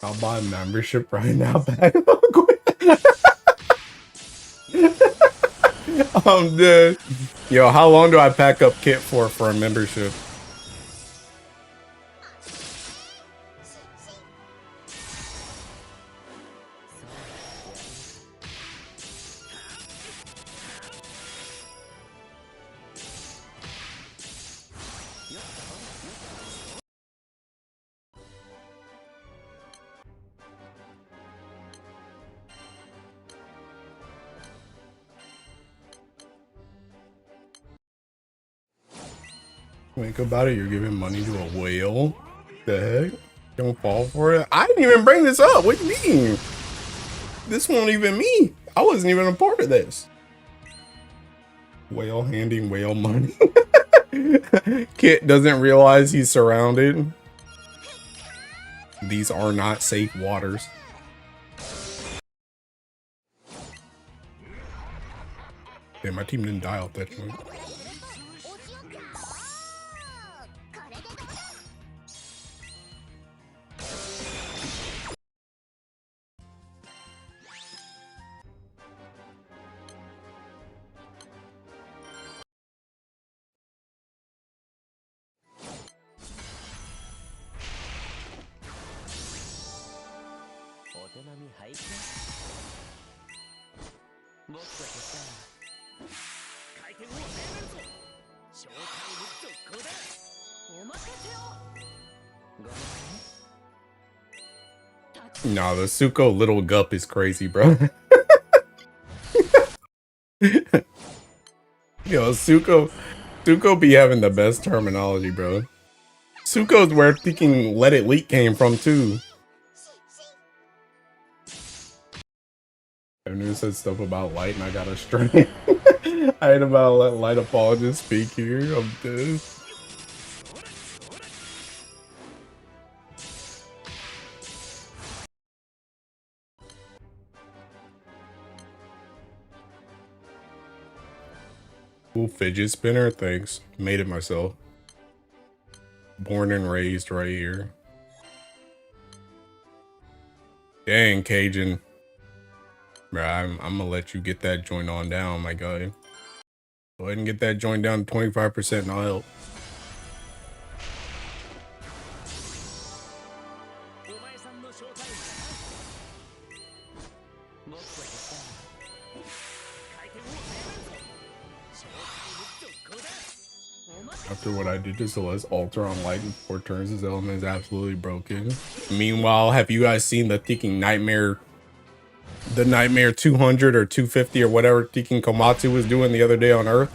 I'll buy membership right now, back. I'm dead. Yo, how long do I pack up Kit for a membership? Think about it, you're giving money to a whale? The heck? Don't fall for it? I didn't even bring this up. What do you mean? This wasn't even me. I wasn't even a part of this. Whale handing whale money. Kit doesn't realize he's surrounded. These are not safe waters. Damn, my team didn't die off that joint. Nah, the Suko little gup is crazy, bro. Yo, Suko be having the best terminology, bro. Suko's where thinking Let It Leak came from, too. I knew said stuff about light and I got a string. I ain't about to let light apologist speak here. I'm dead. Cool fidget spinner, thanks. Made it myself. Born and raised right here. Dang, Cajun. Bro, I'm gonna let you get that joint on down, my guy. Go ahead and get that joint down to 25% and I'll help. After what I did to Celeste, alter on light in 4 turns, his element is absolutely broken. Meanwhile, have you guys seen the thinking nightmare the Nightmare 200 or 250 or whatever Tekken Komatsu was doing the other day on Earth.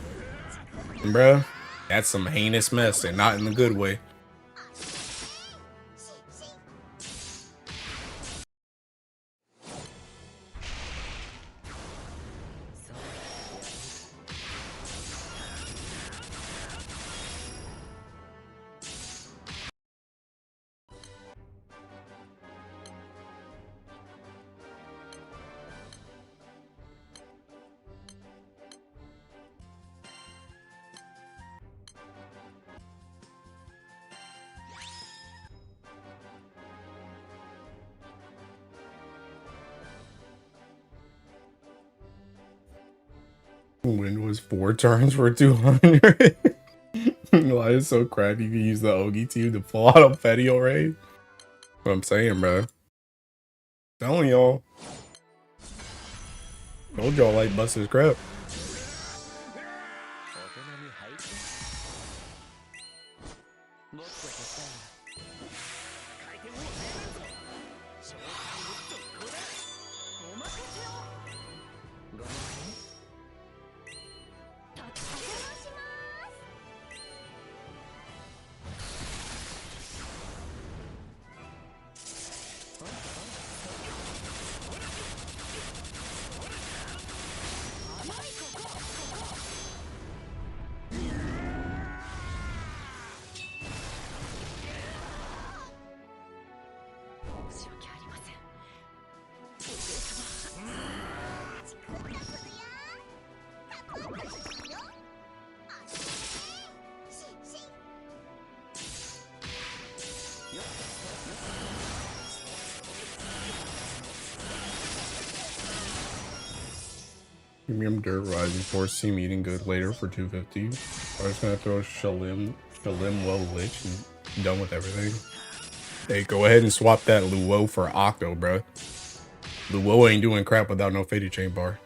Bruh, that's some heinous mess, and not in the good way. Wind was 4 turns for 200. Why is so crappy if you use the Ogi team to pull out a Petty Array? What I'm saying, bro. Telling y'all. Told y'all like Buster's crap. Premium Dirt Rising Force seem eating good later for 250. I'm just gonna throw Shalim Well Lich and done with everything. Hey, go ahead and swap that Luo for Octo, bro. Luo ain't doing crap without no Faded Chain Bar.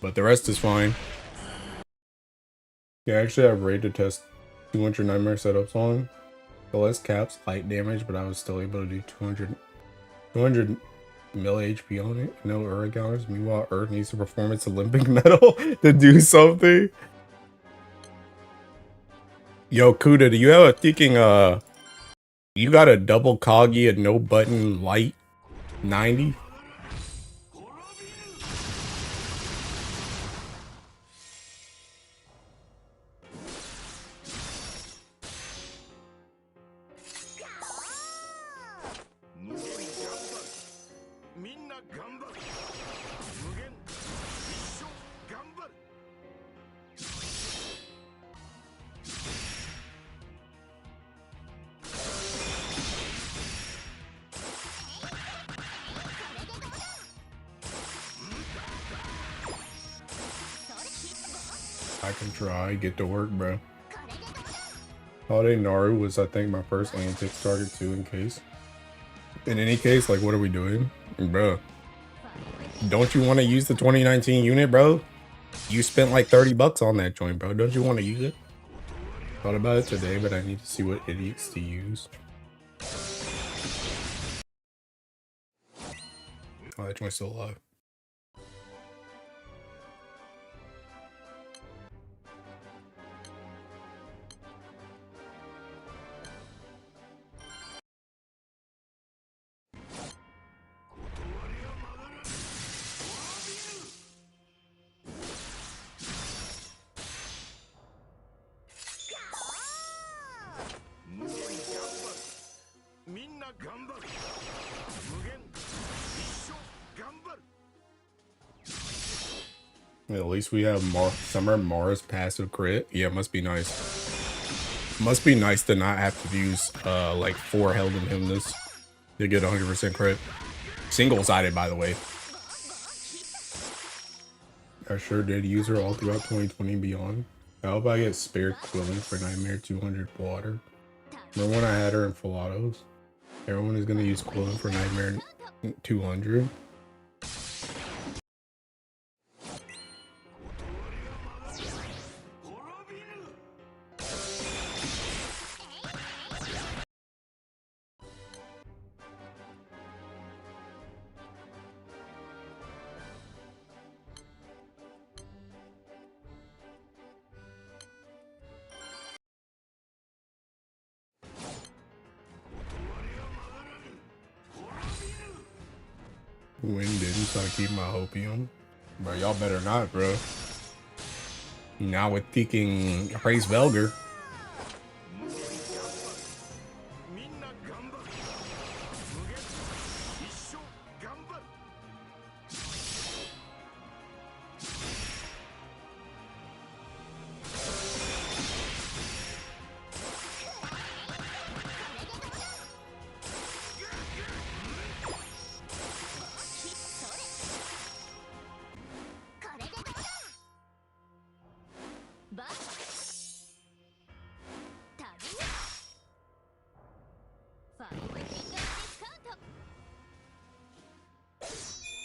But the rest is fine. Yeah, actually I have raid to test 200 Nightmare setups on. The less caps, light damage, but I was still able to do 200 mil HP on it. No Earth counters. Meanwhile, Earth needs a performance Olympic medal to do something. Yo, Kuda, do you have a thinking you got a double Kagi and no button light 90? I can try, get to work, bro. Holiday Naru was, I think, my first antics target too, in case. In any case, like, what are we doing? Bro, don't you want to use the 2019 unit, bro? You spent like 30 bucks on that joint, bro. Don't you want to use it? Thought about it today, but I need to see what idiots to use. Oh, that joint's still alive. At least we have Summer Mars passive crit. Yeah, must be nice. Must be nice to not have to use like 4 Held in Hymnus to get 100% crit. Single-sided, by the way. I sure did use her all throughout 2020 and beyond. How about I get spared Quilling for Nightmare 200 water? Remember when I had her in full autos? Everyone is gonna use Quilling for Nightmare 200. Wind didn't, so I keep my hopium. Bro, y'all better not, bro. Now with thinking praise Velger.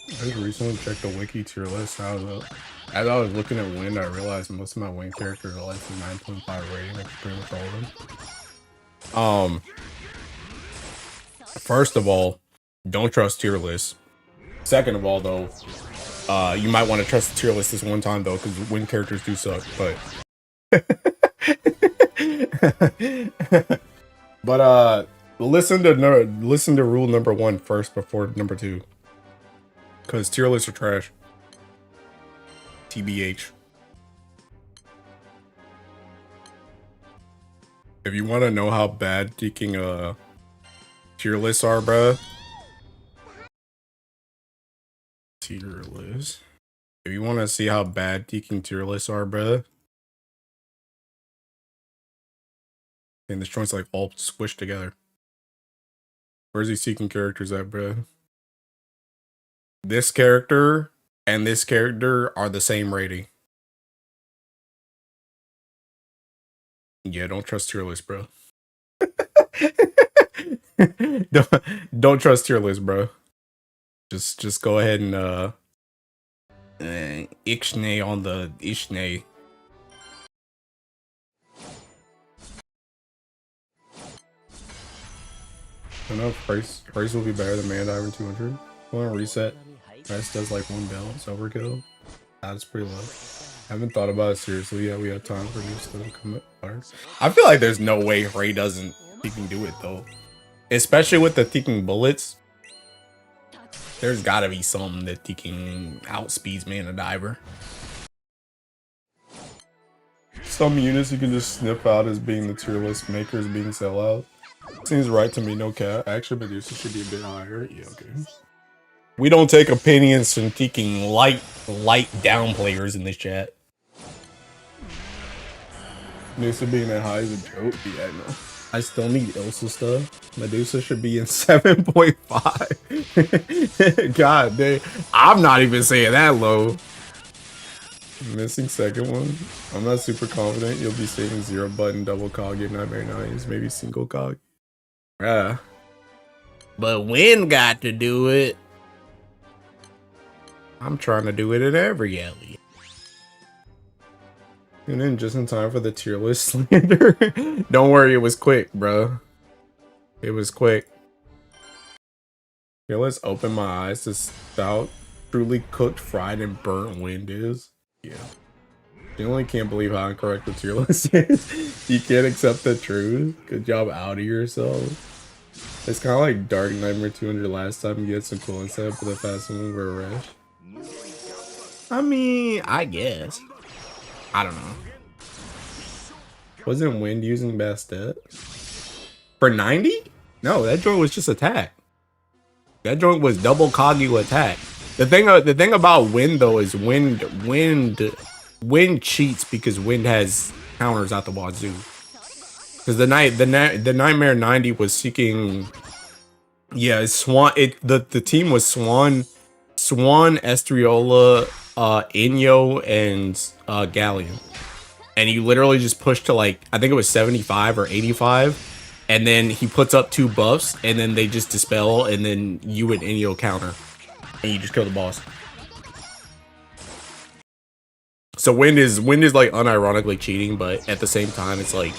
I just recently checked the wiki tier list. As I was looking at Wind, I realized most of my Wind characters are like 9.5 rating, like pretty much all of them. First of all, don't trust tier lists. Second of all, though, you might want to trust the tier list this one time though, because Wind characters do suck. But listen to rule number 1 first before number 2. Because tier lists are trash. TBH. If you want to know how bad deking tier lists are, bruh. Tier lists. If you want to see how bad deking tier lists are, bruh. And this joint's like all squished together. Where's he seeking characters at, bruh? This character and this character are the same rating. Yeah, don't trust tier list, bro. don't trust tier list, bro. Just go ahead and Ixnay on the Ixnay. I know price will be better than Man Diver 200. Want to reset? Price does like 1 bill. It's overkill. That's pretty low. I haven't thought about it seriously yet. We have time for new stuff to come up. I feel like there's no way Ray doesn't Teeking do it though. Especially with the Teeking bullets. There's gotta be something that Teeking outspeeds Man Diver. Some units you can just snip out as being the tier list makers being sell out. Seems right to me, no cap. Actually, Medusa should be a bit higher. Yeah, okay. We don't take opinions from Teeking light down players in this chat. Medusa being that high is a joke. Yeah, I know. I still need Ilsa stuff. Medusa should be in 7.5. God dang. I'm not even saying that low. Missing second one. I'm not super confident you'll be saving 0 button, double cog, your Nightmare 9s, maybe single cog. Yeah. But Win got to do it. I'm trying to do it at every alley. Tune in just in time for the tier list slander. Don't worry, it was quick, bro. It was quick. Here, let's open my eyes to stout, truly cooked, fried, and burnt Wind is. Yeah. You only can't believe how incorrect the tier list is. You can't accept the truth. Good job out of yourself. It's kind of like Dark Nightmare 200 last time. You get some cool insight with a fast move or a rush. I mean, I guess. I don't know. Wasn't Wind using Bastet? For 90? No, that joint was just attack. That joint was double Kagu attack. The thing about Wind though is Wind cheats because Wind has counters out the wazoo. Because the Nightmare 90 was seeking, yeah, Swan. The team was Swan, Estriola, Inyo, and Galleon. And you literally just push to like, I think it was 75 or 85, and then he puts up 2 buffs, and then they just dispel, and then you and Inyo counter, and you just kill the boss. So Wind is like unironically cheating, but at the same time, it's like,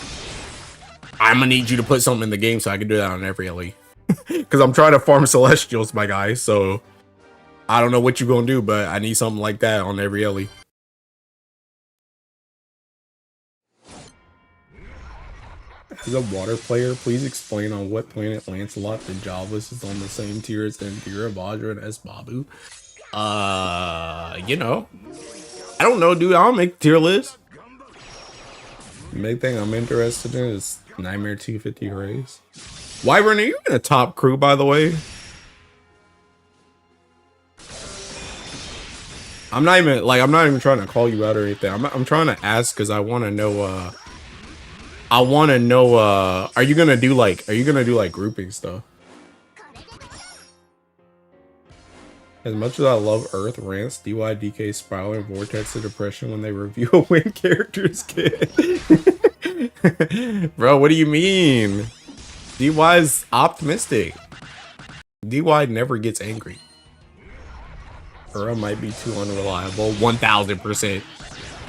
I'm gonna need you to put something in the game so I can do that on every LE. Because I'm trying to farm Celestials, my guy, so I don't know what you're gonna do, but I need something like that on every LE. He's a water player. Please explain on what planet Lancelot the Jobless is on the same tier as Indira, Vajra, and S. Babu. You know. I don't know, dude. I don't make tier lists. The main thing I'm interested in is Nightmare 250 Rays. Wyvern, are you in a top crew, by the way? I'm not even trying to call you out or anything. I'm trying to ask because I want to know, are you gonna do like grouping stuff? As much as I love Earth, Rants, DYDK, Spiral, and Vortex of Depression when they review a win character's kid. Bro, what do you mean? DY's optimistic. DY never gets angry. Ura might be too unreliable. 1000%.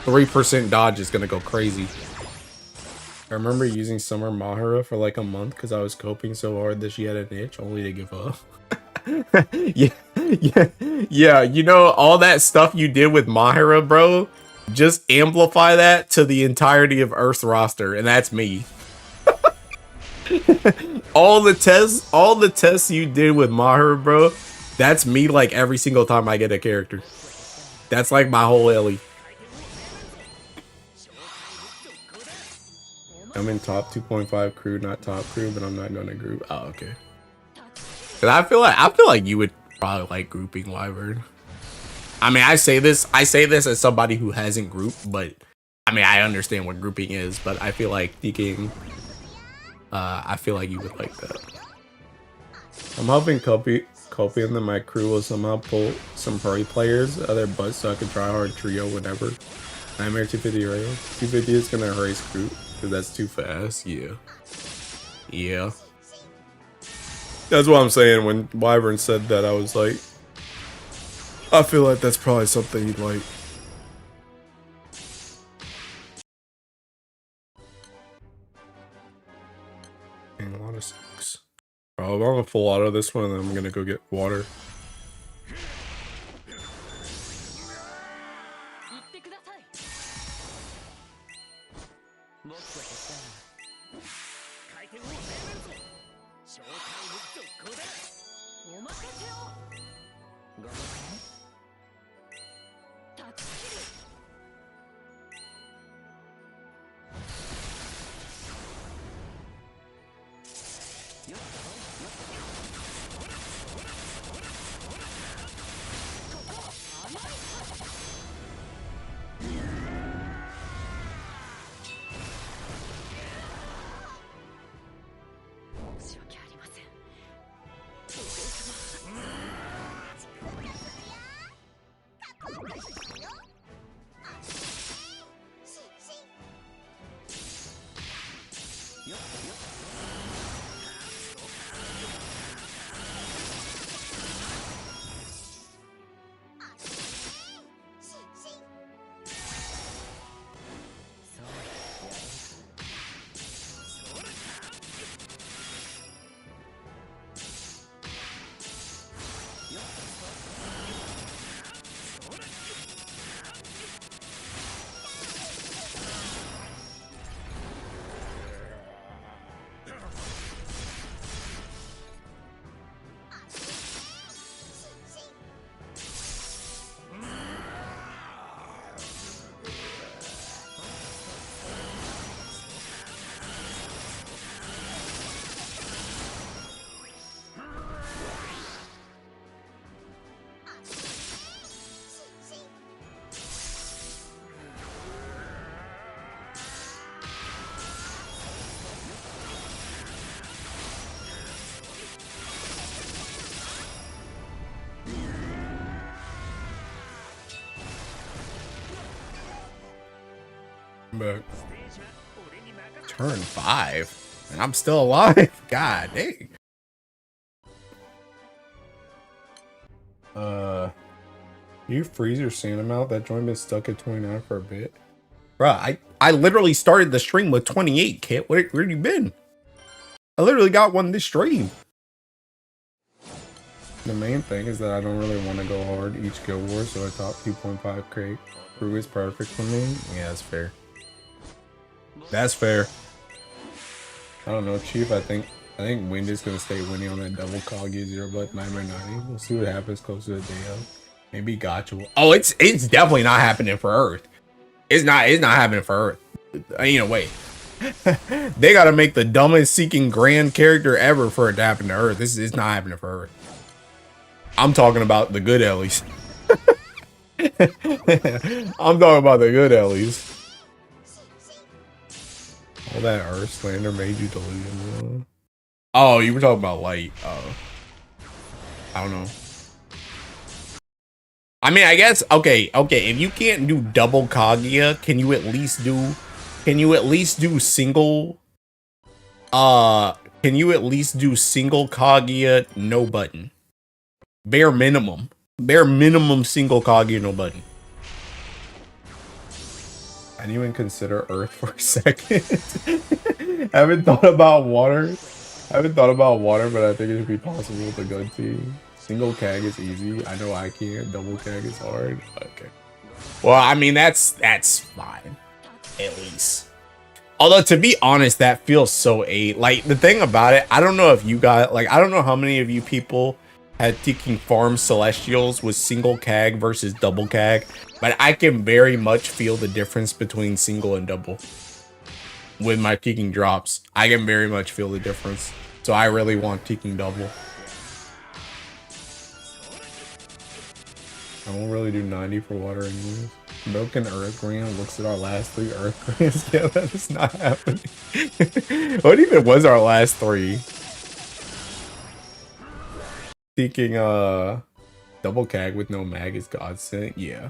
3% dodge is gonna go crazy. I remember using Summer Mahara for like a month because I was coping so hard that she had an itch, only to give up. Yeah. You know, all that stuff you did with Mahara, bro, just amplify that to the entirety of Earth's roster, and that's me. all the tests you did with Mahara, bro, that's me like every single time I get a character. That's like my whole Ellie. I'm in top 2.5 crew, not top crew, but I'm not gonna group. Oh, okay. Cause I feel like you would probably like grouping Wyvern. I mean, I say this as somebody who hasn't grouped, but I mean, I understand what grouping is, but I feel like thinking, I feel like you would like that. I'm helping copy and then my crew will somehow pull some party players, other butts, so I can try hard trio, whatever. Nightmare 250 rail. 250 is gonna erase group, because that's too fast. Yeah. That's what I'm saying. When Wyvern said that, I was like, I feel like that's probably something you'd like. And a lot of sucks. Oh, I'm gonna full auto this one, and then I'm gonna go get water. Back. Turn 5, and I'm still alive. God dang. You freeze your Santa mount. That joint been stuck at 29 for a bit. Bruh, I literally started the stream with 28. Kit, where you been? I literally got one this stream. The main thing is that I don't really want to go hard each guild war, so a top 2.5 crew is perfect for me. Yeah, that's fair. That's fair. I don't know, Chief. I think Wind is gonna stay winning on that double Kagi 0 but 9x90. We'll see what happens close to the day of. Maybe Gotcha will. Oh, it's definitely not happening for Earth. It's not happening for Earth. Ain't no way. They gotta make the dumbest Seeking Grand character ever for it to happen to Earth. This is not happening for Earth. I'm talking about the good Ellies. I'm talking about the good Ellies. All that Earth slander made you delusional. Oh, you were talking about light. I don't know. I mean, I guess okay. If you can't do double Kaguya, can you at least do single? Can you at least do single Kaguya, no button? Bare minimum single Kaguya, no button. I didn't even consider Earth for a second. I haven't thought about water, but I think it should be possible with a good team. Single Kag is easy. I know I can't. Double Kag is hard. Okay. Well, I mean, that's fine. At least. Although, to be honest, that feels so like, the thing about it, I don't know if you got, like, I don't know how many of you people had taking farm Celestials with single Kag versus double Kag, but I can very much feel the difference between single and double. With my Teaking drops, I can very much feel the difference. So I really want Teaking double. I won't really do 90 for water anyways. Milk and Earth Grand looks at our last 3 Earth Grands. Yeah, that is not happening. What even was our last 3? Seeking double Kag with no mag is godsend. Yeah.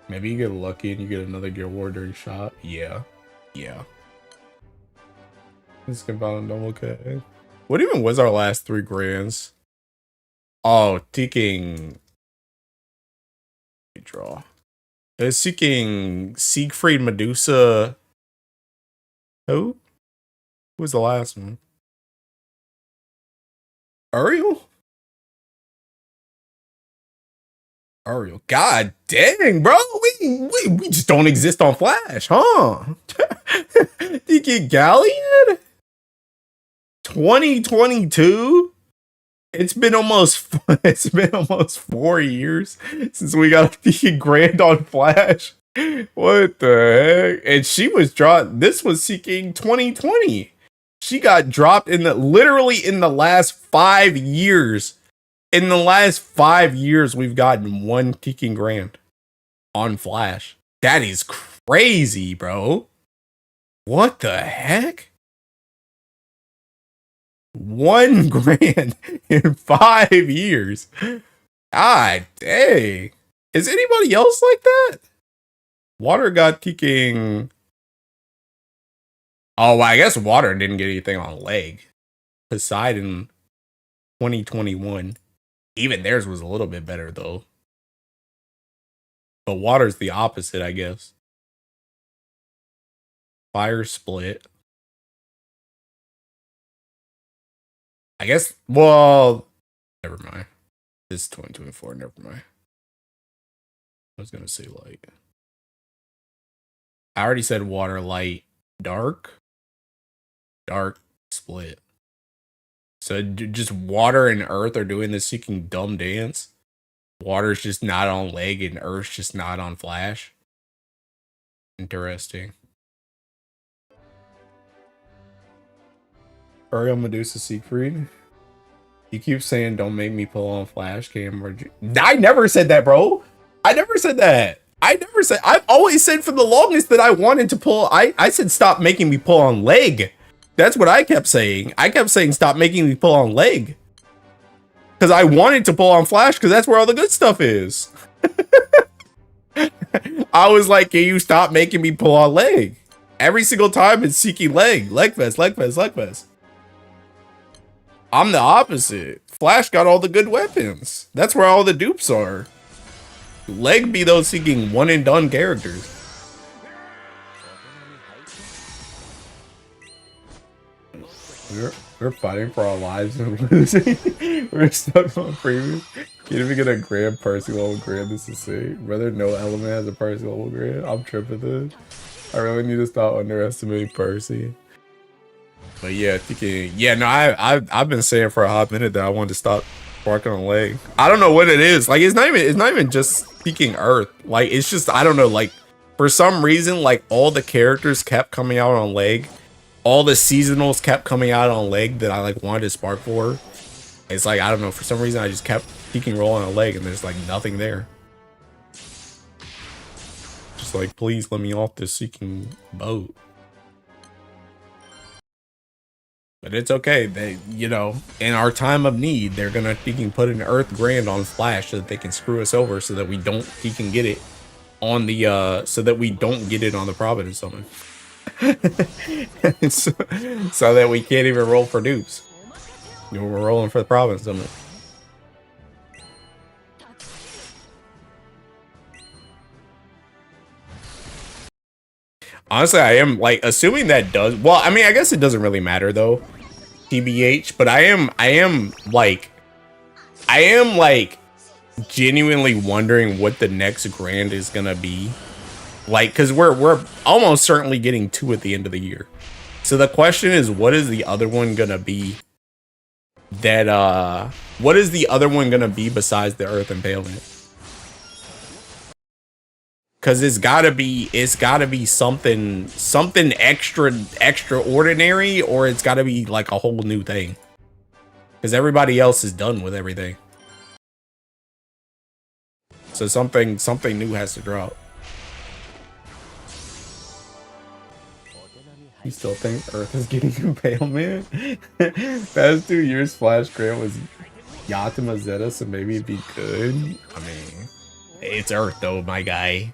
Maybe you get lucky and you get another Guild War during shot. Yeah. Yeah. Let's get on double Kag. What even was our last 3 Grands? Oh, Seeking. Draw. It was Seeking Siegfried Medusa. Who? Who was the last one? Ariel? God dang, bro. We just don't exist on Flash, huh? Seeking Galleon? 2022? It's been almost 4 years since we got a Seeking Grand on Flash. What the heck? And she was dropped. This was Seeking 2020. She got dropped literally in the last 5 years. In the last 5 years, we've gotten 1 Seeking Grand on Flash. That is crazy, bro. What the heck? 1 grand in 5 years. God dang. Is anybody else like that? Water got Seeking. Oh, well, I guess Water didn't get anything on leg. Poseidon 2021. Even theirs was a little bit better though. But Water's the opposite, I guess. Fire Split. I guess, well, never mind. This is 2024, never mind. I was gonna say light. I already said water, light, dark, split. So just water and earth are doing this Seeking dumb dance. Water's just not on leg and earth's just not on flash. Interesting. Ariel Medusa Siegfried. You keep saying don't make me pull on flash camera. I never said that, bro. I never said that. I've always said for the longest that I wanted to pull. I said stop making me pull on leg. That's what I kept saying. I kept saying stop making me pull on leg. Because I wanted to pull on flash because that's where all the good stuff is. I was like, can you stop making me pull on leg? Every single time it's Seeking leg. Leg fest, leg fest, leg fest. I'm the opposite. Flash got all the good weapons. That's where all the dupes are. Leg be those Seeking one and done characters. We're fighting for our lives and losing. We're stuck on premium. Can't even get a grand Percy level grand. This is sick. Brother, no element has a Percy level grand. I'm tripping this. I really need to stop underestimating Percy. But yeah, thinking, yeah, no, I've been saying for a hot minute that I wanted to stop barking on leg. I don't know what it is. Like it's not even just speaking Earth. Like it's just I don't know. Like for some reason, like all the characters kept coming out on leg. All the seasonals kept coming out on leg that I like wanted to spark for. It's like I don't know. For some reason, I just kept peeking rolling on a leg, and there's like nothing there. Just like please let me off this seeking boat. But it's okay. They, you know, in our time of need, they're gonna freaking put an Earth Grand on Flash so that they can screw us over, so that we don't freaking get it on the so that we don't get it on the Providence Summon. So that we can't even roll for dupes. We're rolling for the Providence Summon. Honestly, I am like assuming that does well. I mean, I guess it doesn't really matter though, TBH. But I am like genuinely wondering what the next grand is gonna be. Like, cause we're almost certainly getting 2 at the end of the year. So the question is, what is the other one gonna be? That what is the other one gonna be besides the Earth Impalement? Cause it's gotta be something extraordinary, or it's gotta be like a whole new thing. Cause everybody else is done with everything. So something new has to drop. You still think Earth is getting impalement? Past 2 years Flash Grant was Yatima Zeta, so maybe it'd be good. I mean, it's Earth though, my guy.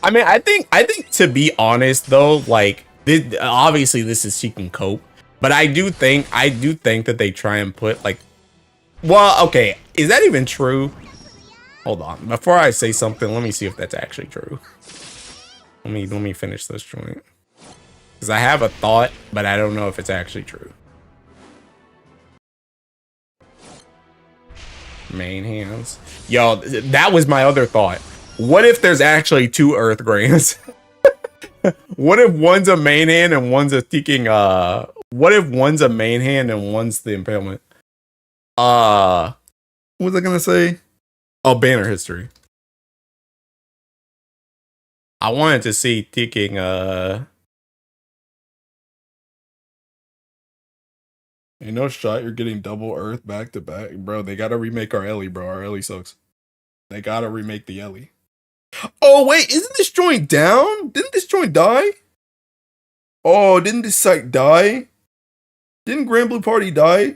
I mean, I think to be honest though, like this, obviously this is she can cope, but I do think that they try and put like, well, okay, is that even true? Hold on, before I say something, let me see if that's actually true. Let me finish this joint, because I have a thought, but I don't know if it's actually true. Main hands, yo, that was my other thought. What if there's actually 2 Earth Grands? What if one's a main hand and one's a seeking what if one's a main hand and one's the impalement? What was I gonna say? Oh, banner history. I wanted to see seeking ain't no shot you're getting double Earth back to back. Bro, they gotta remake our Ellie, bro. Our Ellie sucks. They gotta remake the Ellie. Oh wait, isn't this joint down? Didn't this joint die? Oh, didn't this site die? Didn't Grand Blue Party die?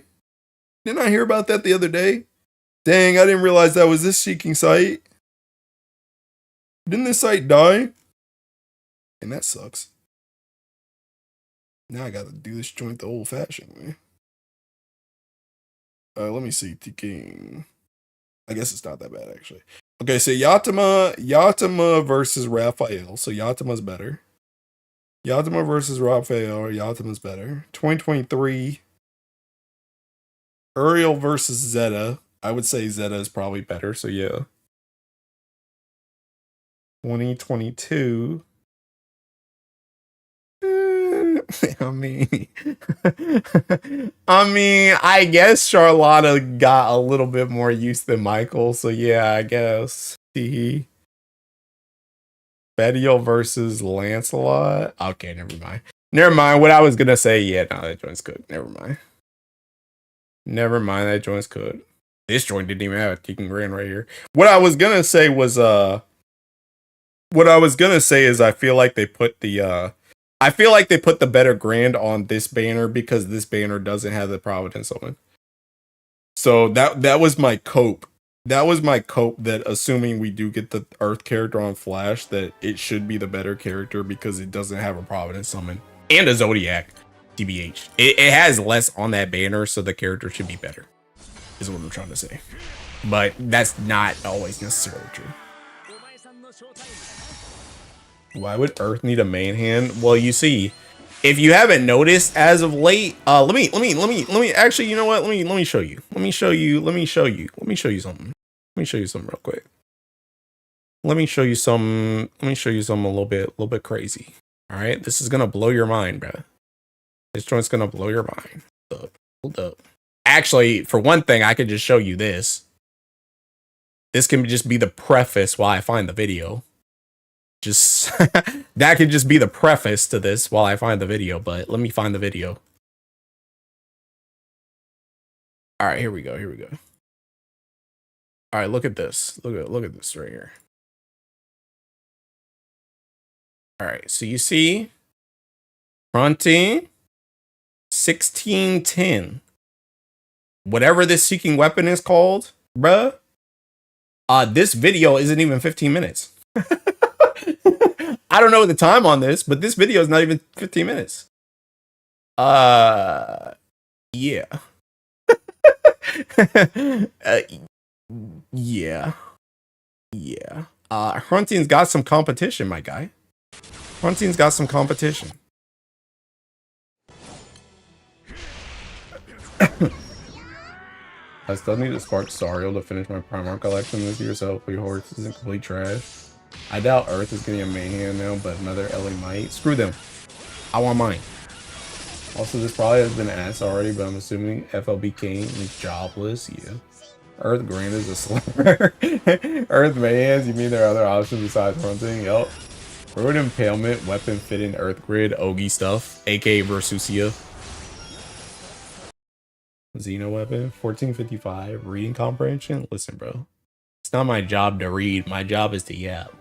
Didn't I hear about that the other day? Dang, I didn't realize that was this seeking site. Didn't this site die? And that sucks. Now I gotta do this joint the old fashioned way. Let me see. King. I guess it's not that bad actually. Okay, so Yatima versus Raphael. So Yatima's better. Yatima versus Raphael. Yatima's better. 2023. Uriel versus Zeta. I would say Zeta is probably better. So yeah. 2022. I mean, I guess Charlotta got a little bit more use than Michael, so yeah, I guess. Bedial versus Lancelot. Okay, never mind. Never mind. What I was gonna say, yeah, no, that joint's good. Never mind. Never mind, that joint's good. This joint didn't even have a Tekken Grand right here. What I was gonna say was I feel like they put the better grand on this banner because this banner doesn't have the Providence on it. So that was my cope. That was my cope that assuming we do get the Earth character on Flash, that it should be the better character because it doesn't have a Providence summon and a Zodiac. TBH. It has less on that banner, so the character should be better, is what I'm trying to say. But that's not always necessarily true. Why would Earth need a main hand? Well, you see, if you haven't noticed as of late, let me actually, you know what? Let me show you. Let me show you something. Let me show you something real quick. Let me show you some a little bit crazy. All right, this is gonna blow your mind, bro. This joint's gonna blow your mind. Hold up. Actually, for one thing, I could just show you this. This can just be the preface while I find the video. Just that could just be the preface to this while I find the video, but let me find the video. All right, here we go. All right, look at this. Look at this right here. All right, so you see fronting 1610. Whatever this seeking weapon is called, bruh. This video isn't even 15 minutes. I don't know the time on this, but this video is not even 15 minutes. Yeah. Yeah. Hunting's got some competition, my guy. Hunting's got some competition. I still need to spark Sariel to finish my Primarch collection this year, so hopefully Horse isn't complete trash. I doubt Earth is getting a main hand now, but another Ellie might. Screw them. I want mine. Also, this probably has been asked already, but I'm assuming FLB King is jobless. Yeah. Earth Grand is a slur. Earth Mayans, you mean there are other options besides hunting? Yup. Road Impalement, Weapon Fit in Earth Grid, Ogi stuff, aka Versusia. Xeno Weapon, 1455, Reading Comprehension. Listen, bro. It's not my job to read. My job is to yap.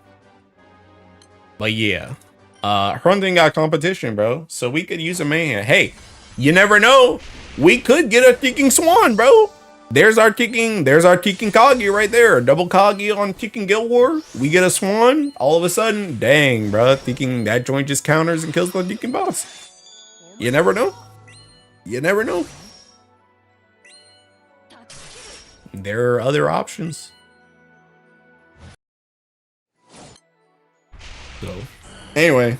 But yeah. Hunting got competition, bro. So we could use a man. Hey, you never know. We could get a kicking swan, bro. There's our kicking Kagi right there. Double Kagi on kicking Guild War. We get a swan. All of a sudden, dang, bro. Thinking that joint just counters and kills the kicking boss. You never know. You never know. There are other options. So, anyway,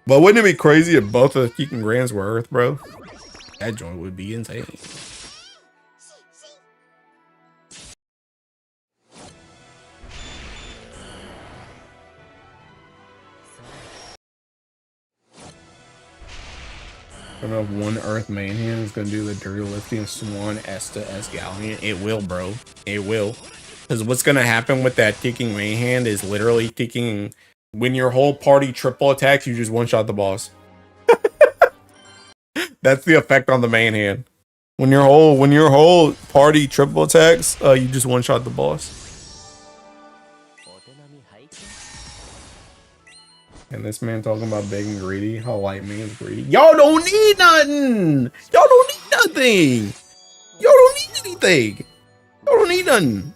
but wouldn't it be crazy if both of the kicking grands were Earth, bro? That joint would be insane. I don't know if one Earth main hand is gonna do the dirty lifting Swan S to S Galleon. It will, bro. It will. Because what's gonna happen with that kicking main hand is literally kicking. When your whole party triple attacks, you just one-shot the boss. That's the effect on the main hand. When your whole party triple attacks, you just one-shot the boss. And this man talking about big and greedy. How light man's greedy. Y'all don't need nothing. Y'all don't need nothing. Y'all don't need anything. Y'all don't need nothing.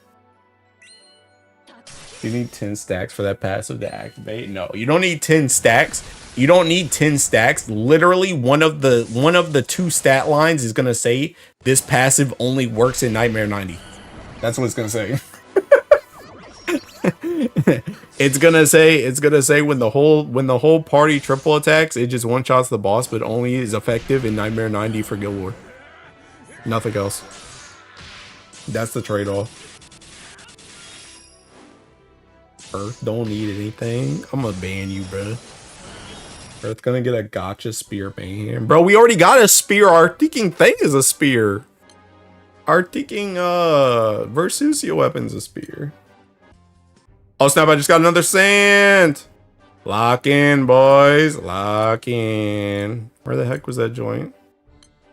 You need 10 stacks for that passive to activate? No, you don't need 10 stacks. You don't need 10 stacks. Literally, one of the two stat lines is gonna say this passive only works in Nightmare 90. That's what it's gonna say. It's gonna say when the whole party triple attacks, it just one shots the boss, but only is effective in Nightmare 90 for Guild War. Nothing else. That's the trade-off. Earth don't need anything. I'm gonna ban you, bro. Earth gonna get a gotcha spear ban. Bro, we already got a spear. Our kicking thing is a spear. Our kicking Versusia weapon's a spear. Oh snap, I just got another sand. Lock in, boys. Lock in. Where the heck was that joint?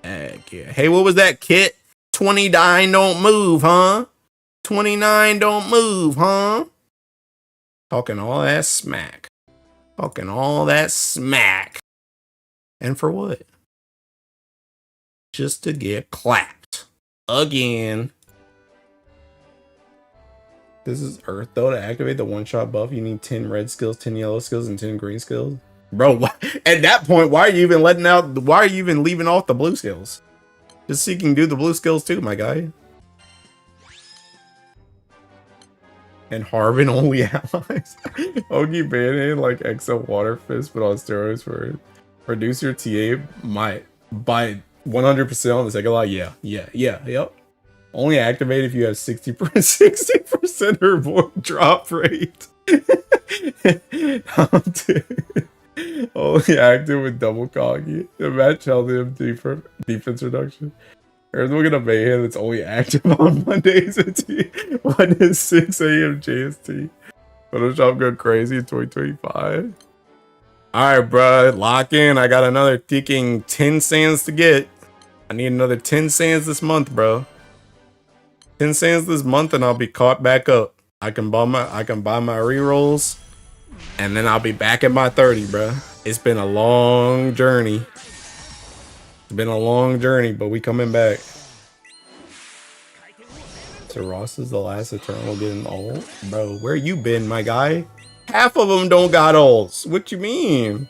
Heck yeah. Hey, what was that, Kit? 29 don't move, huh? 29 don't move, huh? Talking all that smack. Talking all that smack. And for what? Just to get clapped. Again. This is Earth, though. To activate the one-shot buff, you need 10 red skills, 10 yellow skills, and 10 green skills. Bro, at that point, why are you even leaving off the blue skills? Just so you can do the blue skills too, my guy. And Harvin only allies. Ogi Band-Aid like XL Water Fist, but on steroids for reduce your TA by 100% on the second lot. Yep. Only activate if you have 60% or more drop rate. Oh, dude. Oh Only active with double coggy. The match held him for defense reduction. There's one gonna mayhem that's only active on Mondays at 1 is 6 a.m. JST. Photoshop go crazy in 2025. Alright, bro. Lock in. I got another ticking 10 sands to get. I need another 10 sands this month, bro. 10 sands this month and I'll be caught back up. I can buy my rerolls. And then I'll be back at my 30, bro. It's been a long journey. It's been a long journey, but we coming back. So Ross is the last Eternal getting ult? Bro, where you been, my guy? Half of them don't got ults. What you mean?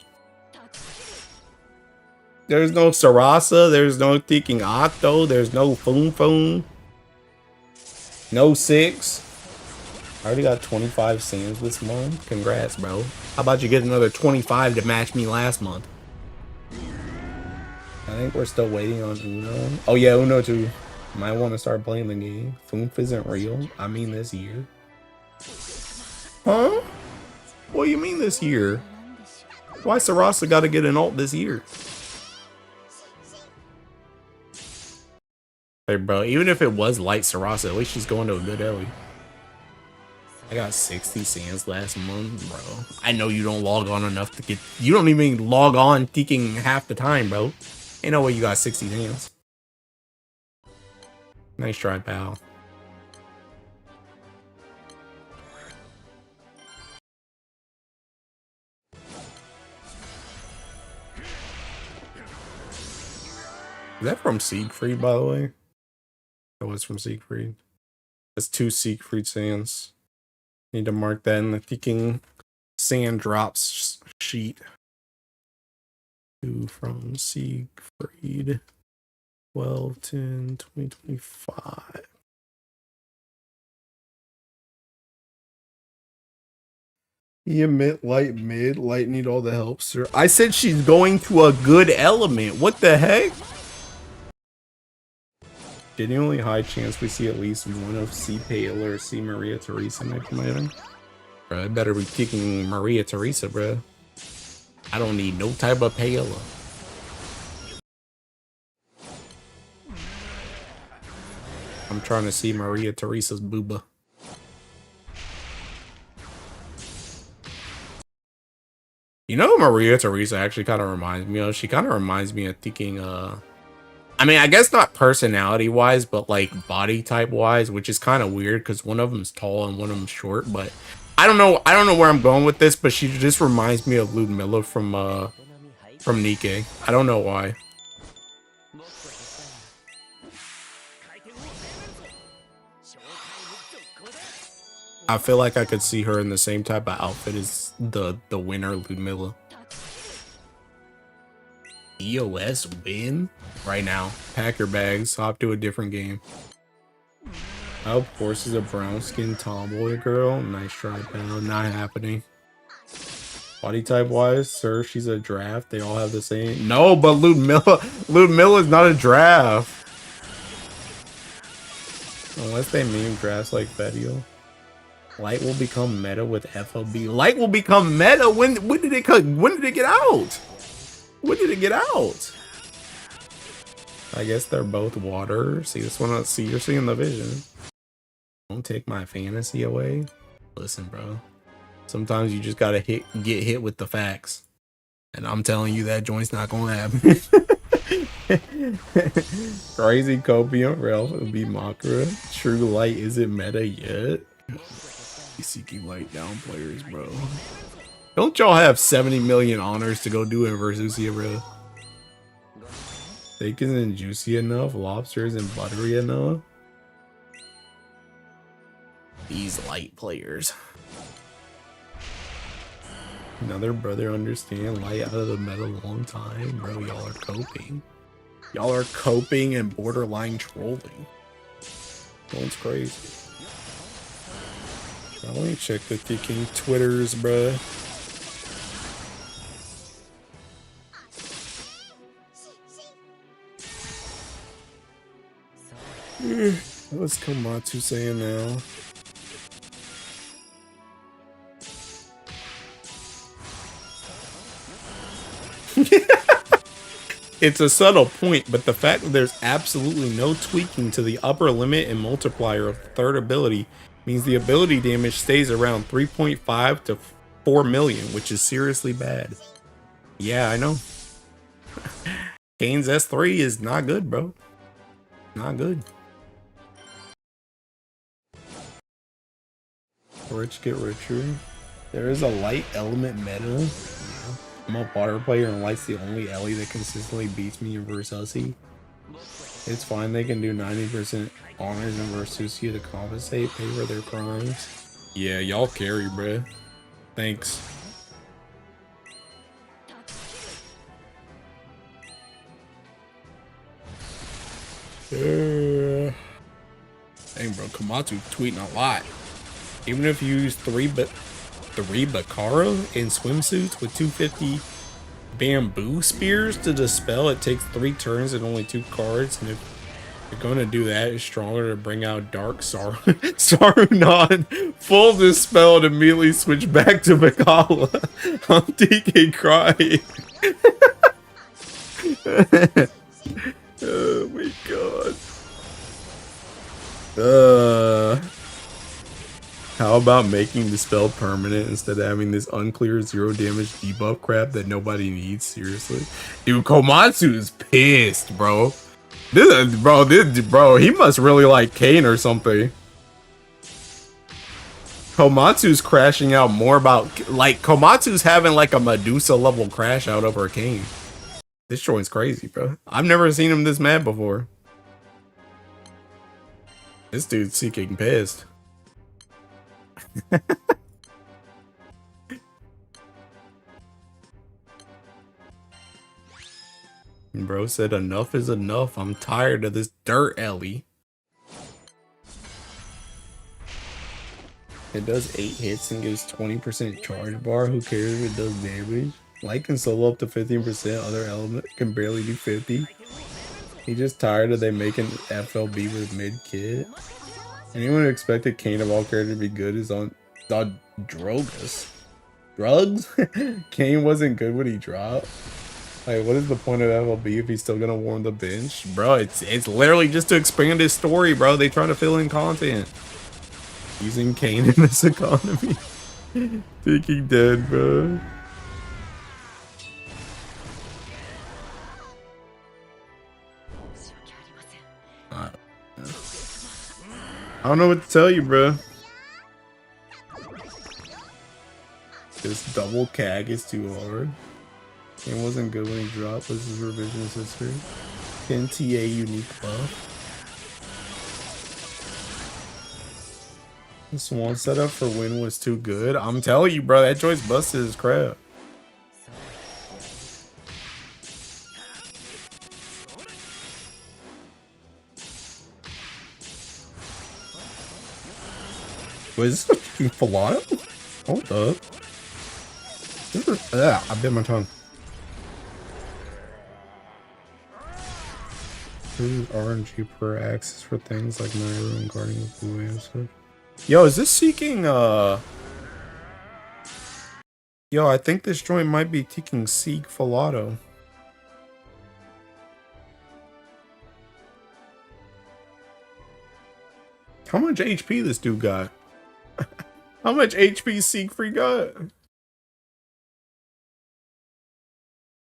There's no Sarasa. There's no Thinking Octo. There's no Foom Foom. No 6. I already got 25 sands this month. Congrats, bro. How about you get another 25 to match me last month? I think we're still waiting on Uno. Oh yeah, Uno too. Might want to start playing the game. Foomf isn't real. I mean this year. Huh? What do you mean this year? Why Sarasa gotta get an ult this year? Hey bro, even if it was light Sarasa, at least she's going to a good Ellie. I got 60 sands last month, bro. I know you don't log on enough to get... You don't even log on thinking half the time, bro. Ain't no way you got 60 sands. Nice try, pal. Is that from Siegfried, by the way? That was from Siegfried. That's 2 Siegfried sands. Need to mark that in the Thinking Sand Drops sheet. 2 from Siegfried. 12/10/2025. You admit light mid. Light need all the help, sir. I said she's going to a good element. What the heck? Genuinely high chance we see at least one of C. Pale or C. Maria Teresa next item. Bro, I better be kicking Maria Teresa, bro. I don't need no type of Paella. I'm trying to see Maria Teresa's booba. You know, Maria Teresa actually kind of reminds me of. She kind of reminds me of thinking, I mean, I guess not personality wise, but like body type wise, which is kind of weird because one of them's tall and one of them's short. But I don't know where I'm going with this, but she just reminds me of Ludmilla from Nikkei. I don't know why. I feel like I could see her in the same type of outfit as the winner, Ludmilla. EOS win right now. Pack your bags. Hop to a different game. Of course, is a brown skinned tomboy girl. Nice try, pal. Not happening. Body type wise, sir, she's a draft. They all have the same. No, but Ludmilla is not a draft. Unless they meme drafts like Fetio. Light will become meta with FOB. Light will become meta. When did it get out? When did it get out? I guess they're both water. See this one? See, you're seeing the vision. Don't take my fantasy away. Listen, bro. Sometimes you just gotta get hit with the facts. And I'm telling you that joint's not gonna happen. Crazy copium, Ralph would be Makara. True light isn't meta yet. He's seeking light down players, bro. Don't y'all have 70 million honors to go do it versus here, bro? Steak isn't juicy enough. Lobster isn't buttery enough. These light players. Another brother understand light out of the meta long time. Bro, y'all are coping. Y'all are coping and borderline trolling. That's crazy. Let me check the thinking Twitters, bruh. What's Komatsu saying now? It's a subtle point, but the fact that there's absolutely no tweaking to the upper limit and multiplier of the third ability means the ability damage stays around 3.5 to 4 million, which is seriously bad. Yeah, I know. Kane's S3 is not good, bro. Not good. Rich get richer. There is a light element meta. I'm a water player and light's the only Ellie that consistently beats me in Versusi. It's fine, they can do 90% honors in Versusi to compensate, pay for their crimes. Yeah, y'all carry, bruh. Thanks. Dang, bro, Komatsu tweeting a lot. Even if you use three Bakara in swimsuits with 250 bamboo spears to dispel, it takes 3 turns and only 2 cards. And if you're gonna do that, it's stronger to bring out Dark Sarunan, full dispel, and immediately switch back to Makala. I'm DK crying. Oh my god. How about making the spell permanent instead of having this unclear 0 damage debuff crap that nobody needs? Seriously, dude, Komatsu is pissed, bro. Bro, he must really like Kane or something. Komatsu's crashing out more about, like, Komatsu's having like a Medusa level crash out over Kane. This joint's crazy, bro. I've never seen him this mad before. This dude's seeking pissed. Bro said enough is enough. I'm tired of this dirt, Ellie. It does 8 hits and gives 20% charge bar. Who cares if it does damage? Light can solo up to 15%. Other element can barely do 50. He just tired of they making FLB with mid kit. Anyone who expected Kane of all characters to be good is on Drogus. Drugs? Kane wasn't good when he dropped. Like, what is the point of FLB if he's still gonna warm the bench? Bro, it's literally just to expand his story, bro. They try to fill in content. Using Kane in this economy. Think he dead, bro. I don't know what to tell you, bro. This double CAG is too hard. It wasn't good when he dropped. This is revisionist history. NTA unique buff. This one setup for win was too good. I'm telling you, bro, that choice busted his crap. Wait, is this fucking fallout? Hold up. This is, I bit my tongue. This is RNG per axis for things like Nairo and Guardian of Blue and stuff. Yo, is this seeking, Yo, I think this joint might be taking Seek Falato. How much HP this dude got? How much HP Siegfried got?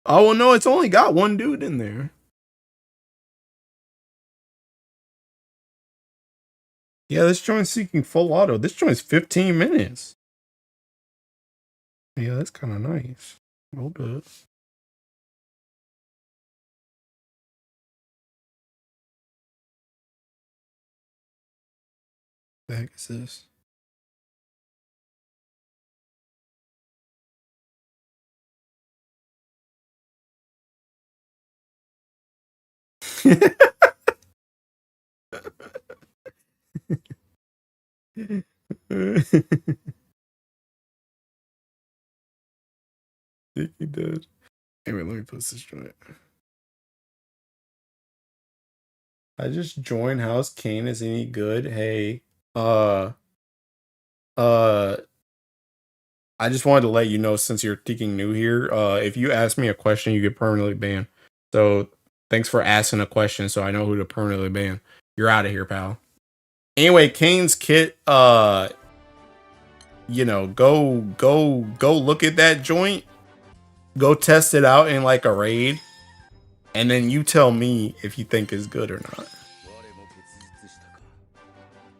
Oh, well, no, it's only got one dude in there. Yeah, this joint's seeking full auto. This joint's 15 minutes. Yeah, that's kind of nice. Hold up. The heck is this? Think he did. Anyway, let me post this joint. I just joined House Kane is any good. Hey, I I just wanted to let you know, since you're Teking new here, if you ask me a question, you get permanently banned. So thanks for asking a question, so I know who to permanently ban. You're out of here, pal. Anyway, Kane's kit, you know, go look at that joint. Go test it out in like a raid. And then you tell me if you think it's good or not.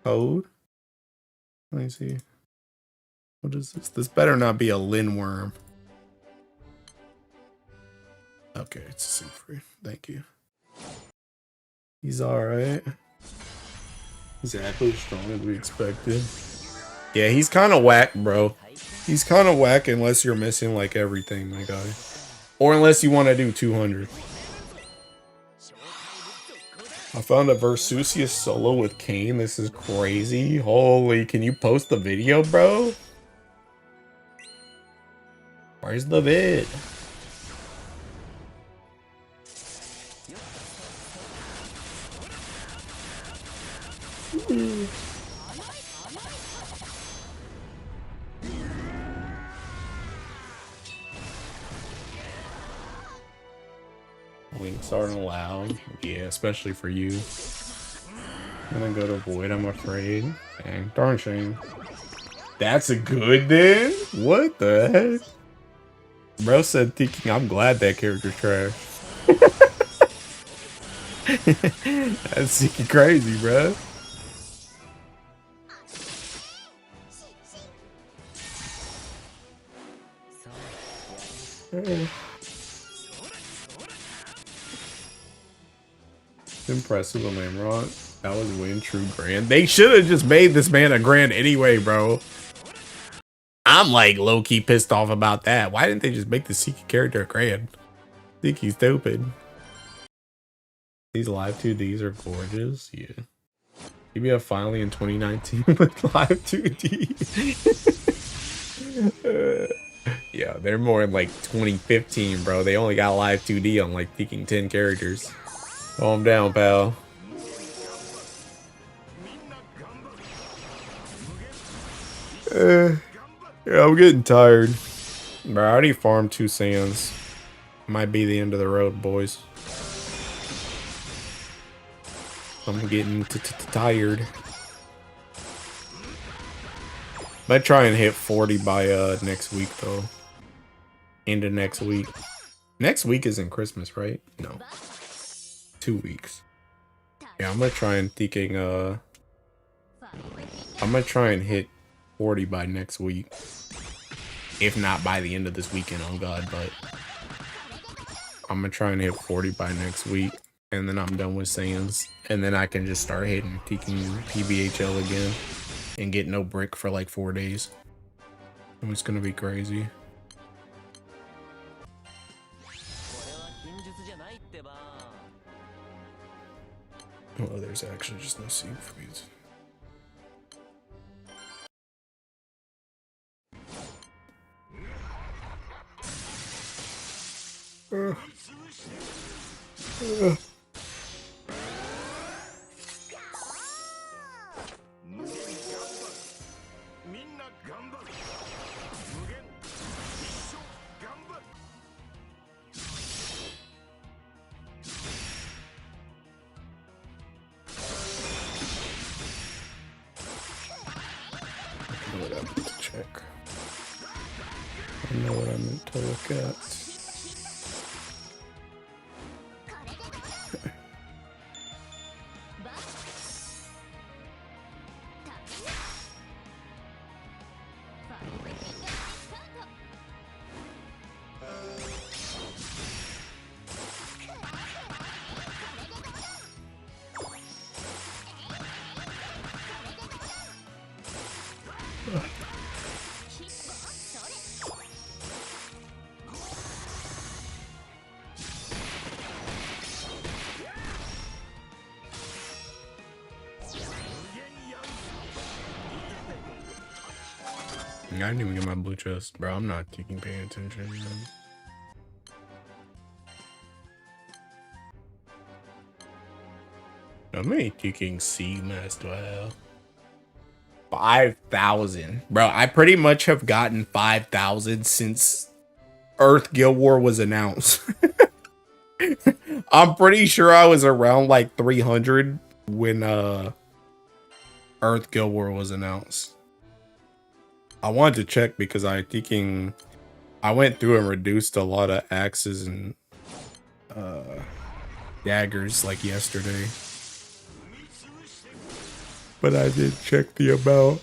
Code? Let me see. What is this? This better not be a Linworm. Okay, it's a free. Thank you. He's alright. Exactly, strong as we expected. Yeah, he's kind of whack, bro. He's kind of whack unless you're missing like everything, my guy. Or unless you want to do 200. I found a Versusius solo with Kane. This is crazy. Holy, can you post the video, bro? Where's the vid? Links aren't allowed. Yeah, especially for you. I'm gonna go to Void, I'm afraid. Dang, darn shame. That's a good then? What the heck? Bro said thinking I'm glad that character's trash. That's freaking crazy, bro. Impressive on Amrot. That was win true grand. They should have just made this man a grand anyway, bro. I'm like low-key pissed off about that. Why didn't they just make the Seeky character a grand? Seeky's stupid. These live 2Ds are gorgeous. Yeah. GBF finally in 2019 with live 2D. Yeah, they're more in like 2015, bro. They only got live 2D on like peaking 10 characters. Calm down, pal. Yeah, I'm getting tired. Bro, I already farmed 2 sands. Might be the end of the road, boys. I'm getting tired. Might try and hit 40 by next week though. Into next week. Next week isn't Christmas, right? No. 2 weeks. Yeah, I'm gonna try and I'm gonna try and hit 40 by next week. If not by the end of this weekend, on God, but I'm gonna try and hit 40 by next week. And then I'm done with Sans. And then I can just start hitting PBHL again. And get no brick for like 4 days. It's gonna be crazy. Oh, there's actually just no seed freeze. What I meant to check. I know what I meant to look at. I didn't even get my blue chest, bro. I'm not paying attention, man. How many kicking C mass do I have? 5,000. Bro, I pretty much have gotten 5,000 since Earth Guild War was announced. I'm pretty sure I was around like 300 when Earth Guild War was announced. I wanted to check because I went through and reduced a lot of axes and daggers like yesterday. But I did check the amount.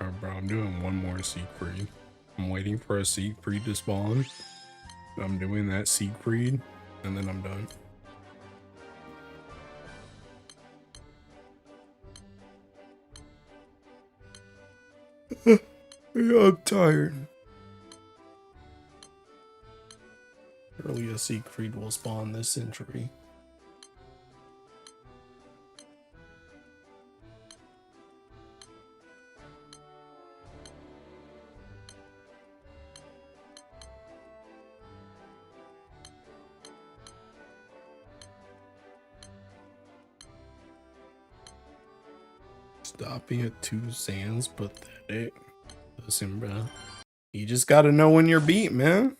Alright, bro, I'm doing one more Siegfried. I'm waiting for a Siegfried to spawn. I'm doing that Siegfried, and then I'm done. I'm tired. Surely a Siegfried will spawn this century. Stopping at 2 sands, pathetic. Listen, bro. You just gotta know when you're beat, man.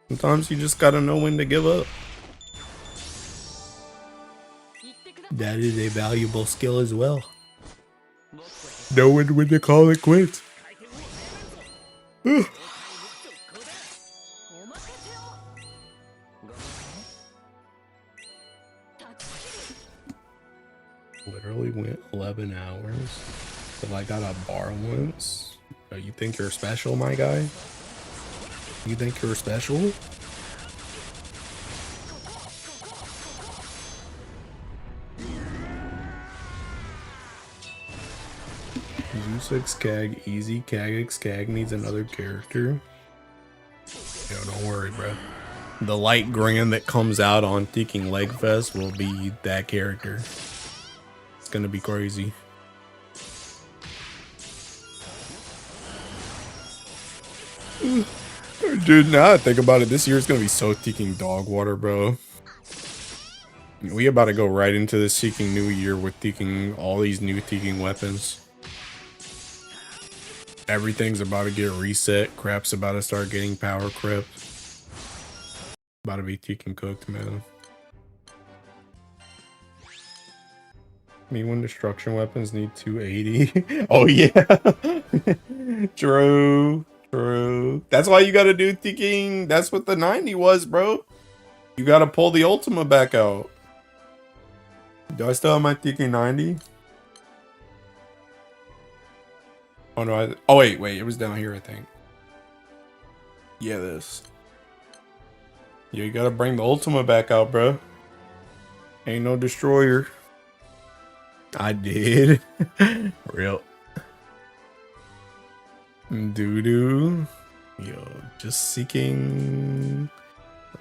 Sometimes you just gotta know when to give up. That is a valuable skill as well. Knowing when to call it quits. Literally went 11 hours. If I got a bar once. You think you're special, my guy? You think you're special? Zeus Kag, easy. Kag Kag needs another character. Yo, don't worry, bro. The light grand that comes out on Thinking Leg Fest will be that character. It's gonna be crazy. Dude, now I think about it, this year's gonna be so Thinking Dog Water, bro. We about to go right into the Seeking New Year with Thinking all these new Thinking weapons. Everything's about to get reset. Crap's about to start getting power crept. About to be Thinking cooked, man. Me when destruction weapons need 280. Oh yeah. True. True. That's why you gotta do Thinking. That's what the 90 was, bro. You gotta pull the Ultima back out. Do I still have my Thinking 90? Oh no, oh wait, it was down here, I think. Yeah, this. Yeah, you gotta bring the Ultima back out, bro. Ain't no destroyer. I did. Real. Doo-doo. Yo, just Seeking.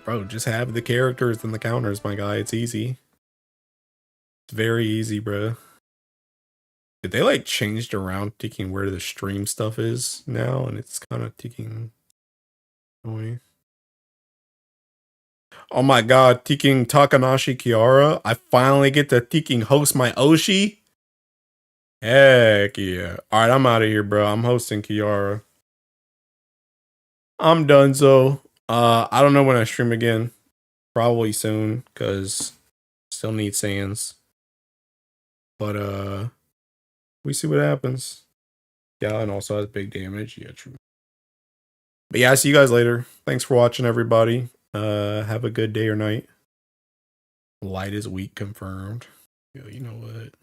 Bro, just have the characters and the counters, my guy. It's easy. It's very easy, bro. Did they like changed around Thinking where the stream stuff is now? And it's kind of Thinking away. Oh my god, Thinking Takanashi Kiara. I finally get to Thinking host my Oshi. Heck yeah. Alright, I'm out of here, bro. I'm hosting Kiara. I'm done, so I don't know when I stream again. Probably soon, because still need sands. But we see what happens. Yeah, and also has big damage. Yeah, true. But yeah, I see you guys later. Thanks for watching, everybody. Have a good day or night. Light is weak confirmed. Yo, you know what?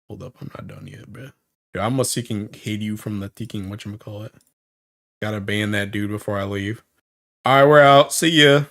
Hold up, I'm not done yet, bro. Yo, I'm a seeking hate you from the thinking whatchamacallit. Gotta ban that dude before I leave. Alright, we're out. See ya.